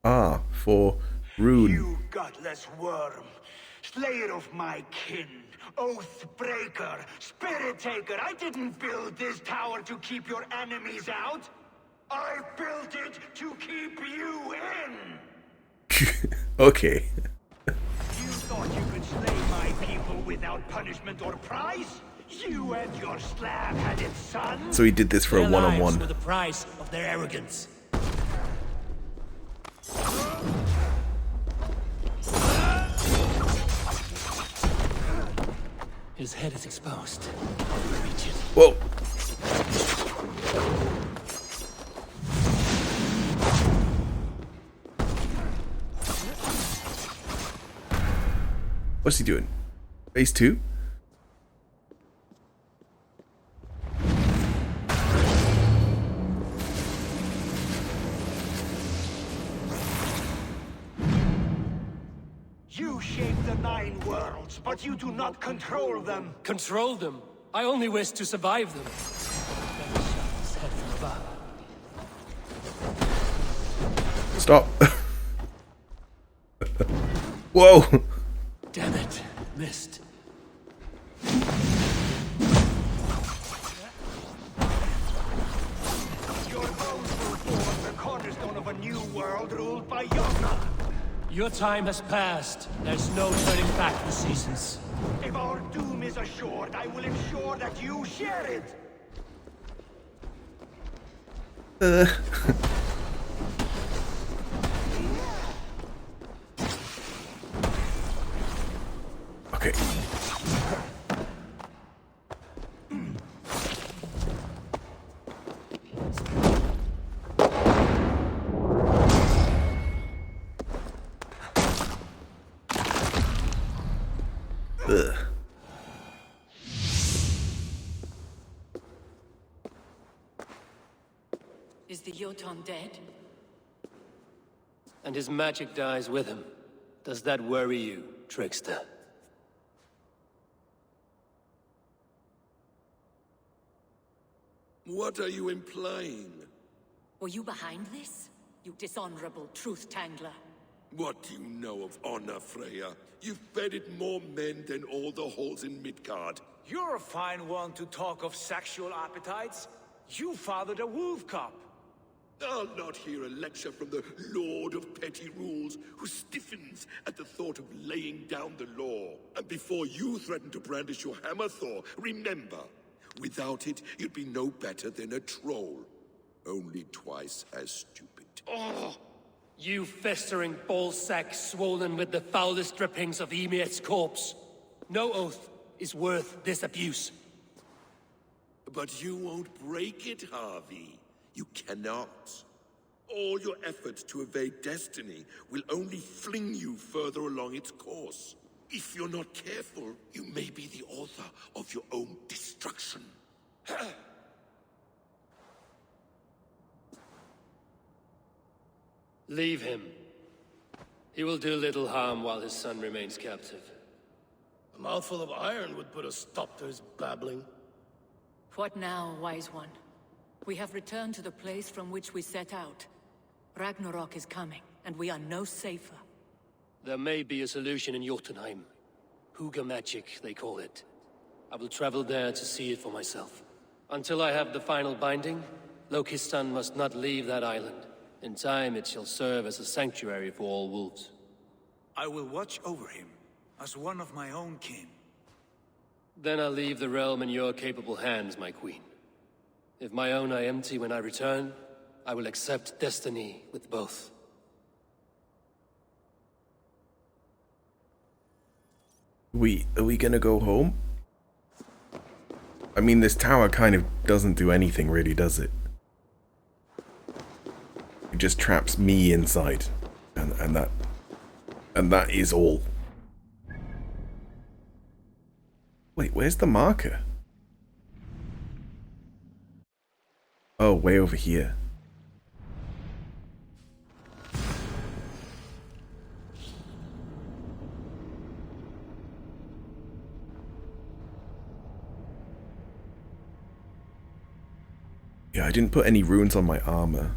B: Ah, for rune.
R: You godless worm, slayer of my kin, oath breaker, spirit taker. I didn't build this tower to keep your enemies out. I built it to keep you in.
B: Okay.
R: You thought you could slay my people without punishment or prize? You and your slab-headed son?
B: So he did this for a one-on-one.
A: Their lives were the price of their arrogance. His head is exposed. Reach it.
B: Whoa! What's he doing? Phase 2?
R: You shape the 9 worlds, but you do not control them.
A: Control them? I only wish to survive them. Let me shut his head from above.
B: Stop. Whoa!
A: Damn it. Missed.
R: Your bones will form the cornerstone of a new world ruled by Yona.
A: Your time has passed. There's no turning back the seasons.
R: If our doom is assured, I will ensure that you share it.
B: Okay.
O: the Jotun dead?
A: And his magic dies with him. Does that worry you, trickster?
Q: What are you implying?
O: Were you behind this? You dishonorable truth-tangler.
Q: What do you know of honor, Freya? You've bedded more men than all the halls in Midgard.
N: You're a fine one to talk of sexual appetites. You fathered a wolf cub.
Q: I'll not hear a lecture from the Lord of Petty Rules, who stiffens at the thought of laying down the law. And before you threaten to brandish your hammer, Thor, remember, without it, you'd be no better than a troll. Only twice as stupid.
A: Oh! You festering ballsack swollen with the foulest drippings of Ymir's corpse. No oath is worth this abuse.
Q: But you won't break it, Harvey. You cannot. All your efforts to evade destiny will only fling you further along its course. If you're not careful, you may be the author of your own destruction.
A: Leave him. He will do little harm while his son remains captive.
P: A mouthful of iron would put a stop to his babbling.
O: What now, wise one? We have returned to the place from which we set out. Ragnarok is coming, and we are no safer.
A: There may be a solution in Jotunheim. Hugger magic, they call it. I will travel there to see it for myself. Until I have the final binding, Lokistan must not leave that island. In time, it shall serve as a sanctuary for all wolves.
N: I will watch over him, as one of my own kin.
A: Then I'll leave the realm in your capable hands, my queen. If my own are empty when I return, I will accept destiny with both.
B: Are we gonna go home? I mean, this tower kind of doesn't do anything really, does it? It just traps me inside. And that is all. Wait, where's the marker? Oh, way over here. Yeah, I didn't put any runes on my armor.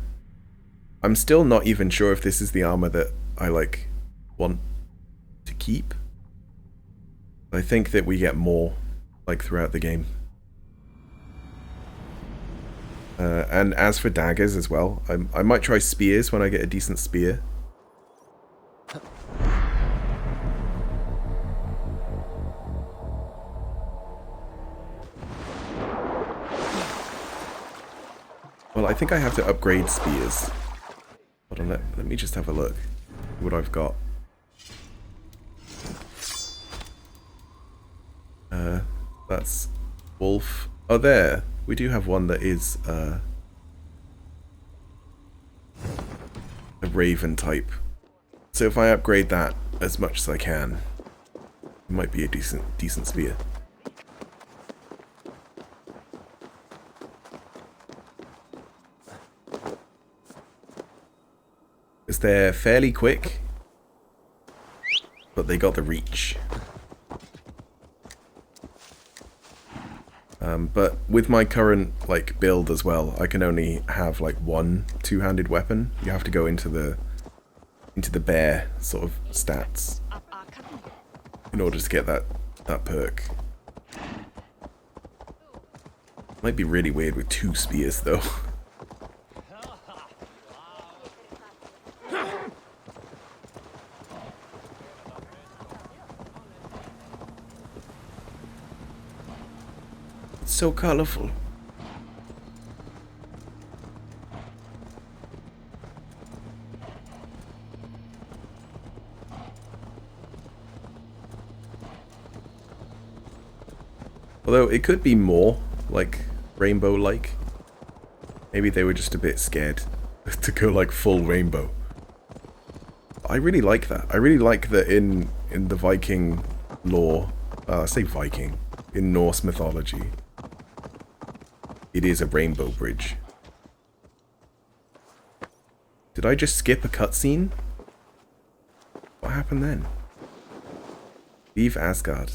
B: I'm still not even sure if this is the armor that I, like, want to keep. I think that we get more, like, throughout the game. And as for daggers as well, I might try spears when I get a decent spear. Well, I think I have to upgrade spears. Hold on, let me just have a look. What I've got. That's wolf. Oh, there. We do have one that is a raven type. So if I upgrade that as much as I can, it might be a decent spear. Because they're fairly quick, but they got the reach. But with my current like build as well, I can only have like one two-handed weapon. You have to go into the bear sort of stats in order to get that perk. Might be really weird with two spears though. So colorful. Although it could be more like rainbow-like. Maybe they were just a bit scared to go like full rainbow. I really like that. I really like that in the Viking lore. I say Viking. In Norse mythology. It is a rainbow bridge. Did I just skip a cutscene? What happened then? Leave Asgard.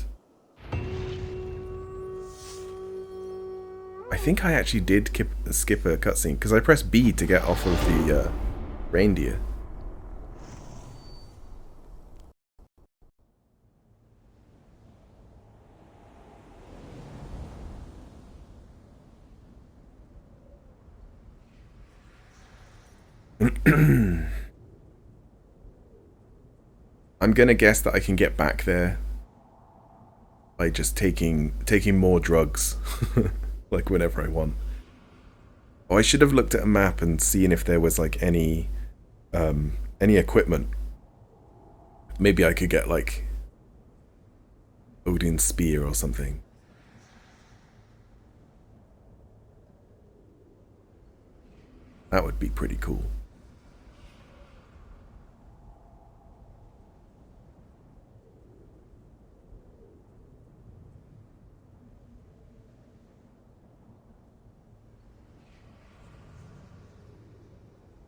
B: I think I actually did skip a cutscene because I pressed B to get off of the reindeer. I'm gonna guess that I can get back there by just taking more drugs, like whenever I want. Oh, I should have looked at a map and seen if there was like any equipment. Maybe I could get like Odin's spear or something. That would be pretty cool.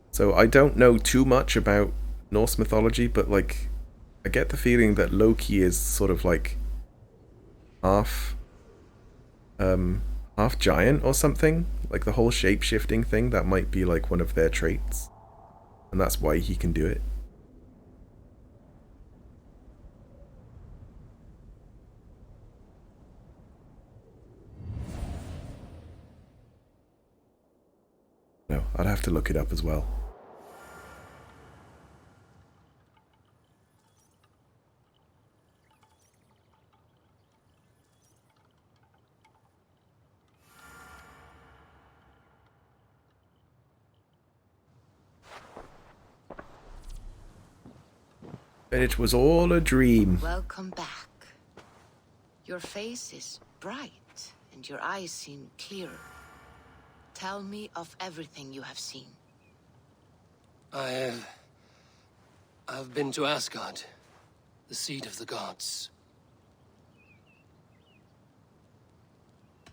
B: So I don't know too much about Norse mythology, but like I get the feeling that Loki is sort of like half giant or something. Like the whole shape-shifting thing, that might be like one of their traits. And that's why he can do it. No, I'd have to look it up as well. It was all a dream.
J: Welcome back. Your face is bright, and your eyes seem clearer. Tell me of everything you have seen.
A: I've been to Asgard, the seat of the gods.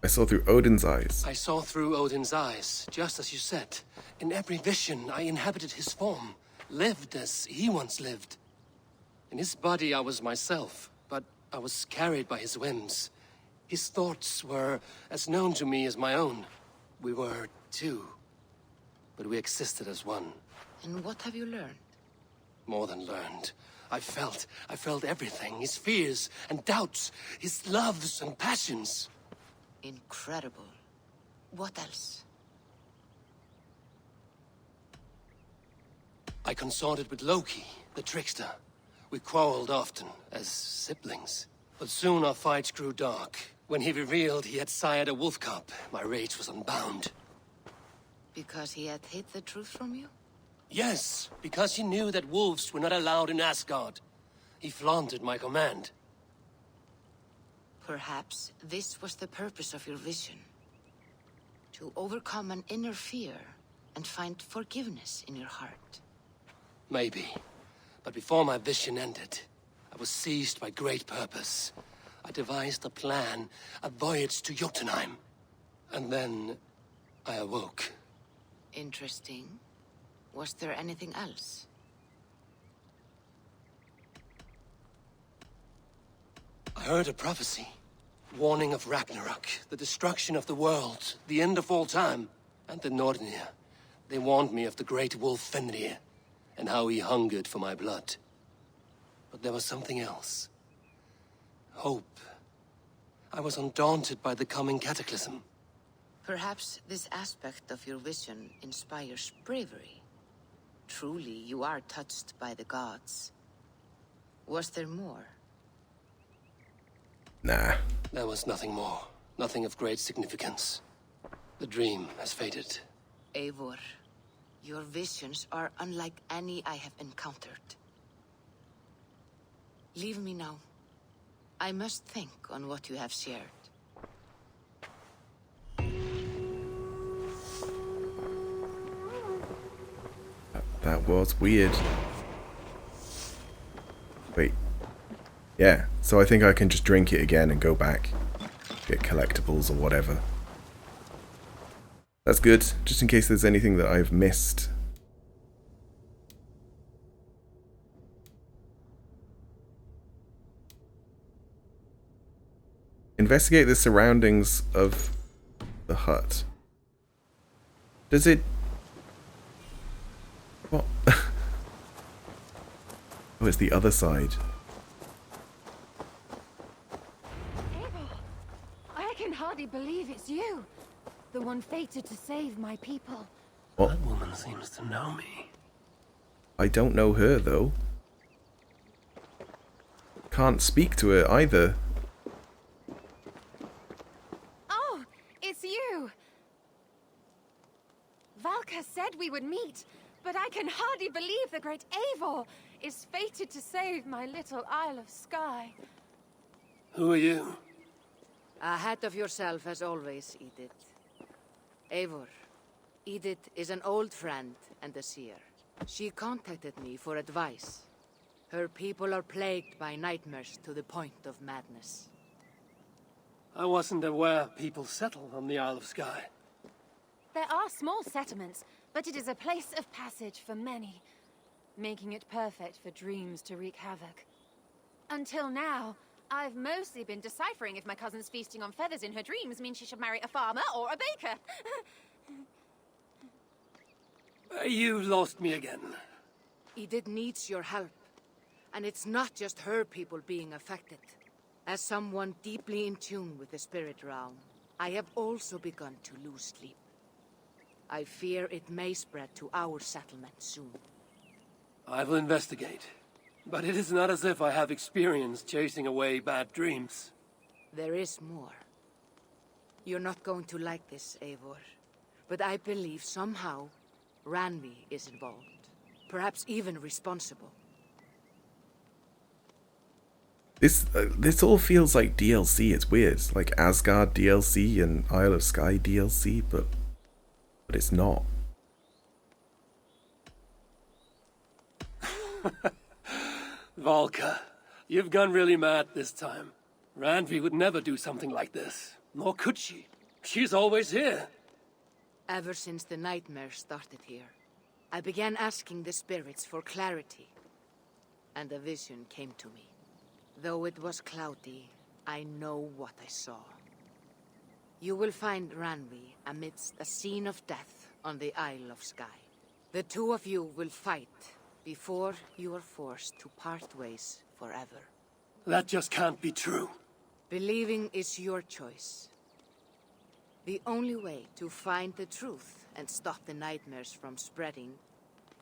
B: I saw through Odin's eyes.
A: I saw through Odin's eyes, just as you said. In every vision, I inhabited his form, lived as he once lived. In his body, I was myself, but I was carried by his whims. His thoughts were as known to me as my own. We were two, but we existed as one.
J: And what have you learned?
A: More than learned. I felt everything. His fears and doubts, his loves and passions.
J: Incredible. What else?
A: I consorted with Loki, the trickster. We quarreled often, as siblings. But soon our fights grew dark. When he revealed he had sired a wolf cub, my rage was unbound.
J: Because he had hid the truth from you?
A: Yes, because he knew that wolves were not allowed in Asgard. He flaunted my command.
J: Perhaps this was the purpose of your vision. To overcome an inner fear and find forgiveness in your heart.
A: Maybe. But before my vision ended, I was seized by great purpose. I devised a plan, a voyage to Jotunheim. And then I awoke.
J: Interesting. Was there anything else?
A: I heard a prophecy. Warning of Ragnarok, the destruction of the world, the end of all time. And the Nornir. They warned me of the great wolf Fenrir, and how he hungered for my blood. But there was something else. Hope. I was undaunted by the coming cataclysm.
J: Perhaps this aspect of your vision inspires bravery. Truly, you are touched by the gods. Was there more?
B: Nah.
A: There was nothing more. Nothing of great significance. The dream has faded.
J: Eivor, your visions are unlike any I have encountered. Leave me now. I must think on what you have shared.
B: That was weird. Wait. Yeah, so I think I can just drink it again and go back. Get collectibles or whatever. That's good, just in case there's anything that I've missed. Investigate the surroundings of the hut. Does it... What? Oh, it's the other side.
T: Abel, I can hardly believe it's you. The one fated to save my people.
B: What?
A: That woman seems to know me.
B: I don't know her, though. Can't speak to her either.
T: Oh, it's you! Valka said we would meet, but I can hardly believe the great Eivor is fated to save my little Isle of Skye.
A: Who are you?
J: Ahead of yourself as always, Edith. Eivor. Edith is an old friend and a seer. She contacted me for advice. Her people are plagued by nightmares to the point of madness.
A: I wasn't aware people settle on the Isle of Skye.
T: There are small settlements, but it is a place of passage for many, making it perfect for dreams to wreak havoc. Until now, I've mostly been deciphering if my cousin's feasting on feathers in her dreams means she should marry a farmer or a baker.
A: You lost me again.
J: Edith needs your help. And it's not just her people being affected. As someone deeply in tune with the spirit realm, I have also begun to lose sleep. I fear it may spread to our settlement soon.
A: I will investigate. But it is not as if I have experience chasing away bad dreams.
J: There is more. You're not going to like this, Eivor. But I believe somehow Randvi is involved. Perhaps even responsible.
B: This all feels like DLC. It's weird. It's like Asgard DLC and Isle of Skye DLC, but it's not.
A: Valka, you've gone really mad this time. Randvi would never do something like this. Nor could she. She's always here.
J: Ever since the nightmare started here, I began asking the spirits for clarity. And a vision came to me. Though it was cloudy, I know what I saw. You will find Randvi amidst a scene of death on the Isle of Skye. The two of you will fight before you are forced to part ways forever.
A: That just can't be true.
J: Believing is your choice. The only way to find the truth and stop the nightmares from spreading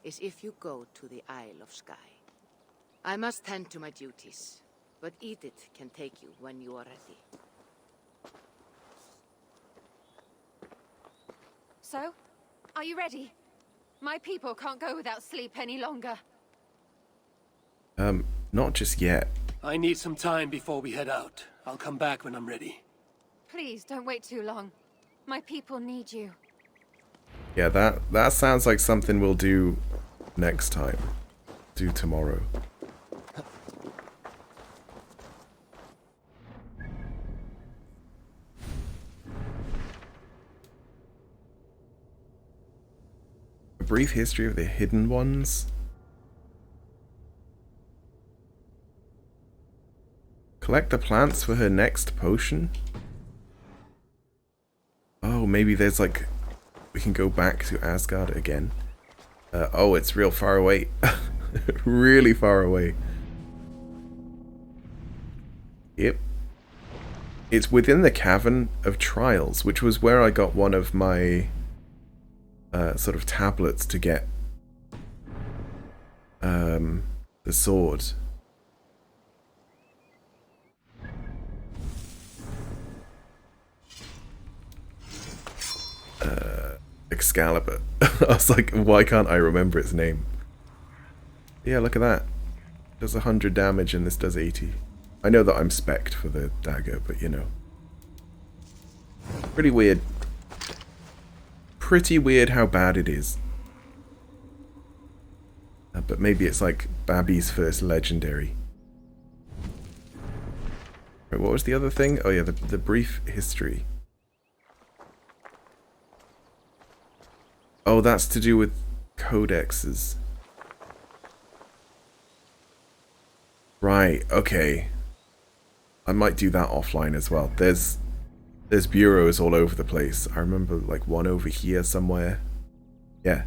J: is if you go to the Isle of Skye. I must tend to my duties, but Edith can take you when you are ready.
T: So, are you ready? My people can't go without sleep any longer.
B: Not just yet.
A: I need some time before we head out. I'll come back when I'm ready.
T: Please don't wait too long. My people need you.
B: Yeah, that sounds like something we'll do next time. Do tomorrow. A brief history of the Hidden Ones. Collect the plants for her next potion. Oh, maybe there's like... we can go back to Asgard again. Oh, it's real far away. Really far away. Yep. It's within the Cavern of Trials, which was where I got one of my sort of tablets to get the sword. Excalibur. I was like, why can't I remember its name? Yeah, look at that. Does 100 damage and this does 80. I know that I'm spec'd for the dagger, but you know. Pretty weird. Pretty weird how bad it is. But maybe it's like Babby's first legendary. Right, what was the other thing? Oh yeah, the brief history. Oh, that's to do with codexes. Right, okay. I might do that offline as well. There's bureaus all over the place. I remember like one over here somewhere. Yeah.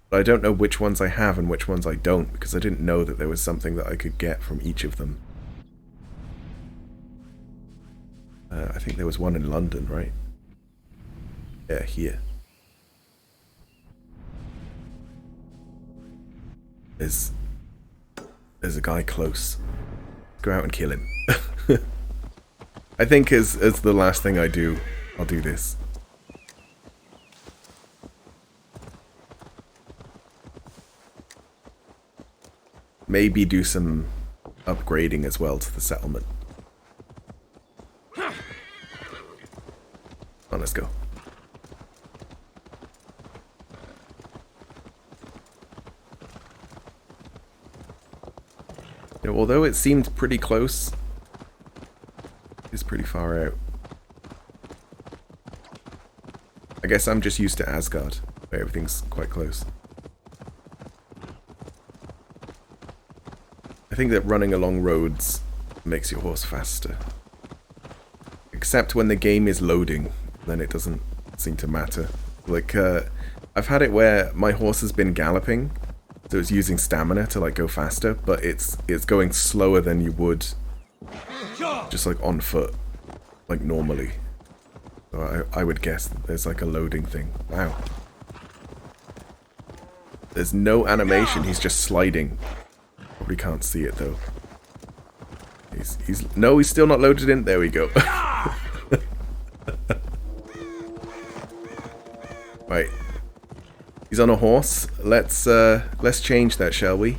B: But I don't know which ones I have and which ones I don't, because I didn't know that there was something that I could get from each of them. I think there was one in London, right? Yeah, here. There's a guy close. Go out and kill him. I think as the last thing I do, I'll do this. Maybe do some upgrading as well to the settlement. Oh, let's go. You know, although it seemed pretty close, it's pretty far out. I guess I'm just used to Asgard, where everything's quite close. I think that running along roads makes your horse faster. Except when the game is loading, then it doesn't seem to matter. Like, I've had it where my horse has been galloping, so it's using stamina to like go faster, but it's going slower than you would just like on foot, like normally. So I would guess that there's like a loading thing. Wow. There's no animation, he's just sliding. Probably can't see it though. No, he's still not loaded in. There we go. Right. He's on a horse. Let's change that, shall we?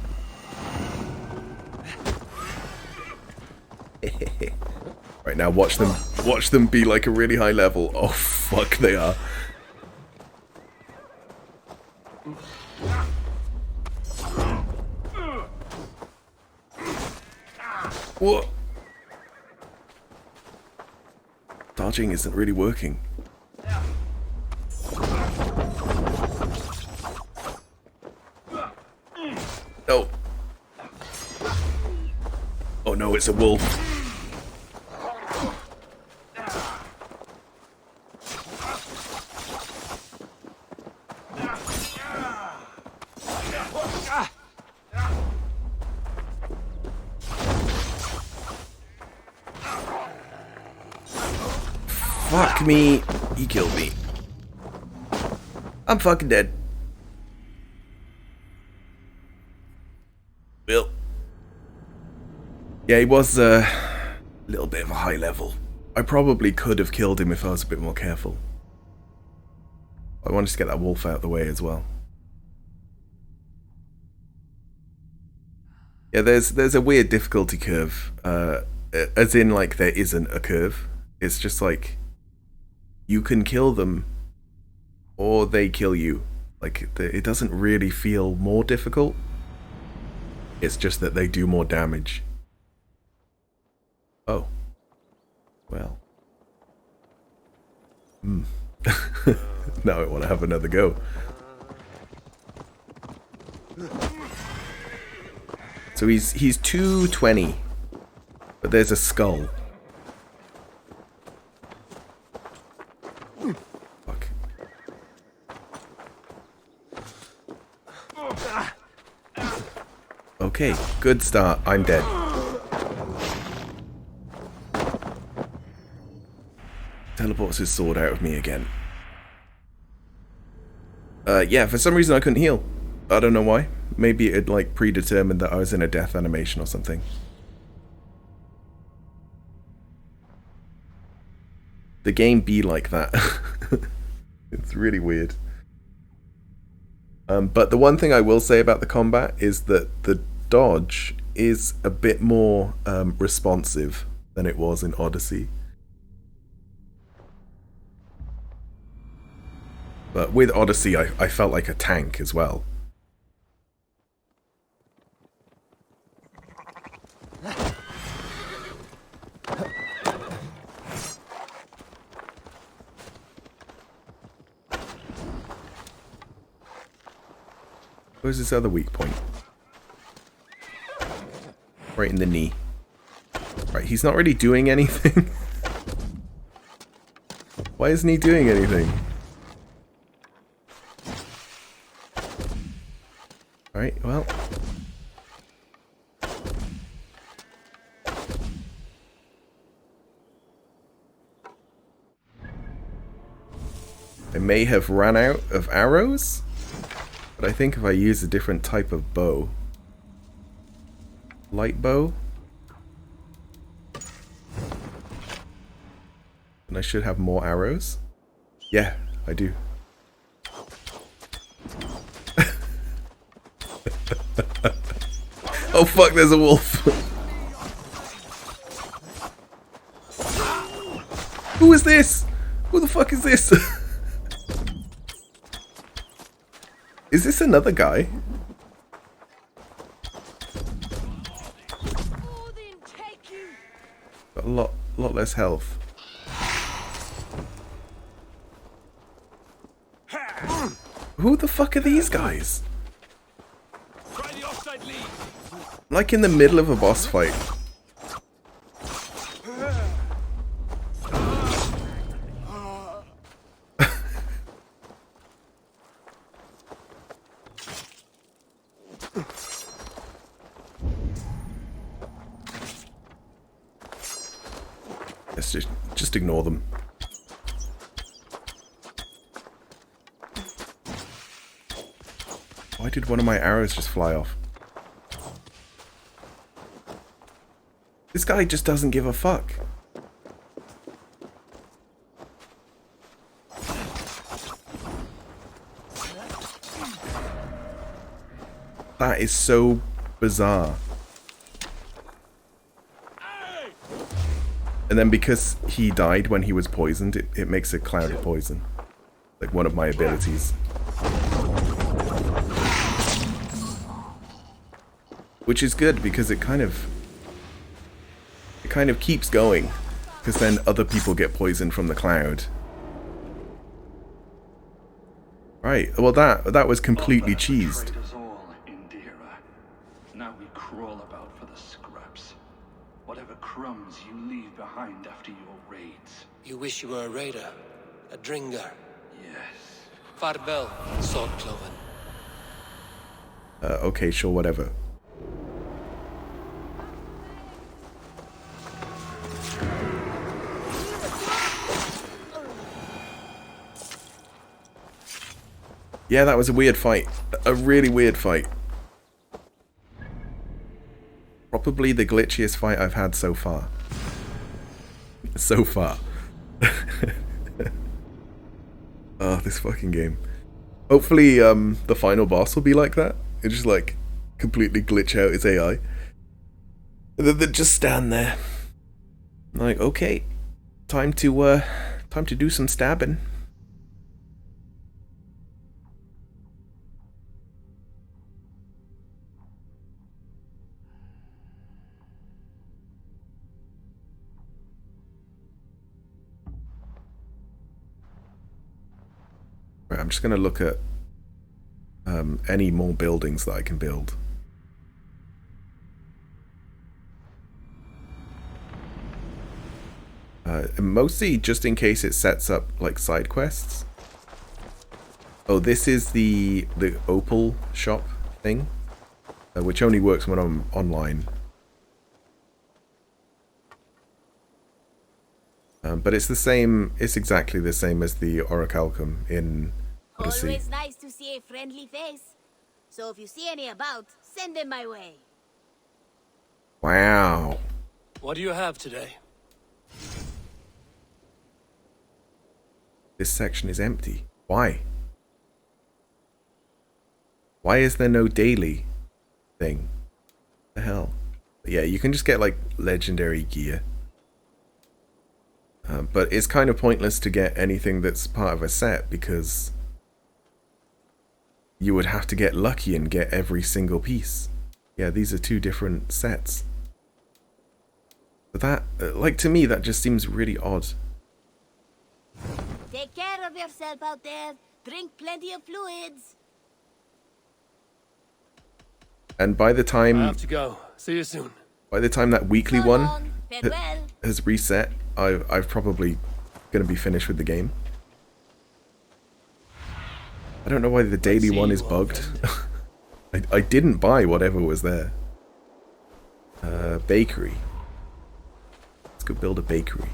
B: Right now, watch them be like a really high level. Oh fuck, they are. What? Dodging isn't really working. No. Oh no, it's a wolf. Fuck me. He killed me. I'm fucking dead. Well. Yeah, he was a little bit of a high level. I probably could have killed him if I was a bit more careful. I wanted to get that wolf out of the way as well. Yeah, there's a weird difficulty curve. As in, like, there isn't a curve. It's just like, you can kill them, or they kill you. Like, it doesn't really feel more difficult. It's just that they do more damage. Oh. Well. Now I want to have another go. So he's 220, but there's a skull. Fuck. Okay, good start. I'm dead. Teleports his sword out of me again. Yeah, for some reason I couldn't heal. I don't know why. Maybe it like predetermined that I was in a death animation or something. The game be like that. It's really weird. But the one thing I will say about the combat is that the dodge is a bit more responsive than it was in Odyssey. But with Odyssey, I felt like a tank as well. Where's this other weak point? Right in the knee. he's not really doing anything. Why isn't he doing anything? Alright, well. I may have run out of arrows, but I think if I use a different type of bow, light bow, then I should have more arrows. Yeah, I do. Oh fuck, there's a wolf. Who is this? Who the fuck is this? Is this another guy? Got a lot less health. Who the fuck are these guys? Like in the middle of a boss fight. Let's just ignore them. Why did one of my arrows just fly off? This guy just doesn't give a fuck. That is so bizarre. And then because he died when he was poisoned, it makes a cloud of poison. Like one of my abilities. Which is good because it kind of keeps going. Because then other people get poisoned from the cloud. Right, well that was completely cheesed.
U: Now we crawl about for the scraps. Whatever crumbs you leave behind after your raids.
A: You wish you were a raider, a dringer.
U: Yes.
A: Farvel, Sword Cloven.
B: Okay, sure, whatever. Yeah, that was a weird fight. A really weird fight. Probably the glitchiest fight I've had so far. So far. Oh, this fucking game. Hopefully, the final boss will be like that. It just like completely glitch out its AI. And then they just stand there. Like, okay, time to do some stabbing. Right, I'm just gonna look at any more buildings that I can build. Mostly just in case it sets up like side quests. Oh, this is the opal shop thing, which only works when I'm online. But it's the same. It's exactly the same as the Orichalcum in Odyssey.
V: Always nice to see a friendly face. So if you see any about, send them my way.
B: Wow.
A: What do you have today?
B: This section is empty. Why? Why is there no daily thing? What the hell? But yeah, you can just get like legendary gear. But it's kind of pointless to get anything that's part of a set because you would have to get lucky and get every single piece. Yeah, these are two different sets. But that, like, to me, that just seems really odd.
V: Take care of yourself out there. Drink plenty of fluids.
B: And by the time...
A: I have to go. See you soon.
B: By the time that weekly one
V: Farewell.
B: has reset, I've probably going to be finished with the game. I don't know why the daily one is bugged. I didn't buy whatever was there. Bakery. Let's go build a bakery.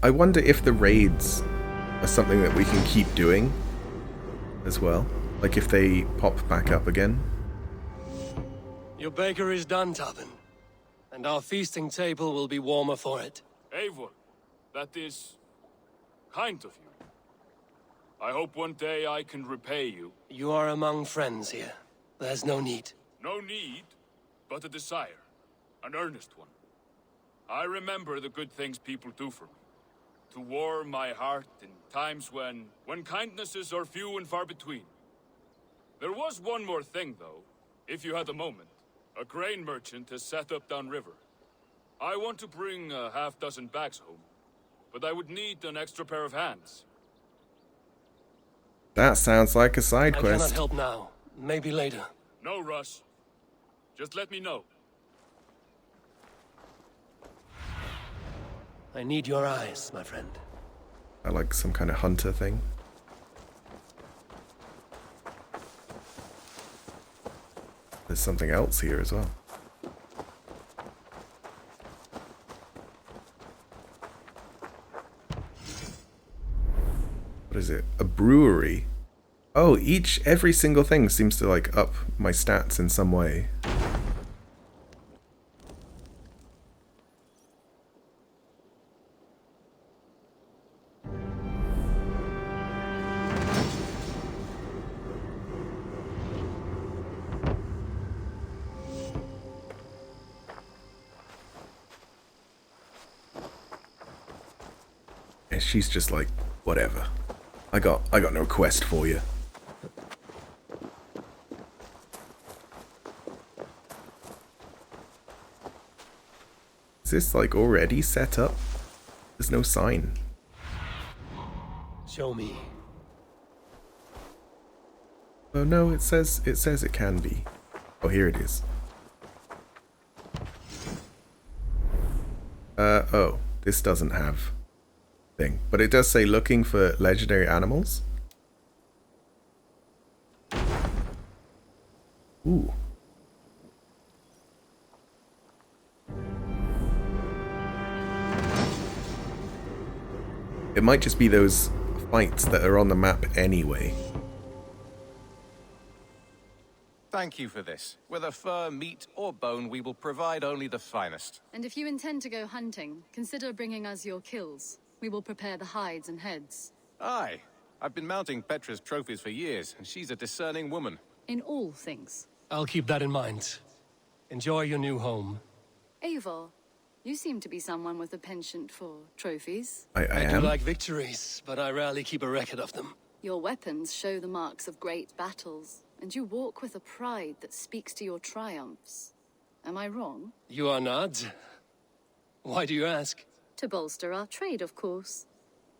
B: I wonder if the raids are something that we can keep doing as well. Like if they pop back up again.
A: Your bakery is done, Tabin. And our feasting table will be warmer for it.
C: Eivor, that is kind of you. I hope one day I can repay you.
A: You are among friends here. There's no need.
C: No need, but a desire. An earnest one. I remember the good things people do for me. To warm my heart in times when kindnesses are few and far between. There was one more thing, though, if you had a moment. A grain merchant has set up downriver. I want to bring a half-dozen bags home, but I would need an extra pair of hands.
B: That sounds like a side
A: I
B: quest.
A: cannot help now. Maybe later.
C: No rush. Just let me know.
A: I need your eyes, my friend.
B: I like some kind of hunter thing. There's something else here as well. What is it? A brewery? Oh, every single thing seems to like up my stats in some way. And she's just like, whatever. I got no quest for you. Is this like already set up? There's no sign.
A: Show me.
B: Oh no, it says it can be. Oh, here it is. Oh, this doesn't have thing, but it does say looking for legendary animals. Ooh. It might just be those fights that are on the map anyway.
E: Thank you for this. Whether fur, meat, or bone, we will provide only the finest.
K: And if you intend to go hunting, consider bringing us your kills. We will prepare the hides and heads.
E: Aye. I've been mounting Petra's trophies for years, and she's a discerning woman.
K: In all things.
A: I'll keep that in mind. Enjoy your new home.
K: Eivor, you seem to be someone with a penchant for trophies.
B: I
A: do like victories, but I rarely keep a record of them.
K: Your weapons show the marks of great battles, and you walk with a pride that speaks to your triumphs. Am I wrong?
A: You are not. Why do you ask?
K: To bolster our trade, of course.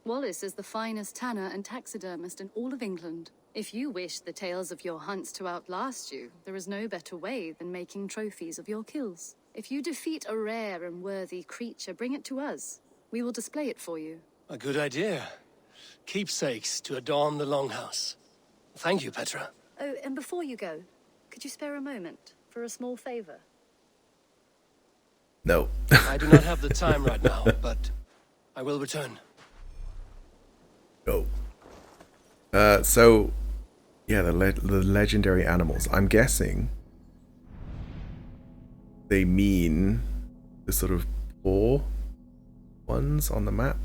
K: Wallace is the finest tanner and taxidermist in all of England. If you wish the tales of your hunts to outlast you, there is no better way than making trophies of your kills. If you defeat a rare and worthy creature, bring it to us. We will display it for you.
A: A good idea. Keepsakes to adorn the longhouse. Thank you, Petra.
K: Oh, and before you go, could you spare a moment for a small favor?
B: No.
A: I do not have the time right now, but I will return.
B: No. So, yeah, the legendary animals. I'm guessing they mean the sort of poor ones on the map,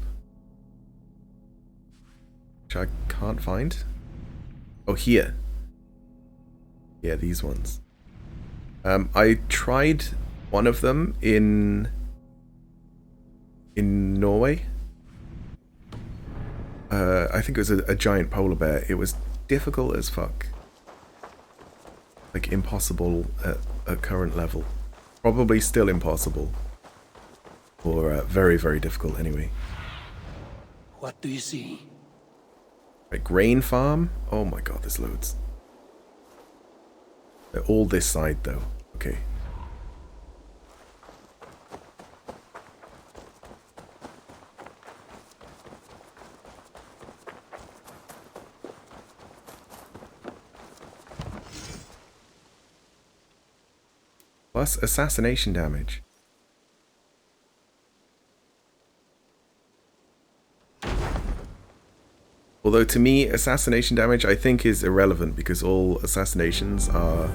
B: which I can't find. Oh, here. Yeah, these ones. I tried one of them in Norway. I think it was a giant polar bear. It was difficult as fuck. like impossible at current level. Probably still impossible. Or very, very difficult anyway.
A: What do you see?
B: A grain farm? Oh my god, there's loads. They're all this side though. Okay. Plus assassination damage. Although to me, assassination damage I think is irrelevant because all assassinations are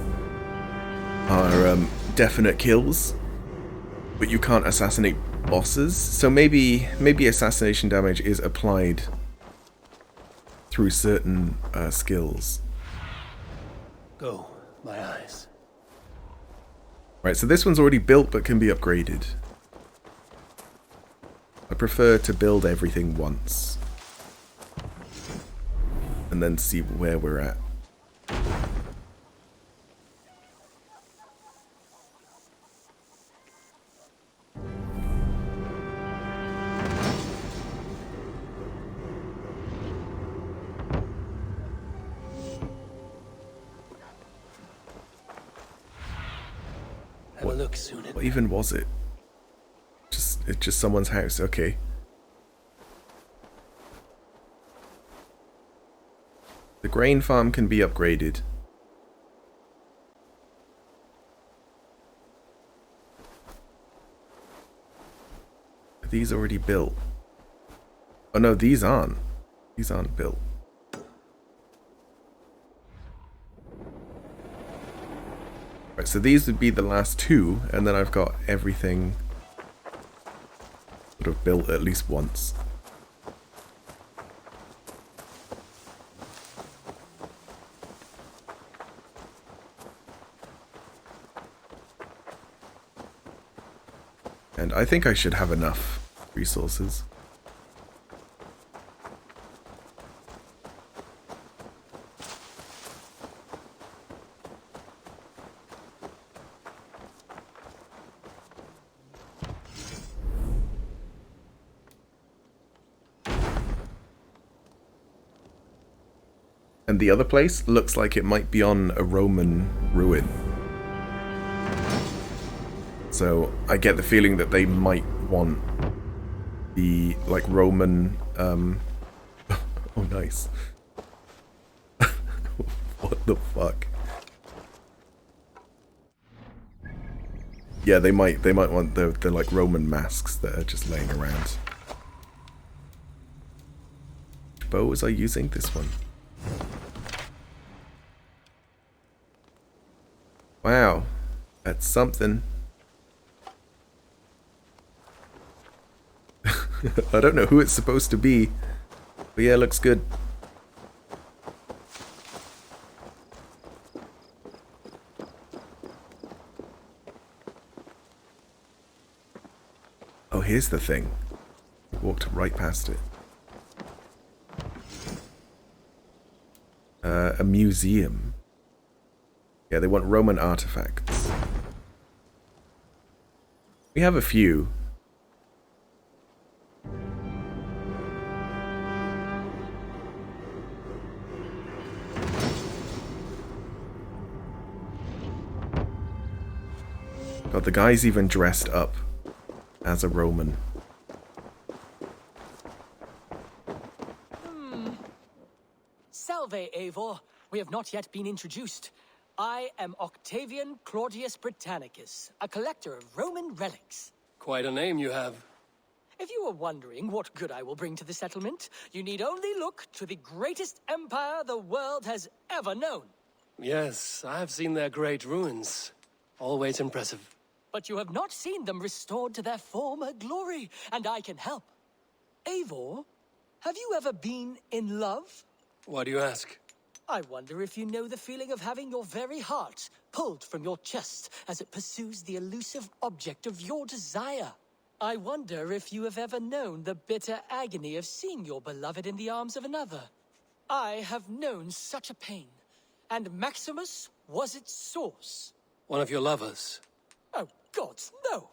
B: definite kills, but you can't assassinate bosses. So maybe assassination damage is applied through certain skills.
A: Go, my eyes.
B: Right, so this one's already built but can be upgraded. I prefer to build everything once. And then see where we're at.
A: Have a look soon.
B: What even was it? It's just someone's house, okay. The grain farm can be upgraded. Are these already built? Oh no, these aren't. These aren't built. Right, so these would be the last two, and then I've got everything sort of built at least once. And I think I should have enough resources. And the other place looks like it might be on a Roman ruin. So I get the feeling that they might want the like Roman oh nice. What the fuck? Yeah, they might want the like Roman masks that are just laying around. Which bow was I using? This one. Wow. That's something. I don't know who it's supposed to be, but yeah, it looks good. Oh, here's the thing. Walked right past it. A museum. Yeah, they want Roman artifacts. We have a few. God, the guy's even dressed up as a Roman.
F: Salve, Eivor. We have not yet been introduced. I am Octavian Claudius Britannicus, a collector of Roman relics.
A: Quite a name you have.
F: If you are wondering what good I will bring to the settlement, you need only look to the greatest empire the world has ever known.
A: Yes, I have seen their great ruins. Always impressive.
F: But you have not seen them restored to their former glory, and I can help. Eivor, have you ever been in love?
A: Why do you ask?
F: I wonder if you know the feeling of having your very heart pulled from your chest as it pursues the elusive object of your desire. I wonder if you have ever known the bitter agony of seeing your beloved in the arms of another. I have known such a pain, and Maximus Was its source?
A: One of your lovers.
F: Oh, gods, no!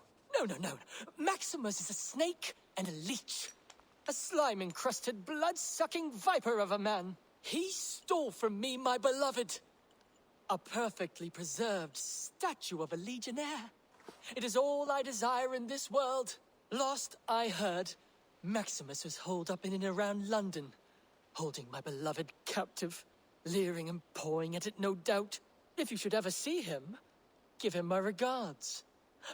F: No. Maximus is a snake and a leech. A slime-encrusted, blood-sucking viper of a man. He stole from me my beloved. A perfectly preserved statue of a legionnaire. It is all I desire in this world. Last I heard, Maximus was holed up in and around London, holding my beloved captive, leering and pawing at it, no doubt. If you should ever see him, give him my regards.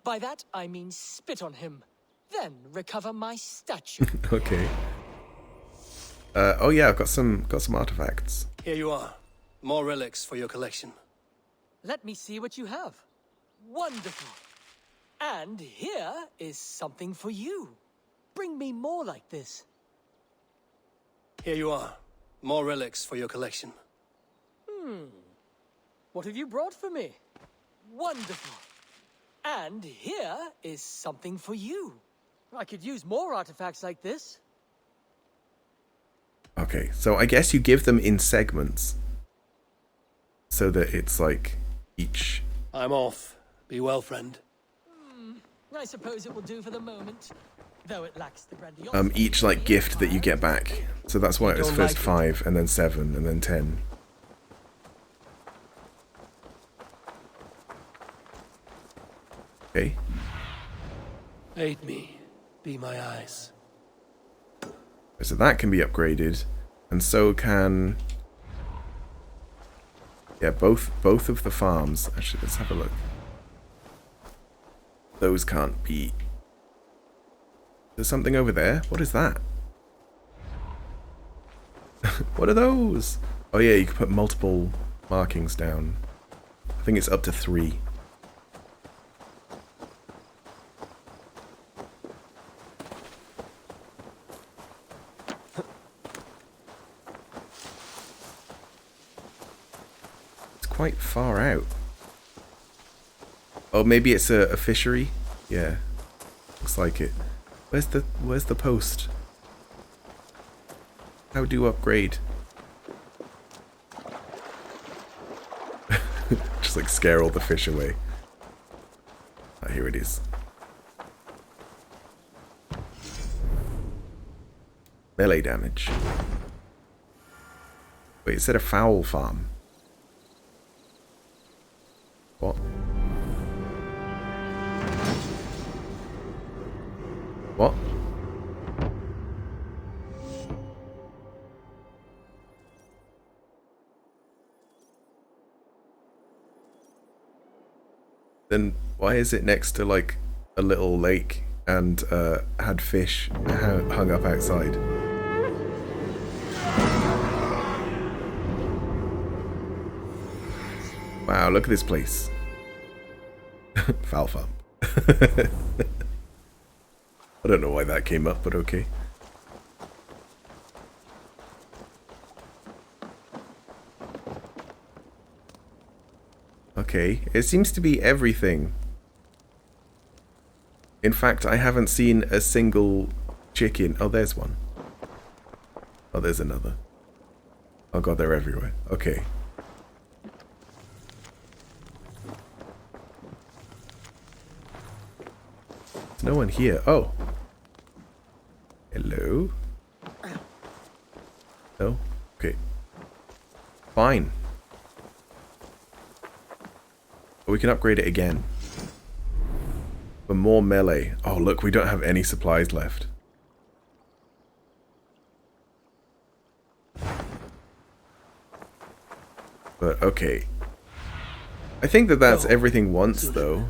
F: By that, I mean spit on him, then recover my statue.
B: Okay. Oh yeah, I've got some artifacts.
A: Here you are. More relics for your collection.
F: Let me see what you have. Wonderful. And here is something for you. Bring me more like this.
A: Here you are. More relics for your collection.
F: What have you brought for me? Wonderful. And here is something for you. I could use more artifacts like this.
B: Okay, so I guess you give them in segments. So that it's like each...
A: I'm off. Be well, friend.
F: I suppose it will do for the moment. Though it lacks the grandiosity.
B: each like gift that you get back. So that's why it was first 5 and then 7 and then 10. Okay.
A: Aid me. Be my eyes.
B: So that can be upgraded, and so can... Yeah, both of the farms. Actually, let's have a look. Those can't be... There's something over there. What is that? What are those? Oh yeah, you can put multiple markings down. I think it's up to 3. Quite far out. Oh, maybe it's a fishery? Yeah. Looks like it. Where's the post? How do you upgrade? Just like scare all the fish away. Ah, here it is. Melee damage. Wait, it said a fowl farm. What? What? Then why is it next to like a little lake and had fish hung up outside? Wow, look at this place. Foul farm. I don't know why that came up, but okay. Okay, it seems to be everything. In fact, I haven't seen a single chicken. Oh, there's one. Oh, there's another. Oh god, they're everywhere. Okay. There's no one here. Oh. Hello? No? Okay. Fine. We can upgrade it again. For more melee. Oh, look, we don't have any supplies left. But, okay. I think that that's everything once, though.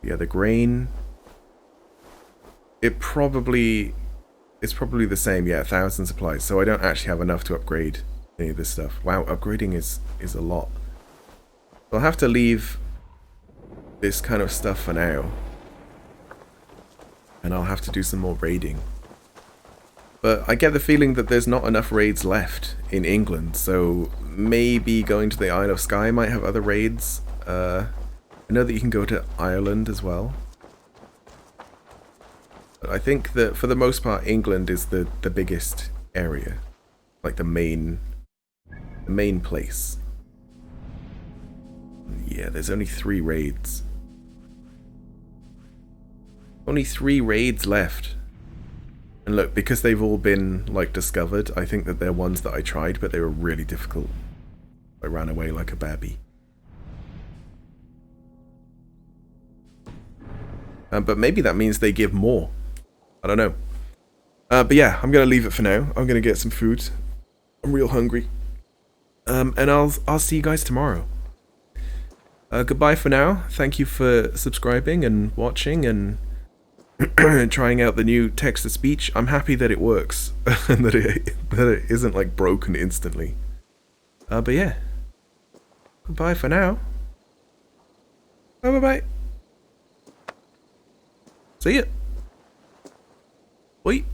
B: Yeah, the grain... It's probably the same, yeah, 1,000 supplies. So I don't actually have enough to upgrade any of this stuff. Wow, upgrading is a lot. I'll have to leave this kind of stuff for now. And I'll have to do some more raiding. But I get the feeling that there's not enough raids left in England, so maybe going to the Isle of Skye might have other raids. I know that you can go to Ireland as well. But I think that for the most part, England is the biggest area, like the main place. Yeah, there's only 3 raids. Only 3 raids left. And look, because they've all been, like, discovered, I think that they're ones that I tried, but they were really difficult. I ran away like a babby. But maybe that means they give more. I don't know. But yeah, I'm going to leave it for now. I'm going to get some food. I'm real hungry. And I'll see you guys tomorrow. Goodbye for now. Thank you for subscribing and watching and trying out the new text-to-speech. I'm happy that it works and that it isn't like broken instantly. But yeah. Goodbye for now. Bye. See ya. Bye.